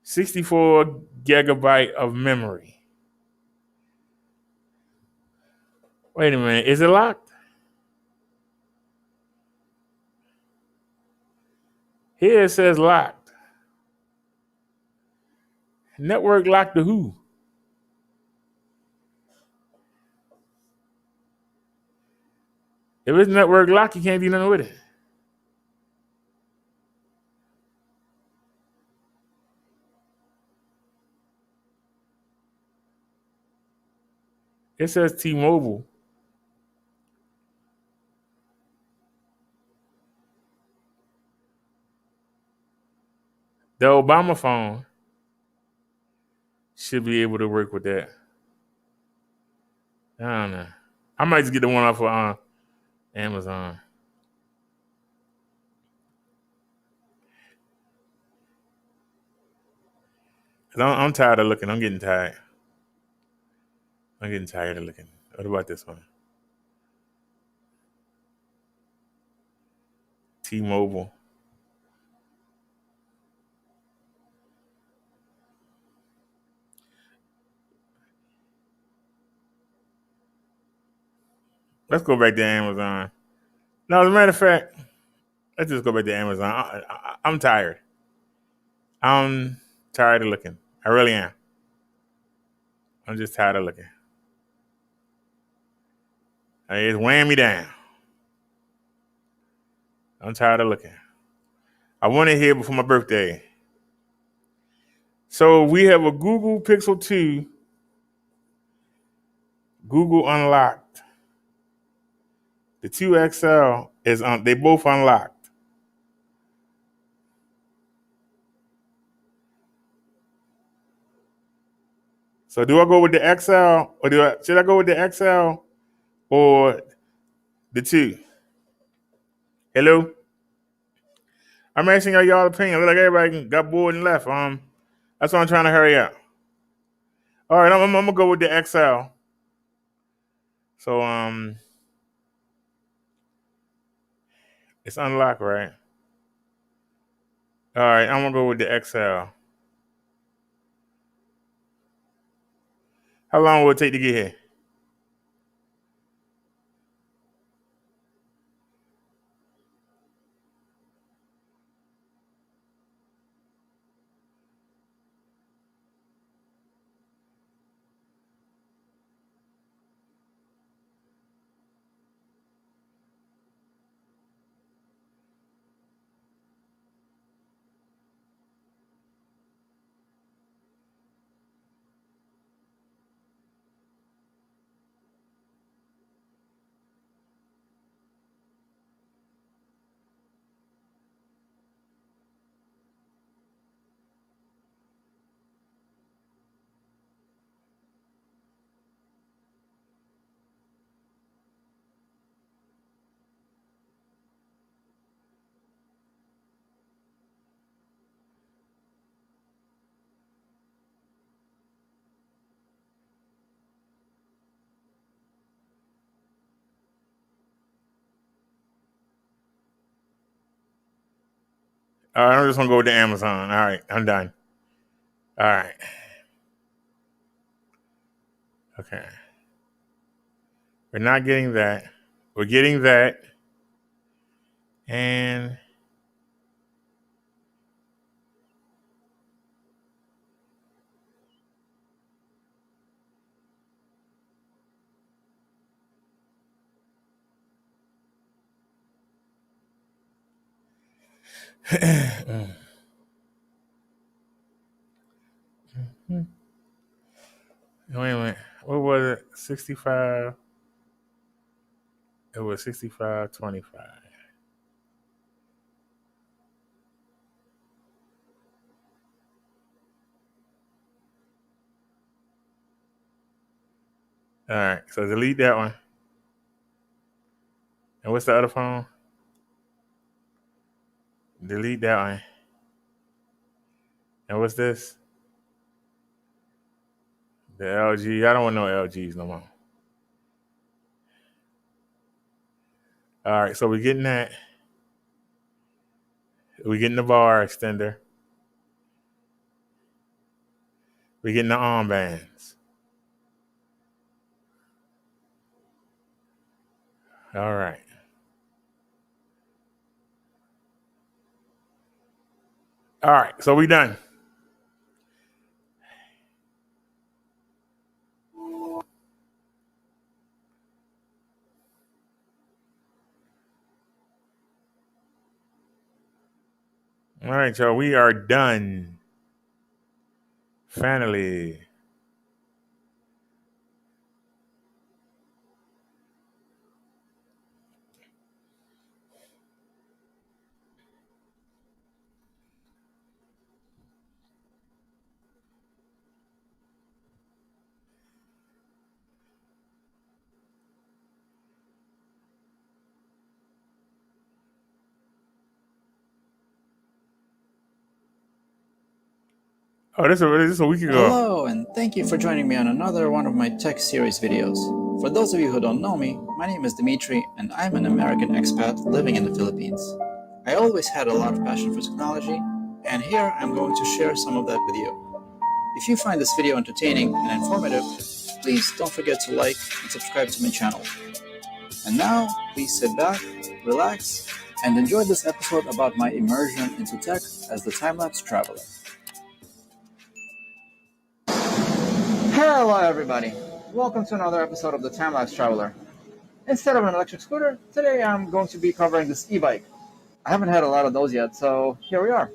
64 gigabyte of memory. Wait a minute, is it locked? Here it says locked. Network locked to who? If it's network locked, you can't do nothing with it. It says T-Mobile. The Obama phone should be able to work with that. I don't know. I might just get the one off of Amazon. I'm tired of looking. I'm getting tired. I'm getting tired of looking. What about this one? T-Mobile. Let's go back to Amazon. No, as a matter of fact, let's just go back to Amazon. I'm tired. I'm tired of looking. I really am. I'm just tired of looking. It's weighing me down. I'm tired of looking. I want it here before my birthday. So we have a Google Pixel 2, Google unlocked. The 2XL is they both unlocked. So do I go with the XL or should I go with the XL or the 2? Hello? I'm asking y'all opinion. Look like everybody got bored and left. That's why I'm trying to hurry up. All right, I'm gonna go with the XL. So it's unlocked, right? All right, I'm gonna go with the XL. How long will it take to get here? All right, I'm just gonna go with the Amazon. All right, I'm done. All right. Okay. We're not getting that. We're getting that. And wait a minute. What was it? 65. It was 65.25. All right. So delete that one. And what's the other phone? Delete that one. And what's this? The LG. I don't want no LGs no more. All right. So we're getting that. We're getting the bar extender. We're getting the armbands. All right. All right. So we done. All right, y'all. We are done. Finally. Oh, this is a week ago. Hello, and thank you for joining me on another one of my tech series videos. For those of you who don't know me, my name is Dimitri, and I'm an American expat living in the Philippines. I always had a lot of passion for technology, and here I'm going to share some of that with you. If you find this video entertaining and informative, please don't forget to like and subscribe to my channel. And now, please sit back, relax, and enjoy this episode about my immersion into tech as the time-lapse traveler. Hello everybody, welcome to another episode of the Time-Lapse Traveler. Instead of an electric scooter, today I'm going to be covering this e-bike. I haven't had a lot of those yet, so here we are.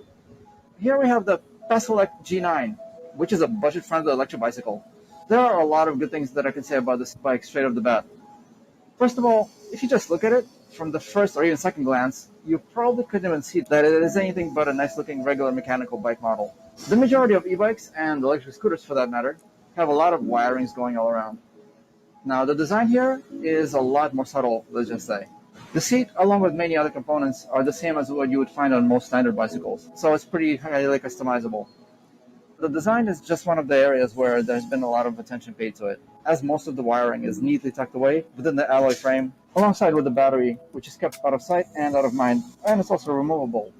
Here we have the Pesolect G9. which is a budget-friendly electric bicycle. There are a lot of good things that I can say about this bike straight off the bat. First of all, if you just look at it from the first or even second glance, you probably couldn't even see that it is anything but a nice-looking regular mechanical bike model. The majority of e-bikes, and electric scooters for that matter, have a lot of wirings going all around. Now, the design here is a lot more subtle, let's just say. The seat, along with many other components, are the same as what you would find on most standard bicycles, so it's pretty highly customizable. The design is just one of the areas where there's been a lot of attention paid to it, as most of the wiring is neatly tucked away within the alloy frame, alongside with the battery, which is kept out of sight and out of mind, and it's also removable.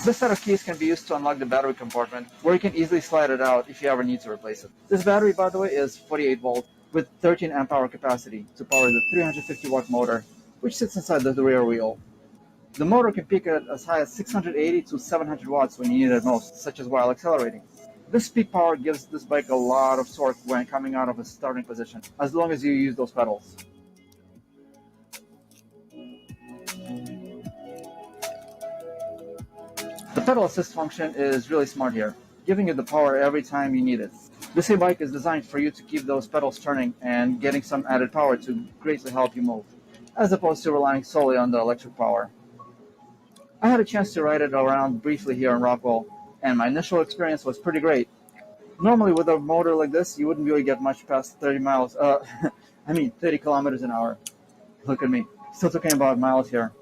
This set of keys can be used to unlock the battery compartment, where you can easily slide it out if you ever need to replace it. This battery, by the way, is 48 volt with 13 amp hour capacity to power the 350 watt motor, which sits inside the rear wheel. The motor can peak at as high as 680 to 700 watts when you need it most, such as while accelerating. This peak power gives this bike a lot of torque when coming out of a starting position, as long as you use those pedals. The pedal assist function is really smart here, giving you the power every time you need it. This e-bike is designed for you to keep those pedals turning and getting some added power to greatly help you move, as opposed to relying solely on the electric power. I had a chance to ride it around briefly here in Rockwell, and my initial experience was pretty great. Normally with a motor like this, you wouldn't really get much past 30 miles, 30 kilometers an hour. Look at me, still talking about miles here.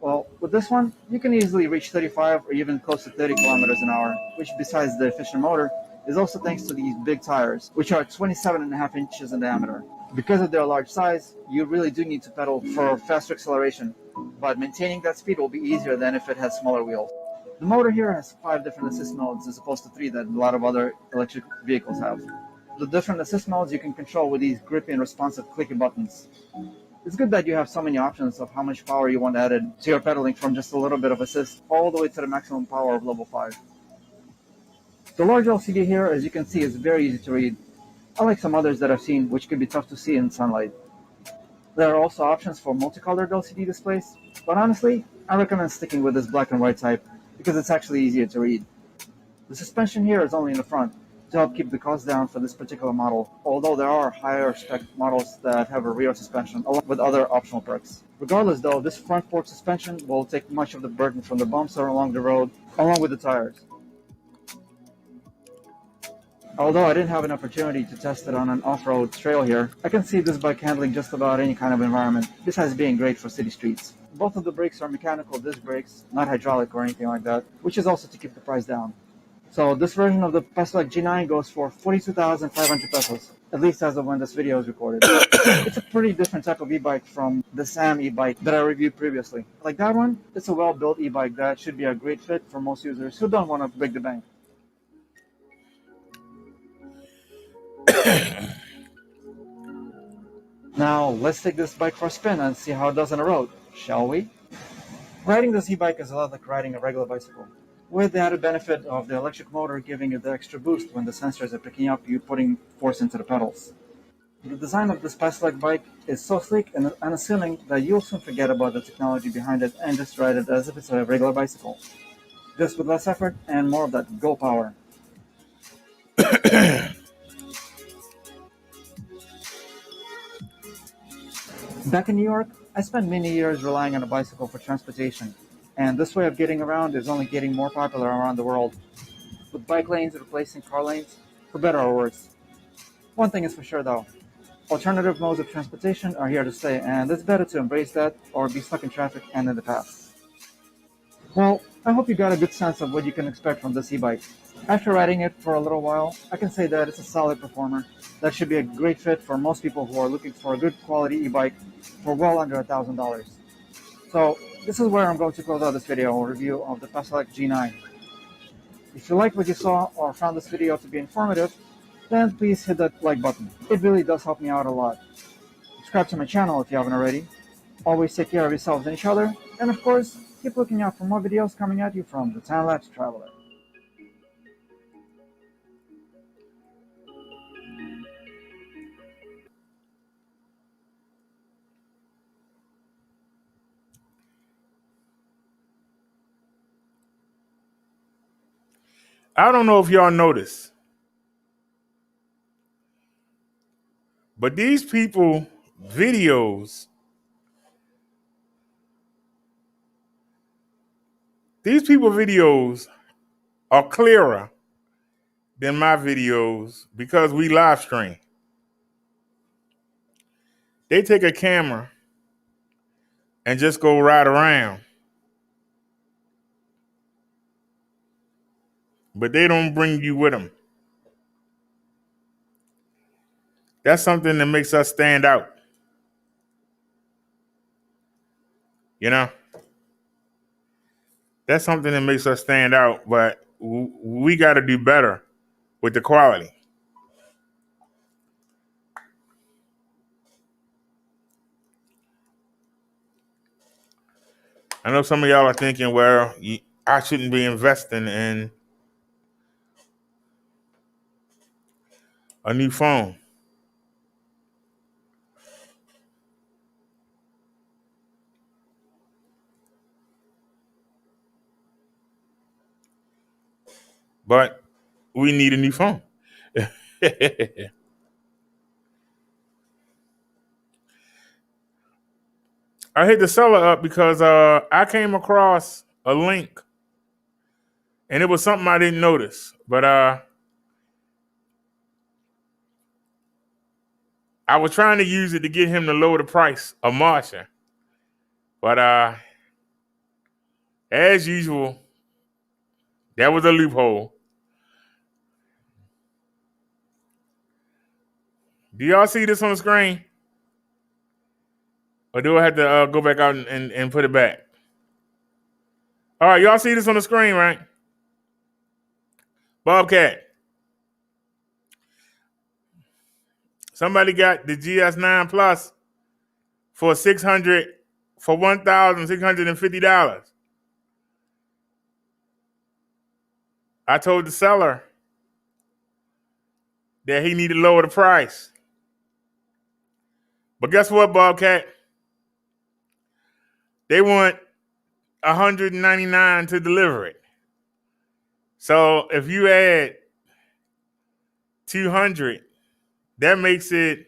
Well, with this one, you can easily reach 35 or even close to 30 kilometers an hour, which besides the efficient motor, is also thanks to these big tires, which are 27.5 inches in diameter. Because of their large size, you really do need to pedal for faster acceleration, but maintaining that speed will be easier than if it has smaller wheels. The motor here has 5 different assist modes as opposed to 3 that a lot of other electric vehicles have. The different assist modes you can control with these grippy and responsive clicky buttons. It's good that you have so many options of how much power you want added to your pedaling, from just a little bit of assist all the way to the maximum power of level 5. The large LCD here, as you can see, is very easy to read, unlike some others that I've seen, which can be tough to see in sunlight. There are also options for multicolored LCD displays, but honestly, I recommend sticking with this black and white type because it's actually easier to read. The suspension here is only in the front to help keep the cost down for this particular model, although there are higher spec models that have a rear suspension along with other optional perks. Regardless though, this front fork suspension will take much of the burden from the bumps along the road, along with the tires. Although I didn't have an opportunity to test it on an off-road trail here, I can see this bike handling just about any kind of environment, besides being great for city streets. Both of the brakes are mechanical disc brakes, not hydraulic or anything like that, which is also to keep the price down. So this version of the Pesolec G9 goes for 42,500 pesos, at least as of when this video is recorded. It's a pretty different type of e-bike from the Sam e-bike that I reviewed previously. Like that one, it's a well-built e-bike that should be a great fit for most users who don't want to break the bank. Now, let's take this bike for a spin and see how it does on the road, shall we? Riding this e-bike is a lot like riding a regular bicycle, with the added benefit of the electric motor giving you the extra boost when the sensors are picking up you putting force into the pedals. The design of this Pesolec bike is so sleek and unassuming that you'll soon forget about the technology behind it and just ride it as if it's a regular bicycle. Just with less effort and more of that go power. Back in New York, I spent many years relying on a bicycle for transportation, and this way of getting around is only getting more popular around the world, with bike lanes replacing car lanes, for better or worse. One thing is for sure though, alternative modes of transportation are here to stay, and it's better to embrace that or be stuck in traffic and in the past. Well, I hope you got a good sense of what you can expect from this e-bike. After riding it for a little while, I can say that it's a solid performer that should be a great fit for most people who are looking for a good quality e-bike for well under $1,000. So this is where I'm going to close out this video review of the Pesolec G9. If you liked what you saw or found this video to be informative, then please hit that like button. It really does help me out a lot. Subscribe to my channel if you haven't already. Always take care of yourselves and each other, and of course, keep looking out for more videos coming at you from the Time-Lapse Traveler. I don't know if y'all noticed, but these people videos, are clearer than my videos because we live stream. They take a camera and just go right around, but they don't bring you with them. That's something that makes us stand out. You know, that's something that makes us stand out, but we got to do better with the quality. I know some of y'all are thinking, well, I shouldn't be investing in a new phone. But we need a new phone. I hit the seller up because I came across a link and it was something I didn't notice. But I was trying to use it to get him to lower the price of Martian. But as usual, that was a loophole. Do y'all see this on the screen? Or do I have to go back out and put it back? All right, y'all see this on the screen, right? Bobcat. Somebody got the GS9 Plus for $1,650. I told the seller that he needed to lower the price. But guess what, Bobcat? They want $199 to deliver it. So if you add 200, that makes it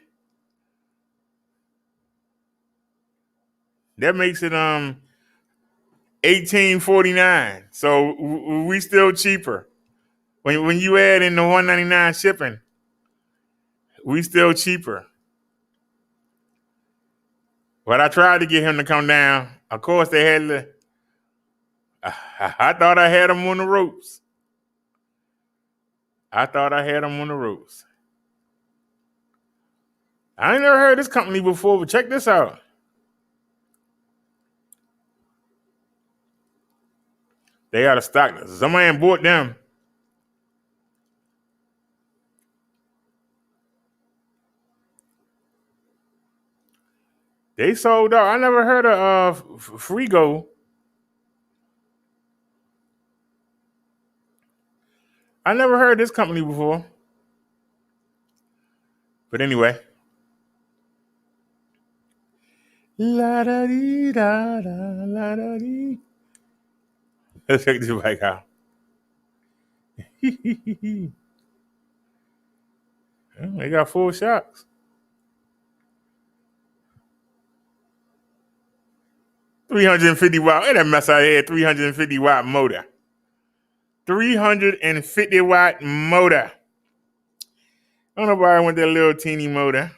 1849. So we still cheaper. When you add in the 199 shipping, we still cheaper. But I tried to get him to come down. Of course, they had to. I thought I had him on the ropes. I ain't never heard of this company before, but check this out. They got a stock. Somebody bought them. They sold out. I never heard of Frigo. I never heard of this company before. But anyway. La da dee da da la da dee. Let's check this bike out. They got full shocks. 350 watt. Hey, that mess I had. 350 watt motor. 350 watt motor. I don't know why I want that little teeny motor.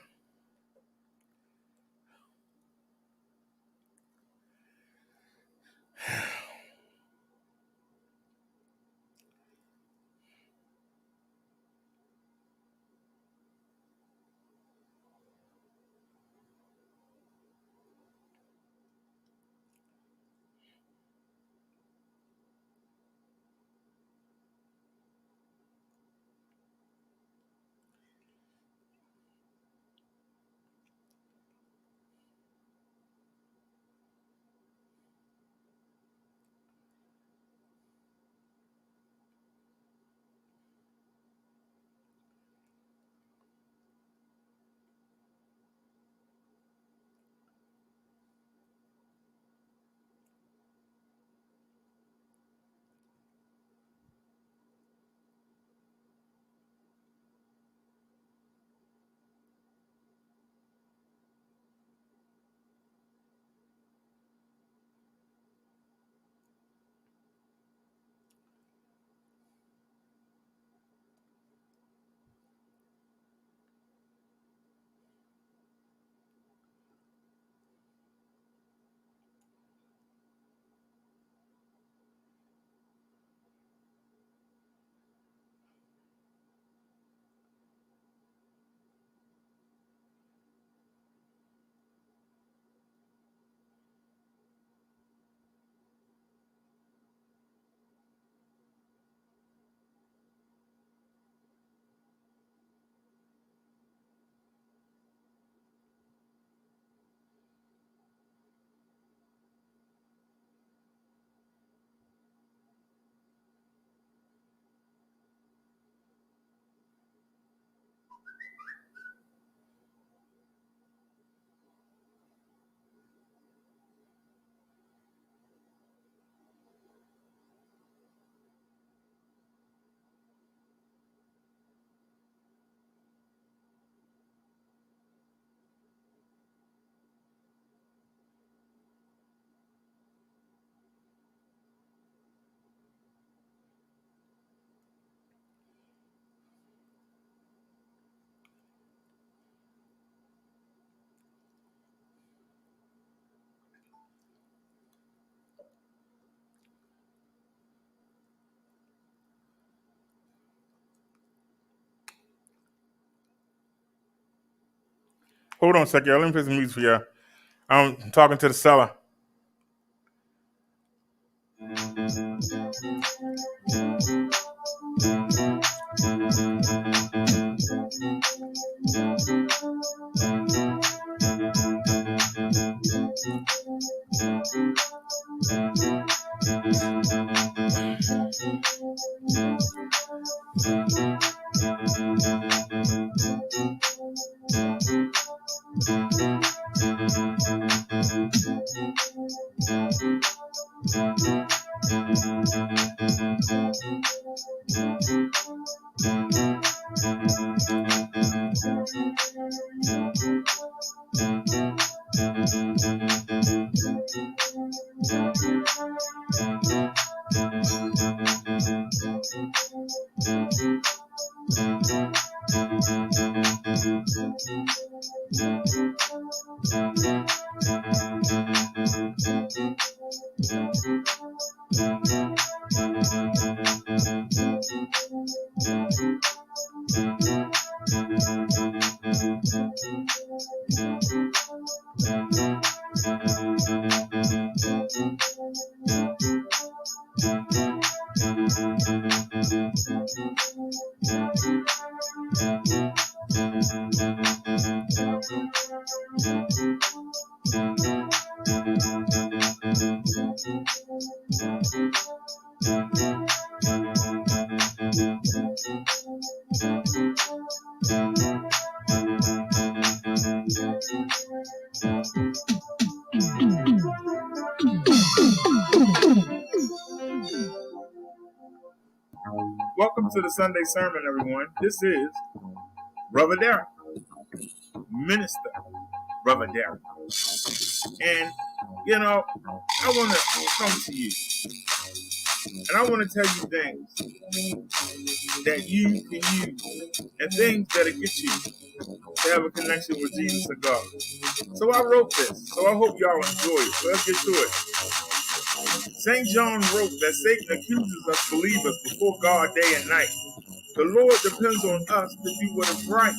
Hold on a second, y'all. Let me play some music for y'all. I'm talking to the seller. Welcome to the Sunday sermon, everyone. This is Brother Derek, Minister Brother Derek. And, you know, I want to come to you. And I want to tell you things that you can use and things that'll get you to have a connection with Jesus and God. So I wrote this. So I hope y'all enjoy it. So let's get to it. St. John wrote that Satan accuses us believers before God day and night. The Lord depends on us to do what is right.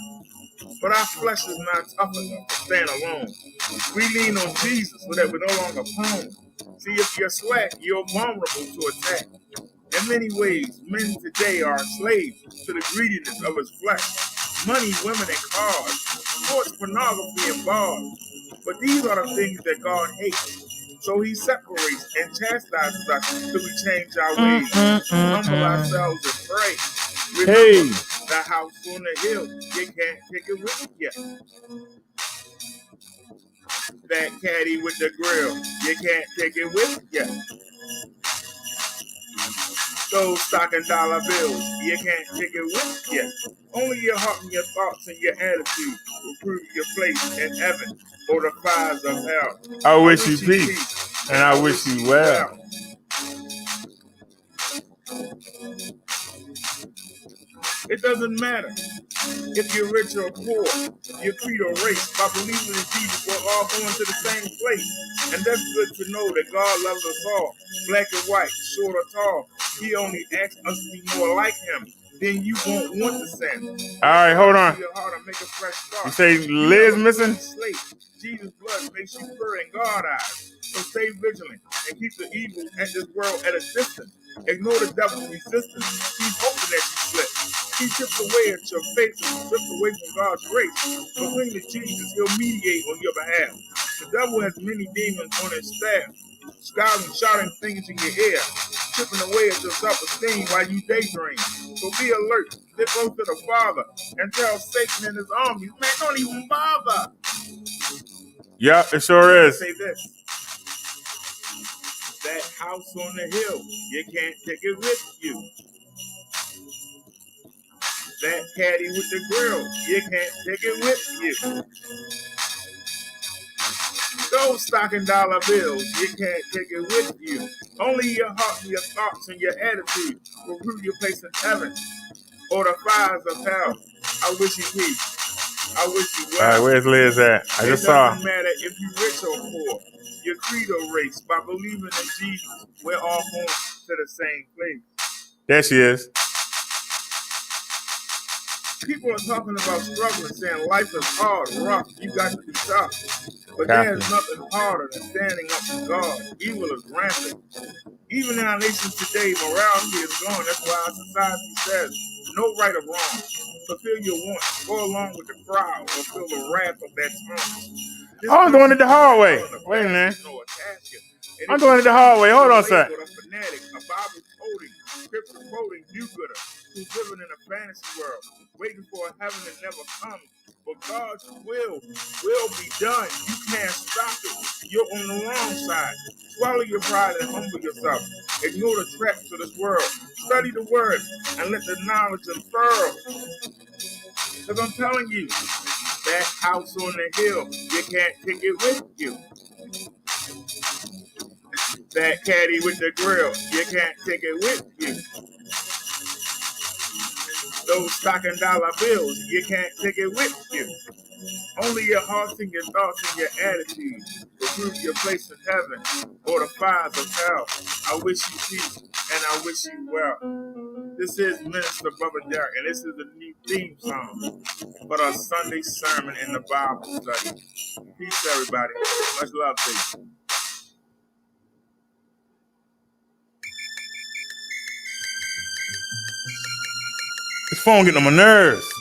But our flesh is not tough enough to stand alone. We lean on Jesus so that we're no longer prone. See, if you're slack, you're vulnerable to attack. In many ways, men today are enslaved to the greediness of his flesh. Money, women, and cars, sports, pornography, and bars. But these are the things that God hates. So he separates and chastises us till we change our ways, humble ourselves and pray. Remember the house on the hill, you can't take it with you. That caddy with the grill, you can't take it with you. Those stocking dollar bills, you can't take it with you. Only your heart and your thoughts and your attitude will prove your place in heaven or the fires of hell. I wish you peace, and I wish you well. It doesn't matter if you're rich or poor, your creed or race. By believing in Jesus, we're all going to the same place. And that's good to know that God loves us all, black and white, short or tall. He only asks us to be more like him. Then you won't want to sin. All right, hold on. You say Liz missing? Jesus' blood makes you pure in God's eyes. So stay vigilant and keep the evil and this world at a distance. Ignore the devil's resistance. He's hoping that you slip. He chips away at your faith and strips away from God's grace. But when to Jesus, he'll mediate on your behalf. The devil has many demons on his staff, shouting things in your ear, chipping away at your self-esteem while you daydream. So be alert, get close to the Father, and tell Satan and his armies, man, don't even bother. Yeah, it sure is. Say this. That house on the hill, you can't take it with you. That caddy with the grill, you can't take it with you. Those stocking dollar bills, you can't take it with you. Only your heart and your thoughts and your attitude will prove your place in heaven or the fires of hell. I wish you peace. I wish you well. All right, where's Liz at? I just saw. It doesn't matter if you're rich or poor. Your creed or race. By believing in Jesus, we're all going to the same place. There she is. People are talking about struggling, saying life is hard, rough, you got to be tough. But there's nothing harder than standing up to God. Evil is rampant. Even in our nation today, morality is gone. That's why our society says no right or wrong. Fulfill your wants, go along with the crowd, or feel the wrath of that tongue. I'm doing it the hard way. Wait a minute. I'm doing it the hard way. Hold on a sec. A fanatic, a Bible quoting, scripture quoting do-gooder who's living in a fantasy world, waiting for a heaven that never comes. But God's will be done. You can't stop it. You're on the wrong side. Swallow your pride and humble yourself. Ignore the traps of this world. Study the word and let the knowledge unfurl. Because I'm telling you, that house on the hill, you can't take it with you. That caddy with the grill, you can't take it with you. Those stocking dollar bills, you can't take it with you. Only your heart and your thoughts and your attitude will prove your place in heaven or the fires of hell. I wish you peace and I wish you well. This is Minister Bubba Derek, and this is the new theme song for our Sunday sermon in the Bible study. Peace, everybody. Much love to you. This phone getting on my nerves.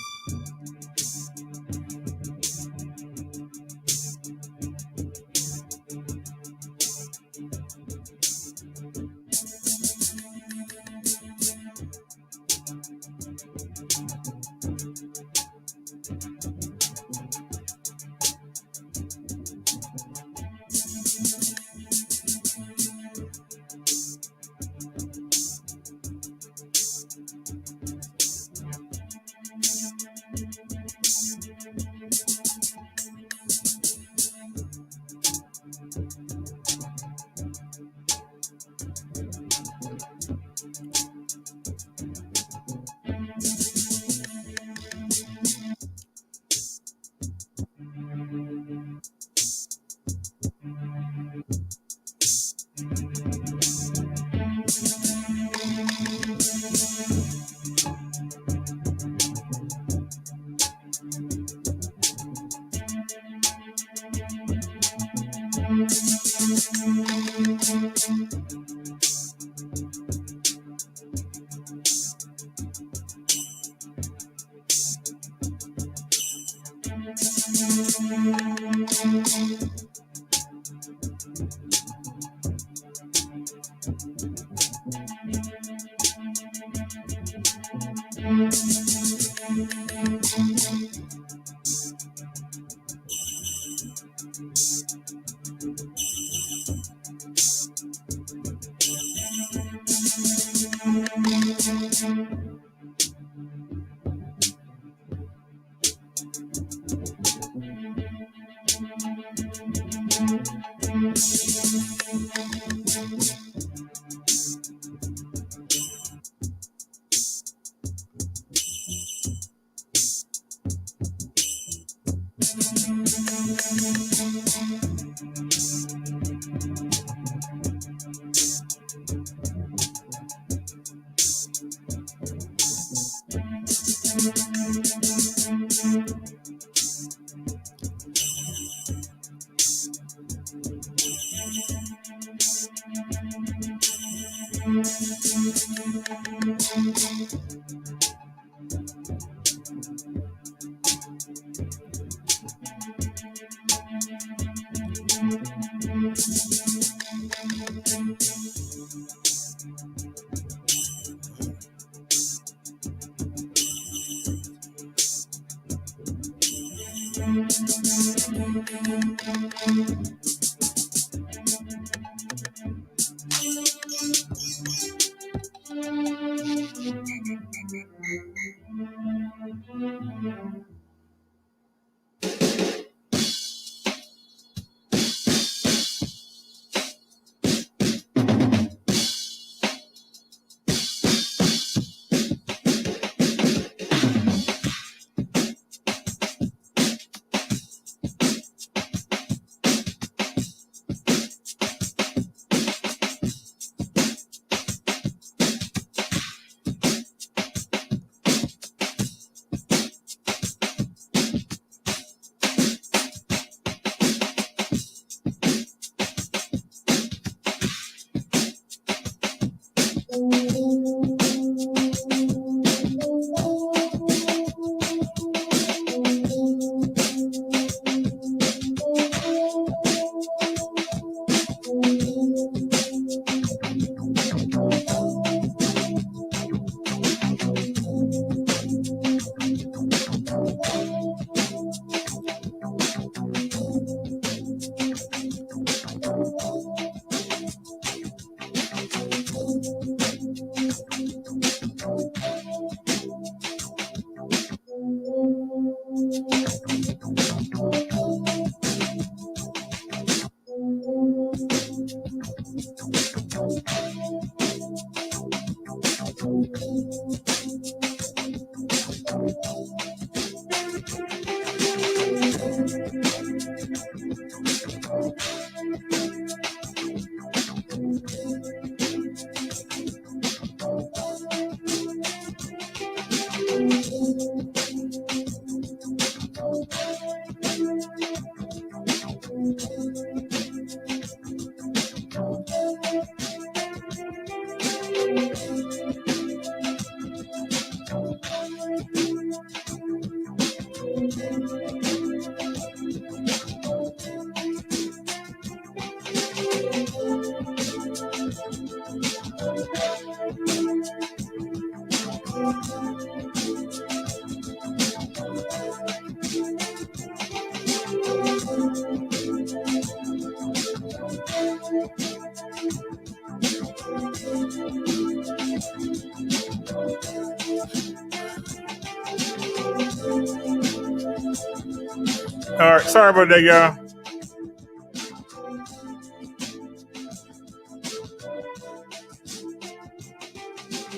All right, sorry about that, y'all.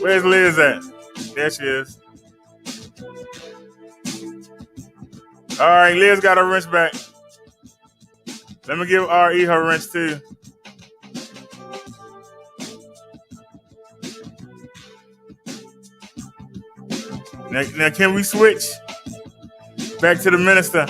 Where's Liz at? There she is. All right, Liz got her wrench back. Let me give RE her wrench too. Now can we switch back to the minister?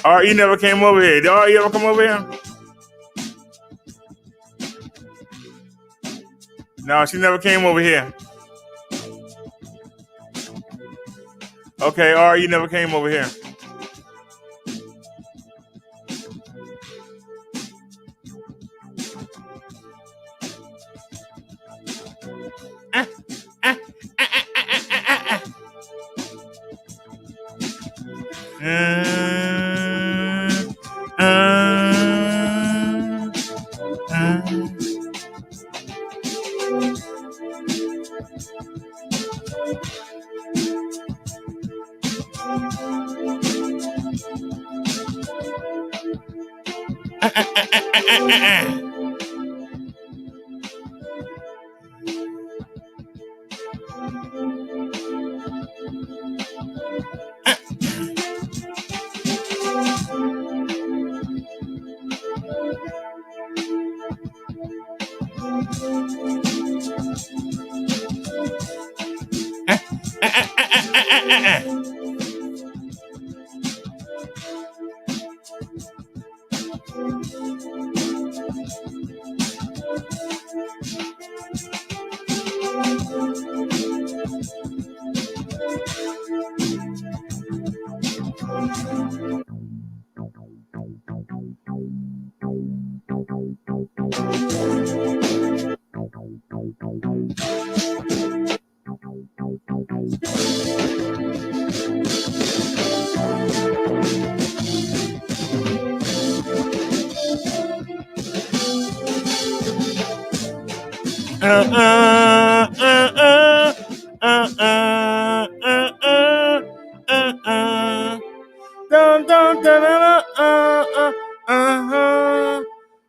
RE never came over here. Did RE ever come over here? No, she never came over here. Okay, RE never came over here.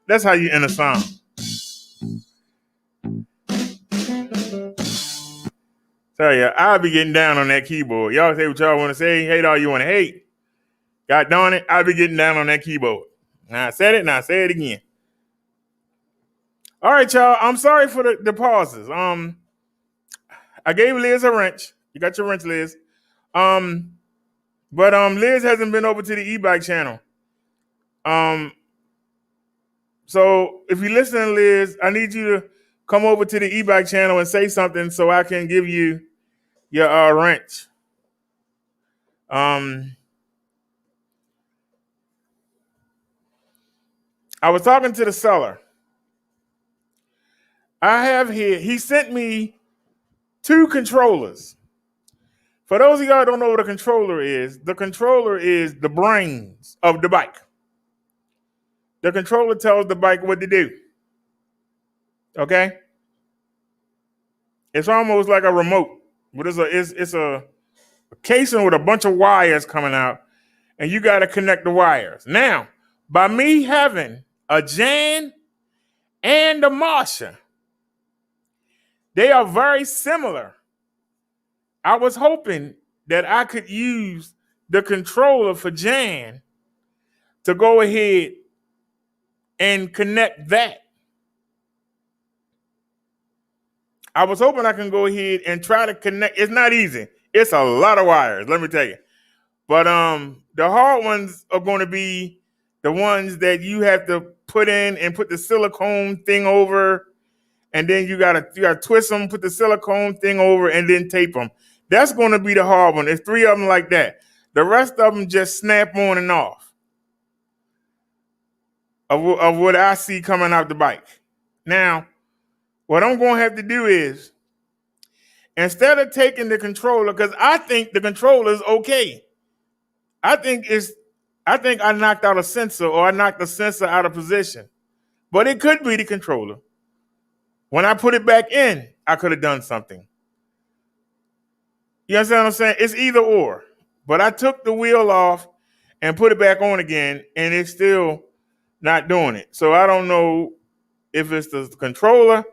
That's how you end a song. Tell ya, I'll be getting down on that keyboard. Y'all say what y'all want to say. Hate all you want to hate. God darn it, I'll be getting down on that keyboard. Now I said it, now I say it again. All right, y'all. I'm sorry for the pauses. I gave Liz a wrench. You got your wrench, Liz. But Liz hasn't been over to the e-bike channel. So if you listen, Liz, I need you to come over to the e-bike channel and say something so I can give you your wrench. I was talking to the seller. I have here, he sent me 2 controllers. For those of y'all who don't know what a controller is the brains of the bike. The controller tells the bike what to do. Okay? It's almost like a remote, but it's a casing with a bunch of wires coming out, and you got to connect the wires. Now, by me having a Jan and the Marsha. They are very similar. I was hoping that I could use the controller for Jan to go ahead and connect that. I was hoping I can go ahead and try to connect. It's not easy. It's a lot of wires, let me tell you. But the hard ones are going to be the ones that you have to put in and put the silicone thing over, and then you gotta twist them, put the silicone thing over, and then tape them. That's going to be the hard one. There's 3 of them like that. The rest of them just snap on and off of what I see coming out the bike. Now, what I'm going to have to do is, instead of taking the controller, because I think the controller is okay. I think I knocked out a sensor, or I knocked the sensor out of position. But it could be the controller. When I put it back in, I could have done something. You understand what I'm saying? It's either or. But I took the wheel off and put it back on again, and it's still not doing it. So I don't know if it's the controller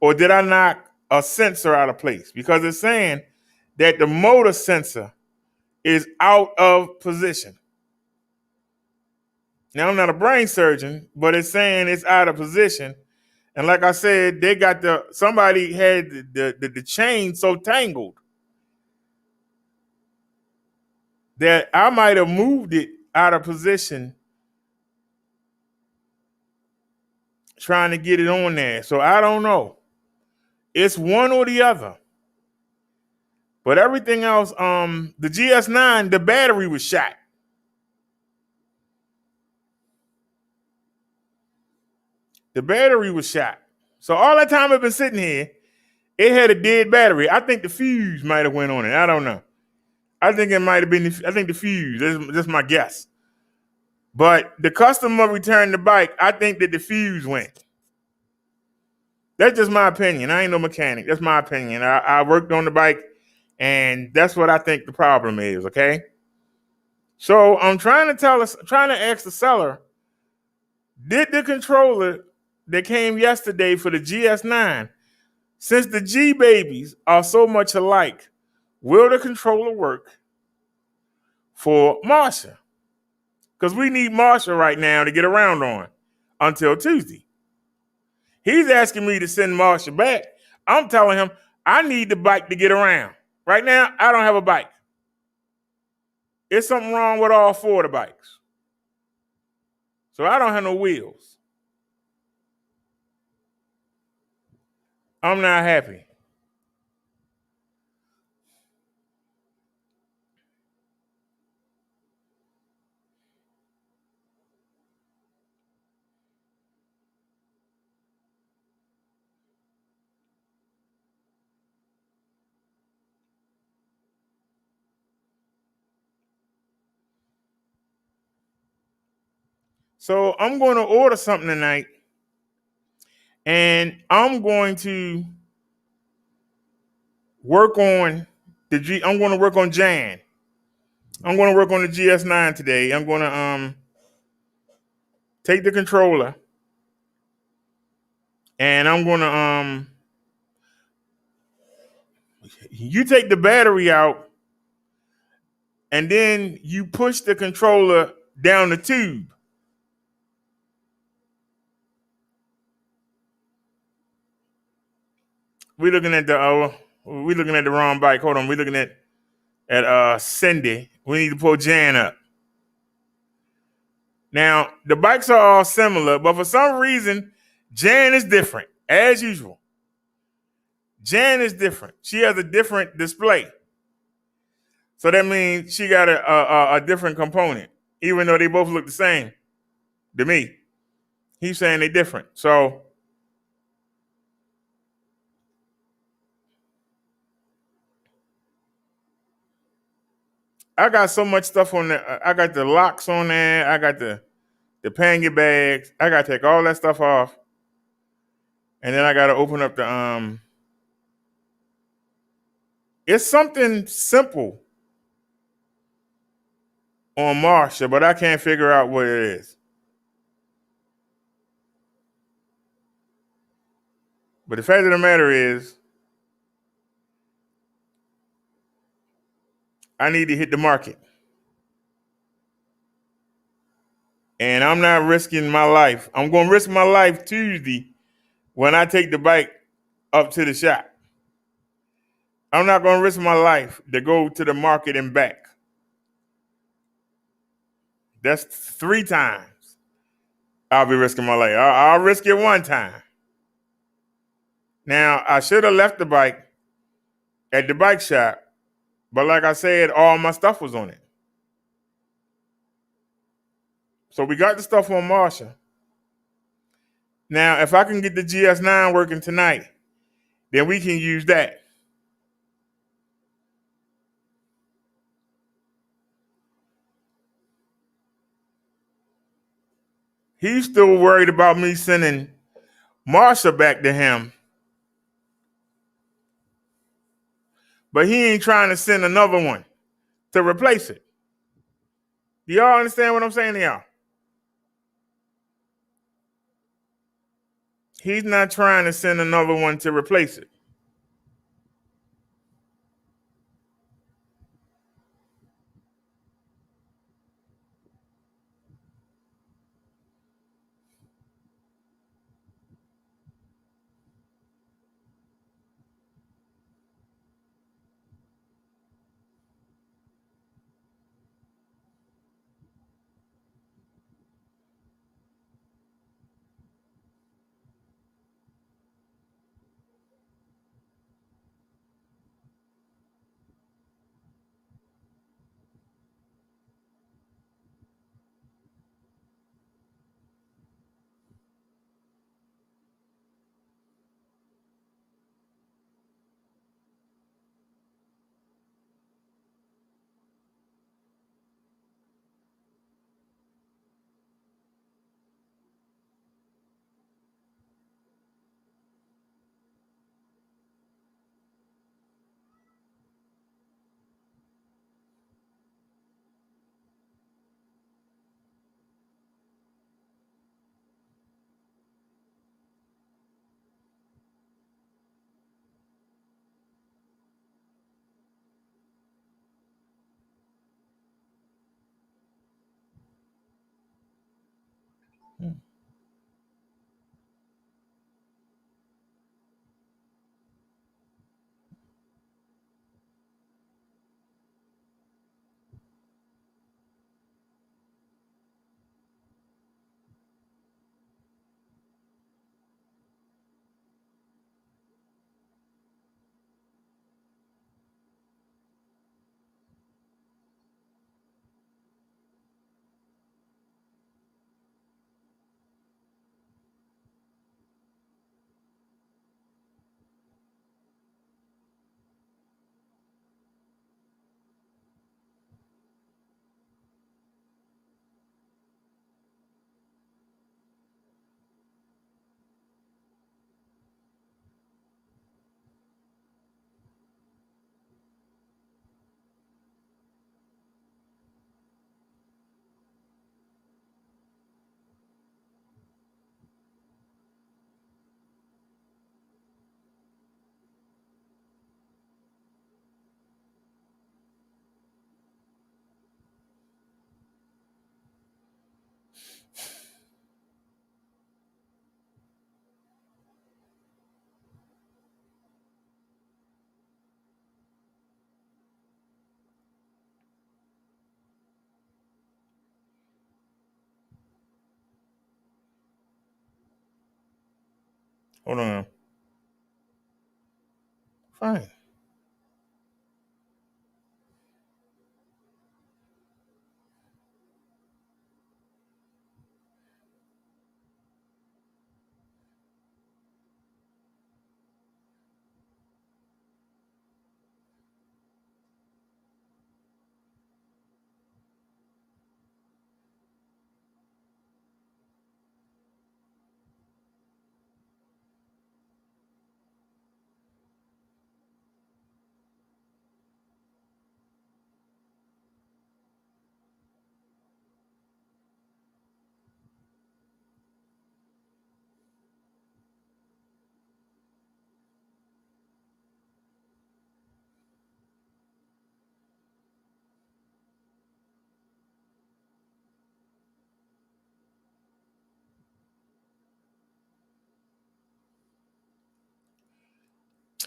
or did I knock a sensor out of place, because it's saying that the motor sensor is out of position. Now, I'm not a brain surgeon, but it's saying it's out of position. And like I said, they got somebody had the chain so tangled that I might have moved it out of position trying to get it on there. So I don't know. It's one or the other. But everything else, the GS9, the battery was shot. The battery was shot. So all that time I've been sitting here, it had a dead battery. I think the fuse might have went on it. I don't know. I think it might have been, the fuse. That's my guess. But the customer returned the bike. I think that the fuse went. That's just my opinion. I ain't no mechanic. That's my opinion. I worked on the bike, and that's what I think the problem is, okay? So I'm trying to ask the seller, did the controller that came yesterday for the GS9, since the G babies are so much alike, will the controller work for Marsha? Because we need Marsha right now to get around on until Tuesday. He's asking me to send Marsha back. I'm telling him I need the bike to get around. Right now, I don't have a bike. There's something wrong with all 4 of the bikes. So I don't have no wheels. I'm not happy. So I'm going to order something tonight, and I'm going to work on I'm going to work on Jan. I'm going to work on the GS9 today. I'm going to take the controller, and I'm going to you take the battery out, and then you push the controller down the tube. We're looking at the wrong bike. Hold on, we're looking at Cindy. We need to pull Jan up. Now, the bikes are all similar, but for some reason, Jan is different, as usual. Jan is different. She has a different display. So that means she got a different component, even though they both look the same to me. He's saying they're different. So I got so much stuff on there. I got the locks on there. I got the pangy bags. I got to take all that stuff off. And then I got to open up the, it's something simple on Marsha, but I can't figure out what it is. But the fact of the matter is, I need to hit the market. And I'm not risking my life. I'm going to risk my life Tuesday when I take the bike up to the shop. I'm not going to risk my life to go to the market and back. That's 3 times I'll be risking my life. I'll risk it 1 time. Now, I should have left the bike at the bike shop, but like I said, all my stuff was on it. So we got the stuff on Marshall. Now, if I can get the GS9 working tonight, then we can use that. He's still worried about me sending Marshall back to him, but he ain't trying to send another one to replace it. Do y'all understand what I'm saying to y'all? He's not trying to send another one to replace it. Hold on. Fine.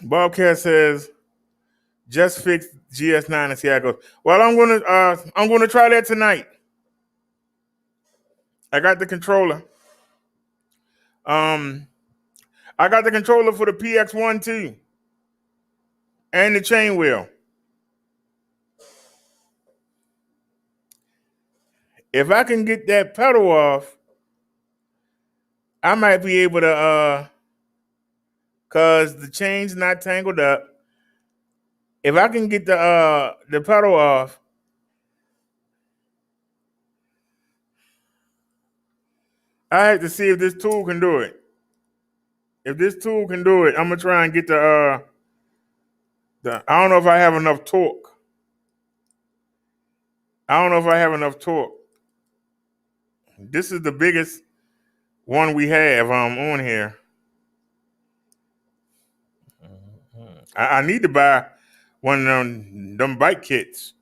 Bobcat says, just fix GS9 and see how it goes. Well, I'm gonna try that tonight. I got the controller. I got the controller for the PX1 too, and the chain wheel. If I can get that pedal off, I might be able to cause the chain's not tangled up. If I can get the pedal off, I have to see if this tool can do it. If this tool can do it, I'm gonna try and get the I don't know if I have enough torque. I don't know if I have enough torque. This is the biggest one we have on here. I need to buy one of them bike kits.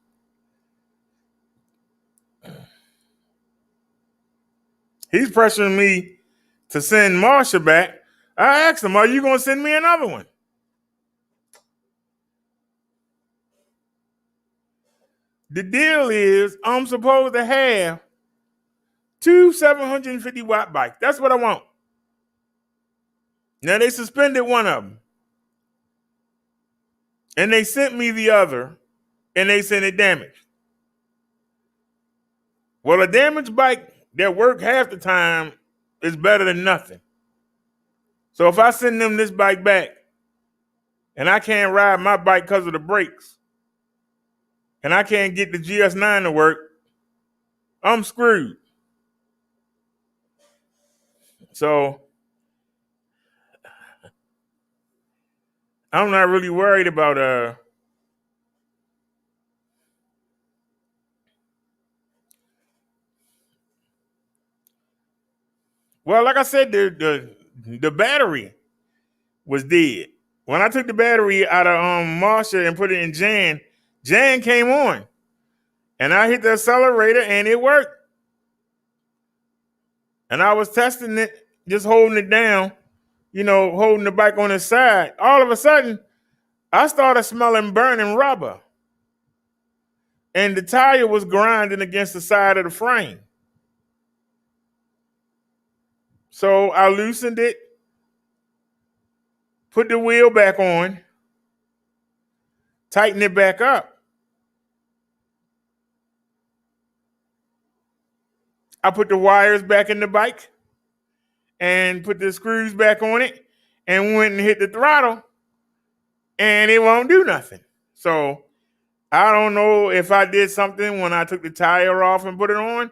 He's pressuring me to send Marsha back. I asked him, are you going to send me another one? The deal is I'm supposed to have 2 750-watt bikes. That's what I want. Now, they suspended one of them. And they sent me the other, and they sent it damaged. Well, a damaged bike that works half the time is better than nothing. So if I send them this bike back, and I can't ride my bike because of the brakes, and I can't get the GS9 to work, I'm screwed. So I'm not really worried about well, like I said, the battery was dead. When I took the battery out of Marsha and put it in Jan came on. And I hit the accelerator and it worked. And I was testing it, just holding it down, holding the bike on its side. All of a sudden, I started smelling burning rubber. And the tire was grinding against the side of the frame. So I loosened it, put the wheel back on, tightened it back up. I put the wires back in the bike and put the screws back on it and went and hit the throttle and it won't do nothing. So I don't know if I did something when I took the tire off and put it on.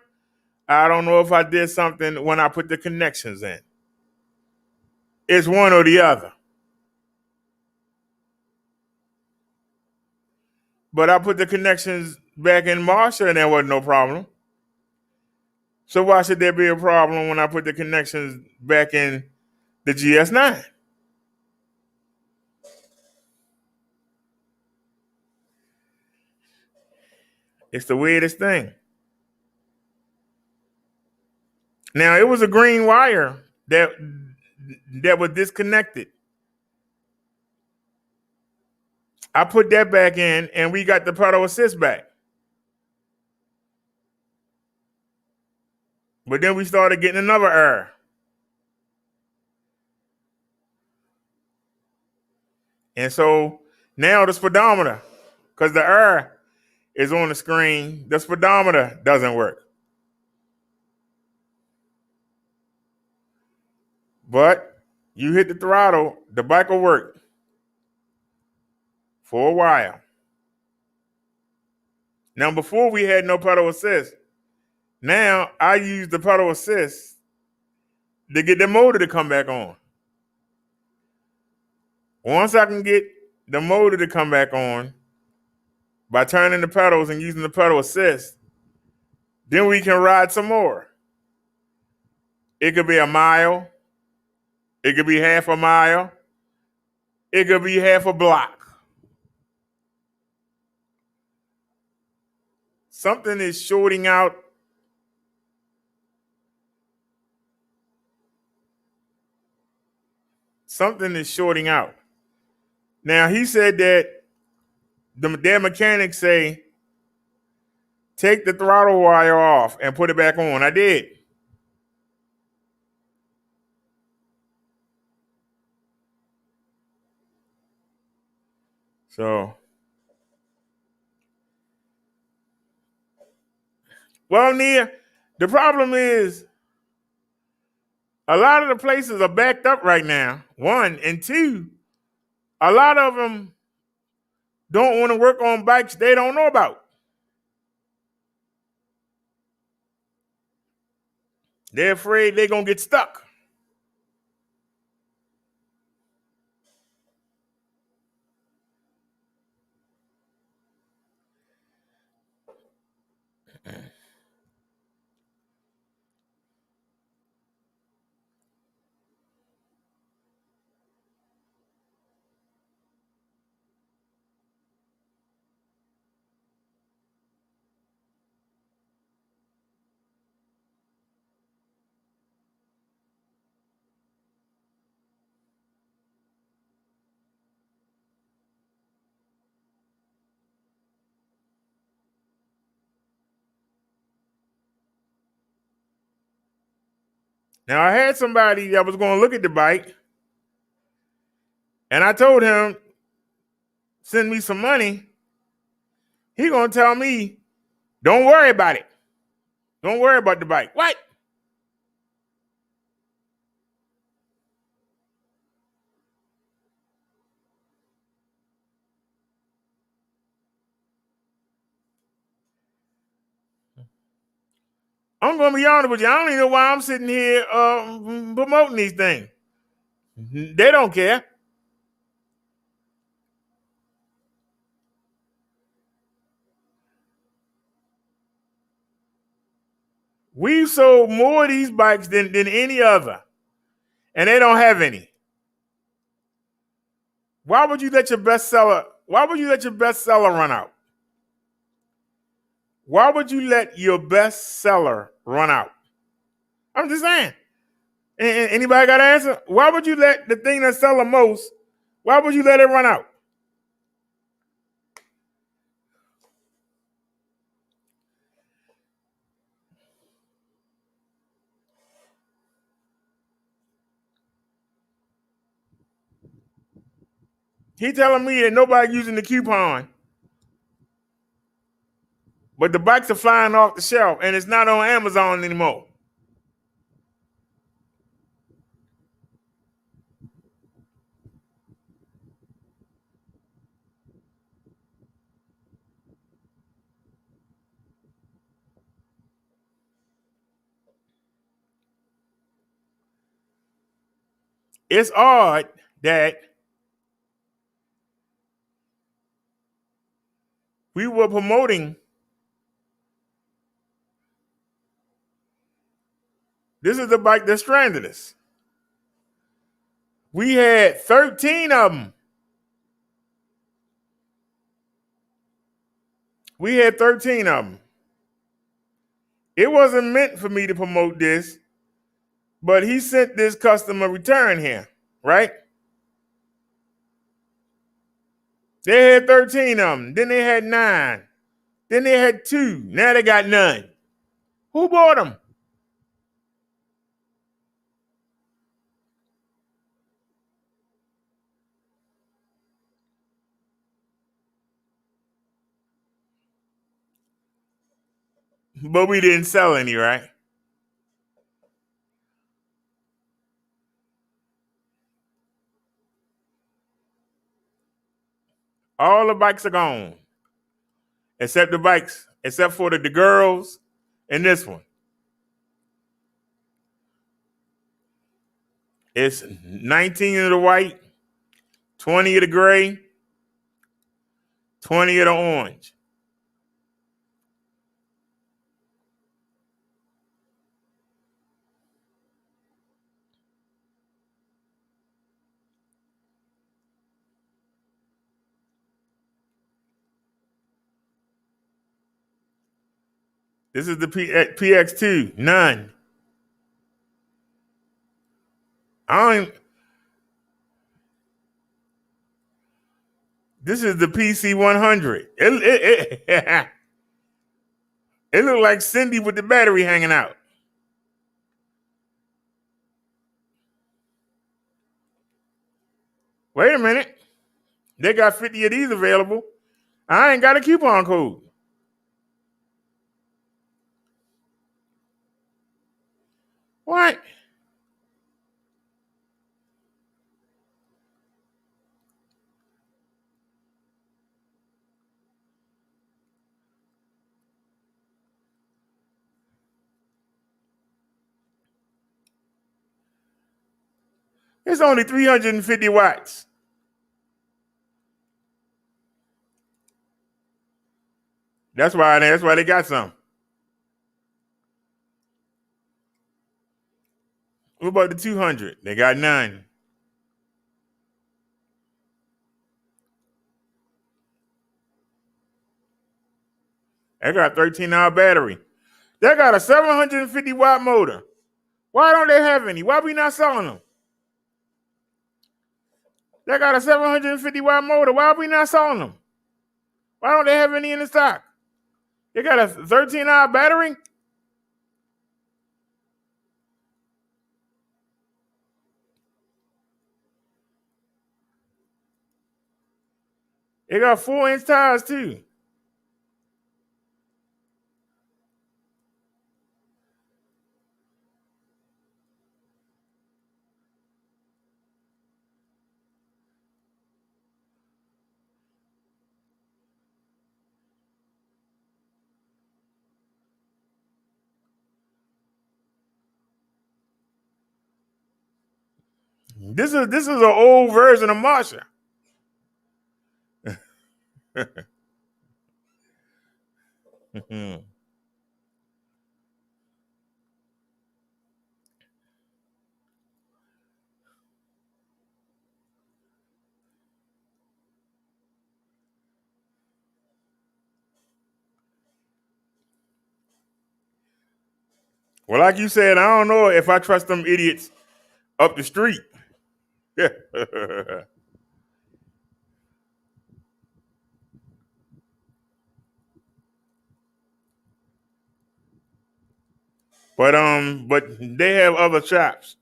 I don't know if I did something when I put the connections in. It's one or the other. But I put the connections back in Marsha and there wasn't no problem. So why should there be a problem when I put the connections back in the GS9? It's the weirdest thing. Now, it was a green wire that was disconnected. I put that back in and we got the pedal assist back. But then we started getting another error. And so now the speedometer, because the error is on the screen, the speedometer doesn't work. But you hit the throttle, the bike will work for a while. Now, before we had no pedal assist. Now I use the pedal assist to get the motor to come back on. Once I can get the motor to come back on by turning the pedals and using the pedal assist, then we can ride some more. It could be a mile. It could be half a mile. It could be half a block. Something is shorting out. Something is shorting out. Now, he said that their mechanics say, take the throttle wire off and put it back on. I did. So, well, Nia, the problem is a lot of the places are backed up right now, one. And two, a lot of them don't want to work on bikes they don't know about. They're afraid they're going to get stuck. Now, I had somebody that was going to look at the bike, and I told him, send me some money. He going to tell me, don't worry about it. Don't worry about the bike. What? I'm going to be honest with you. I don't even know why I'm sitting here promoting these things. They don't care. We've sold more of these bikes than any other, and they don't have any. Why would you let your bestseller run out? Why would you let your bestseller run out? I'm just saying. Anybody got an answer? Why would you let the thing that sells the most, why would you let it run out? He telling me that nobody using the coupon, but the bikes are flying off the shelf and it's not on Amazon anymore. It's odd that we were promoting. This is the bike that stranded us. We had 13 of them. We had 13 of them. It wasn't meant for me to promote this, but he sent this customer return here, right? They had 13 of them. Then they had 9. Then they had 2. Now they got none. Who bought them? But we didn't sell any, right? All the bikes are gone. Except for the girls and this one. It's 19 of the white, 20 of the gray, 20 of the orange. This is the PX2. None. I don't even, This is the PC 100. It looked like Cindy with the battery hanging out. Wait a minute. They got 50 of these available. I ain't got a coupon code. What? It's only 350 watts. That's why they got some. What about the 200? They got none. They got a 13-hour battery. They got a 750 watt motor. Why don't they have any? Why we not selling them? They got a 750 watt motor. Why are we not selling them? Why don't they have any in the stock? They got a 13-hour battery? They got 4-inch tires too. This is an old version of Marsha. Well, like you said, I don't know if I trust them idiots up the street. But they have other shops.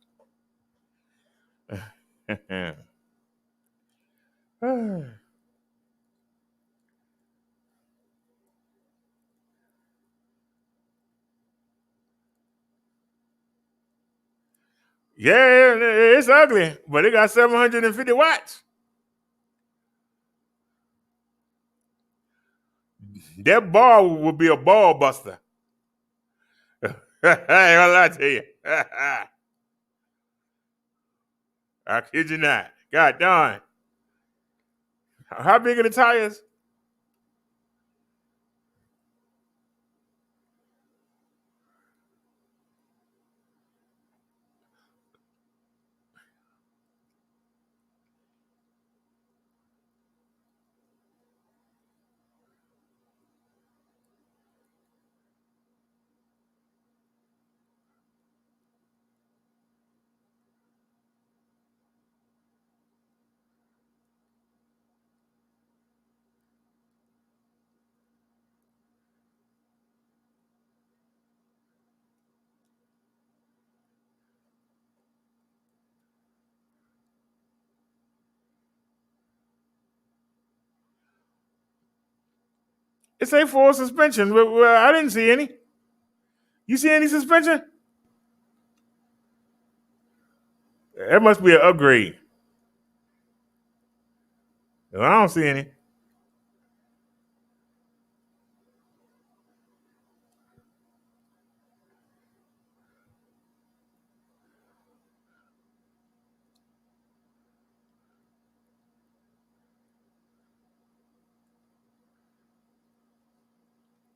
Yeah, it's ugly, but it got 750 watts. That ball would be a ball buster. I ain't gonna lie to you. I kid you not. God darn. How big are the tires? It's a full suspension. Well, I didn't see any. You see any suspension? That must be an upgrade. Well, I don't see any.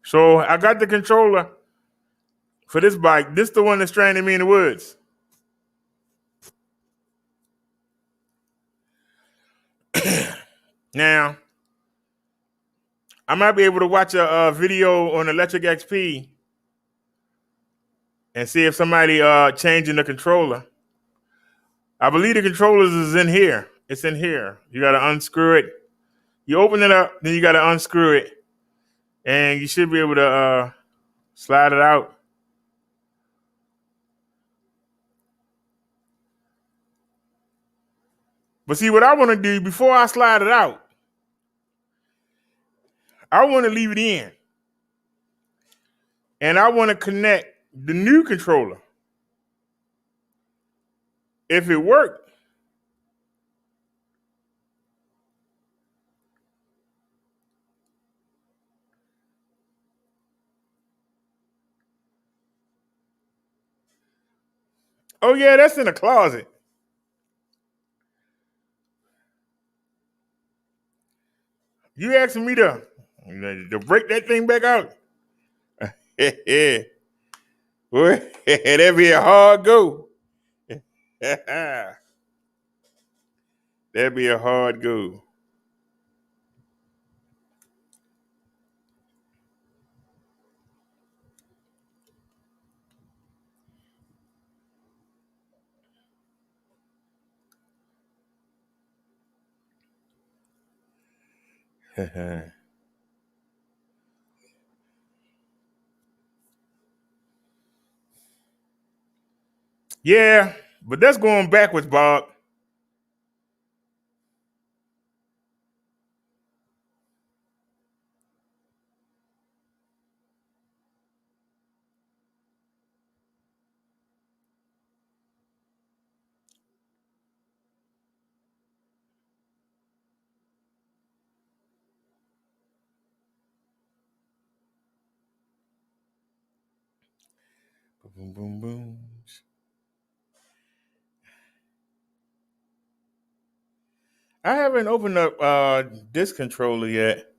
So I got the controller for this bike. This the one that stranded me in the woods. Now, I might be able to watch a video on Electric XP and see if somebody changing the controller. I believe the controllers is in here. It's in here. You got to unscrew it, You open it up, then you got to unscrew it, and you should be able to slide it out. But see, what I want to do before I slide it out, I want to leave it in, and I want to connect the new controller. If it worked, oh yeah, that's in the closet. You asking me to break that thing back out? Boy, that'd be a hard go. That'd be a hard go. Yeah, but that's going backwards, Bob. Boom, boom, boom. I haven't opened up this controller yet.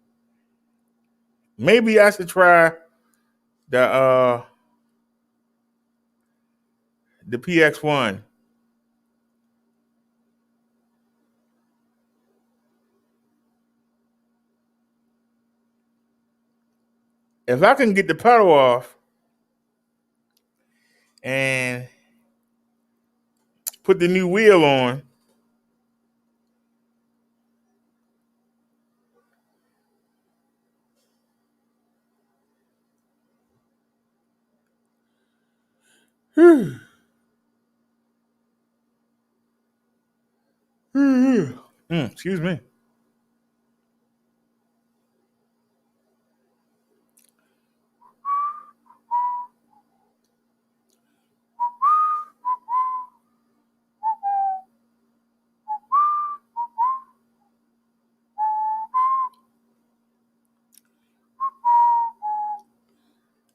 Maybe I should try the PX1. If I can get the pedal off and put the new wheel on, excuse me.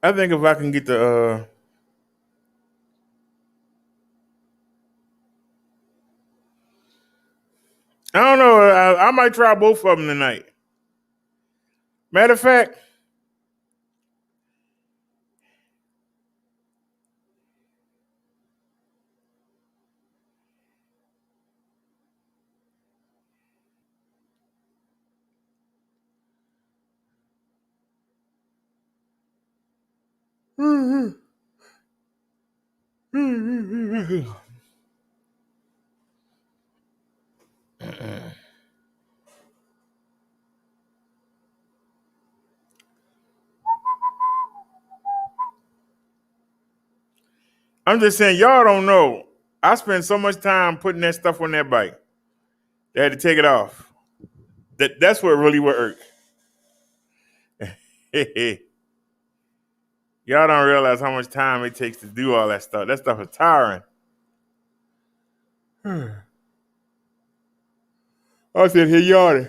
I think if I can get the I don't know. I might try both of them tonight. Matter of fact, I'm just saying, y'all don't know. I spent so much time putting that stuff on that bike. They had to take it off. That's what really worked. Y'all don't realize how much time it takes to do all that stuff. That stuff is tiring. I said, here, yawning.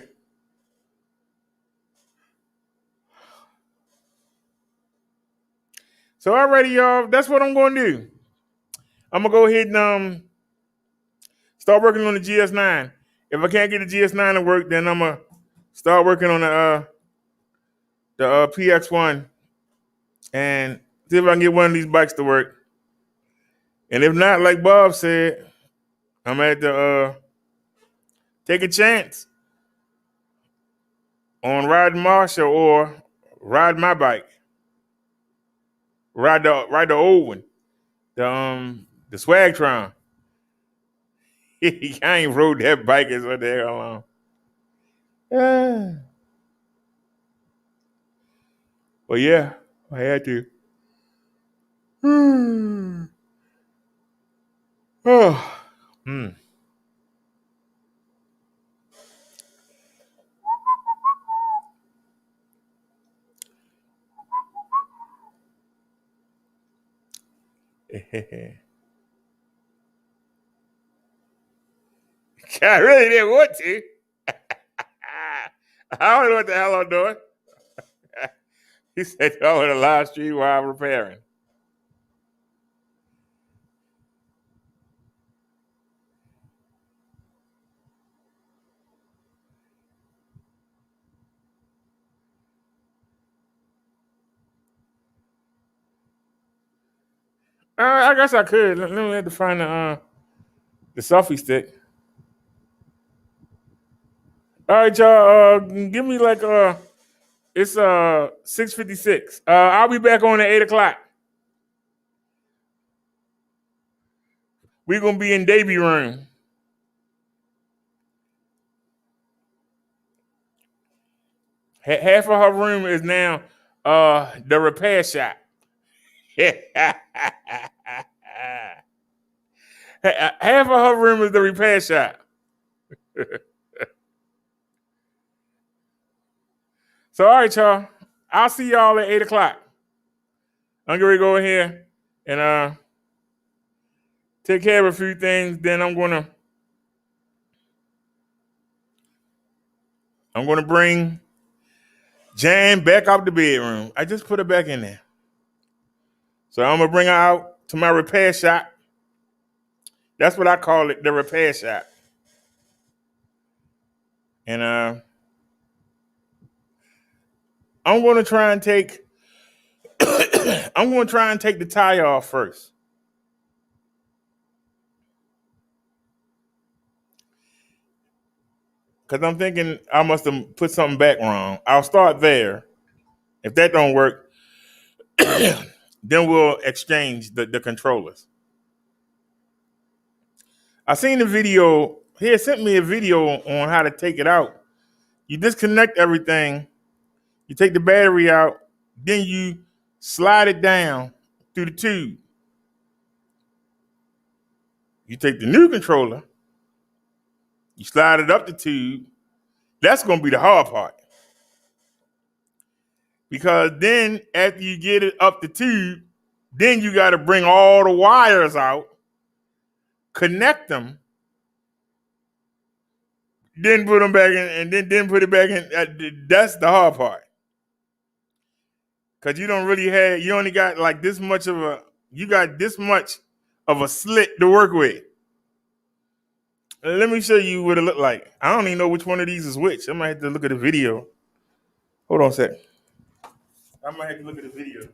So already, y'all, that's what I'm going to do. I'm going to go ahead and start working on the GS9. If I can't get the GS9 to work, then I'm going to start working on the PX1 and see if I can get one of these bikes to work. And if not, like Bob said, I'm at the take a chance on riding Marshall or ride my bike. Ride the old one. The Swagtron. I ain't rode that bike as what the hell long. But yeah, I had to. Oh. I really didn't want to. I don't know what the hell I'm doing. He said, "Oh, in a live stream while I'm repairing." I guess I could. Let me have to find the selfie stick. All right, y'all. Give me like it's 6:56. I'll be back on at 8:00. We're gonna be in Davy room. Half of her room is now the repair shop. Half of her room is the repair shop. So all right, y'all. I'll see y'all at 8:00. I'm gonna go in here and take care of a few things. Then I'm gonna bring Jan back out the bedroom. I just put her back in there. So I'm gonna bring her out to my repair shop. That's what I call it, the repair shop. And I'm gonna try and take the tire off first. Cause I'm thinking I must have put something back wrong. I'll start there. If that don't work, then we'll exchange the controllers. I seen the video. He had sent me a video on how to take it out. You disconnect everything. You take the battery out. Then you slide it down through the tube. You take the new controller. You slide it up the tube. That's going to be the hard part. Because then after you get it up the tube, then you got to bring all the wires out, connect them, then put them back in, and then put it back in. That's the hard part. Because you don't really have, you only got like this much of a slit to work with. Let me show you what it looked like. I don't even know which one of these is which. I might have to look at the video. Hold on a sec. I might have to look at the video.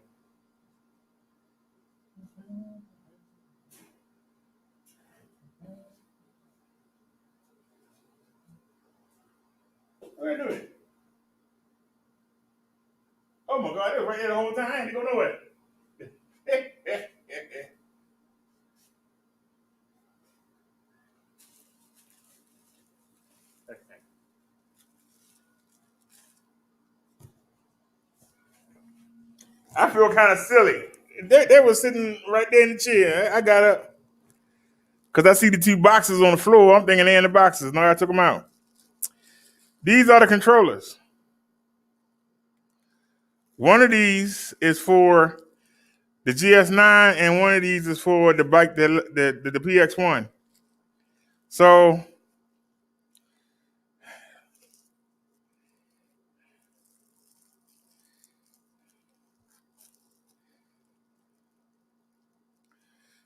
What are you doing? Oh my God, it was right there the whole time. I had to go nowhere. I feel kind of silly. They were sitting right there in the chair. I got up because I see the two boxes on the floor. I'm thinking they're in the boxes. No, I took them out. These are the controllers. One of these is for the GS9, and one of these is for the bike, the PX1. So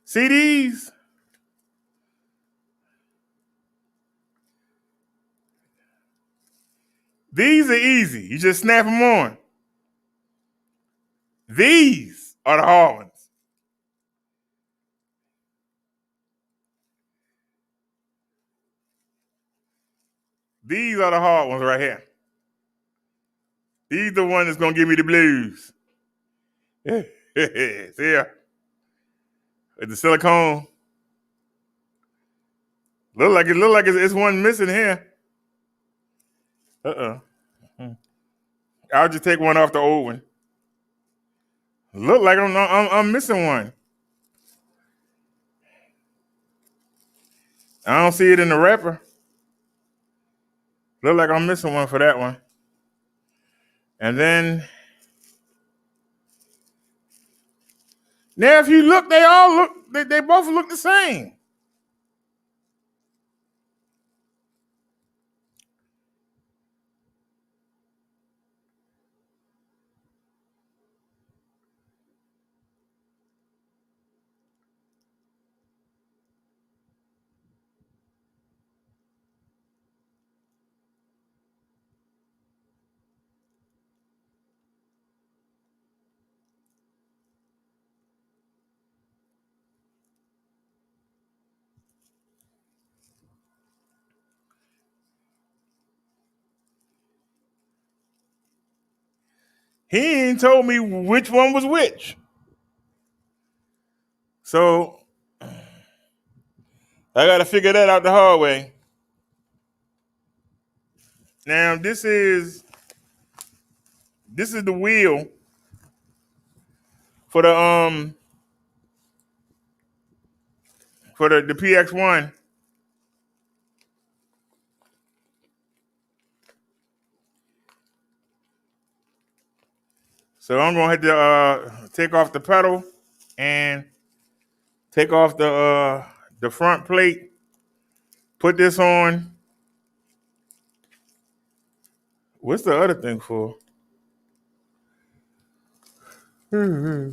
see these? These are easy. You just snap them on. These are the hard ones. These are the hard ones right here. These are the ones that's gonna give me the blues. See ya. With the silicone. Look like it's one missing here. I'll just take one off the old one. Look like I'm missing one. I don't see it in the wrapper. Look like I'm missing one for that one. And then now if you look, they both look the same. He ain't told me which one was which. So I got to figure that out the hard way. Now this is the wheel for the PX1. So I'm gonna have to take off the pedal and take off the front plate. Put this on. What's the other thing for? But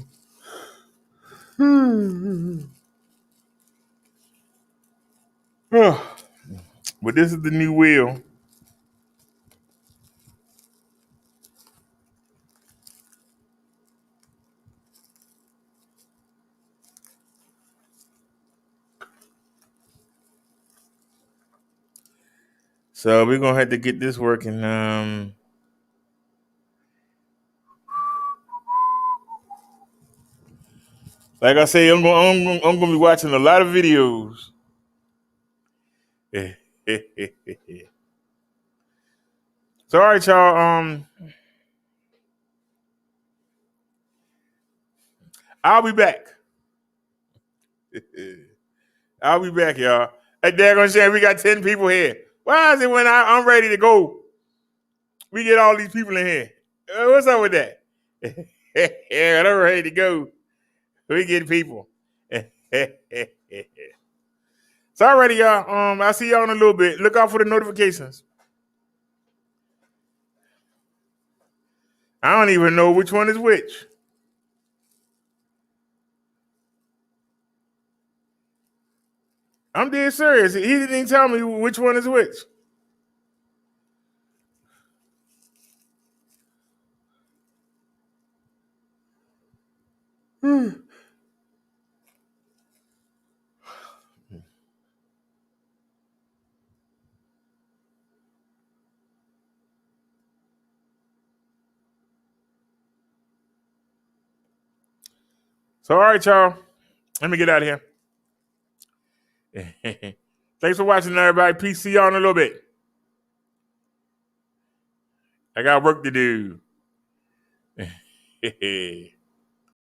this is the new wheel. So we're gonna have to get this working. Like I say, I'm gonna be watching a lot of videos. So all right, y'all. I'll be back. I'll be back, y'all. Hey, daggone Shane, we got 10 people here. Why is it when I'm ready to go, we get all these people in here? What's up with that? Yeah, I'm ready to go. We get people. So alrighty, y'all. I'll see y'all in a little bit. Look out for the notifications. I don't even know which one is which. I'm dead serious. He didn't even tell me which one is which. So all right, y'all. Let me get out of here. Thanks for watching, everybody. Peace. See y'all in a little bit. I got work to do.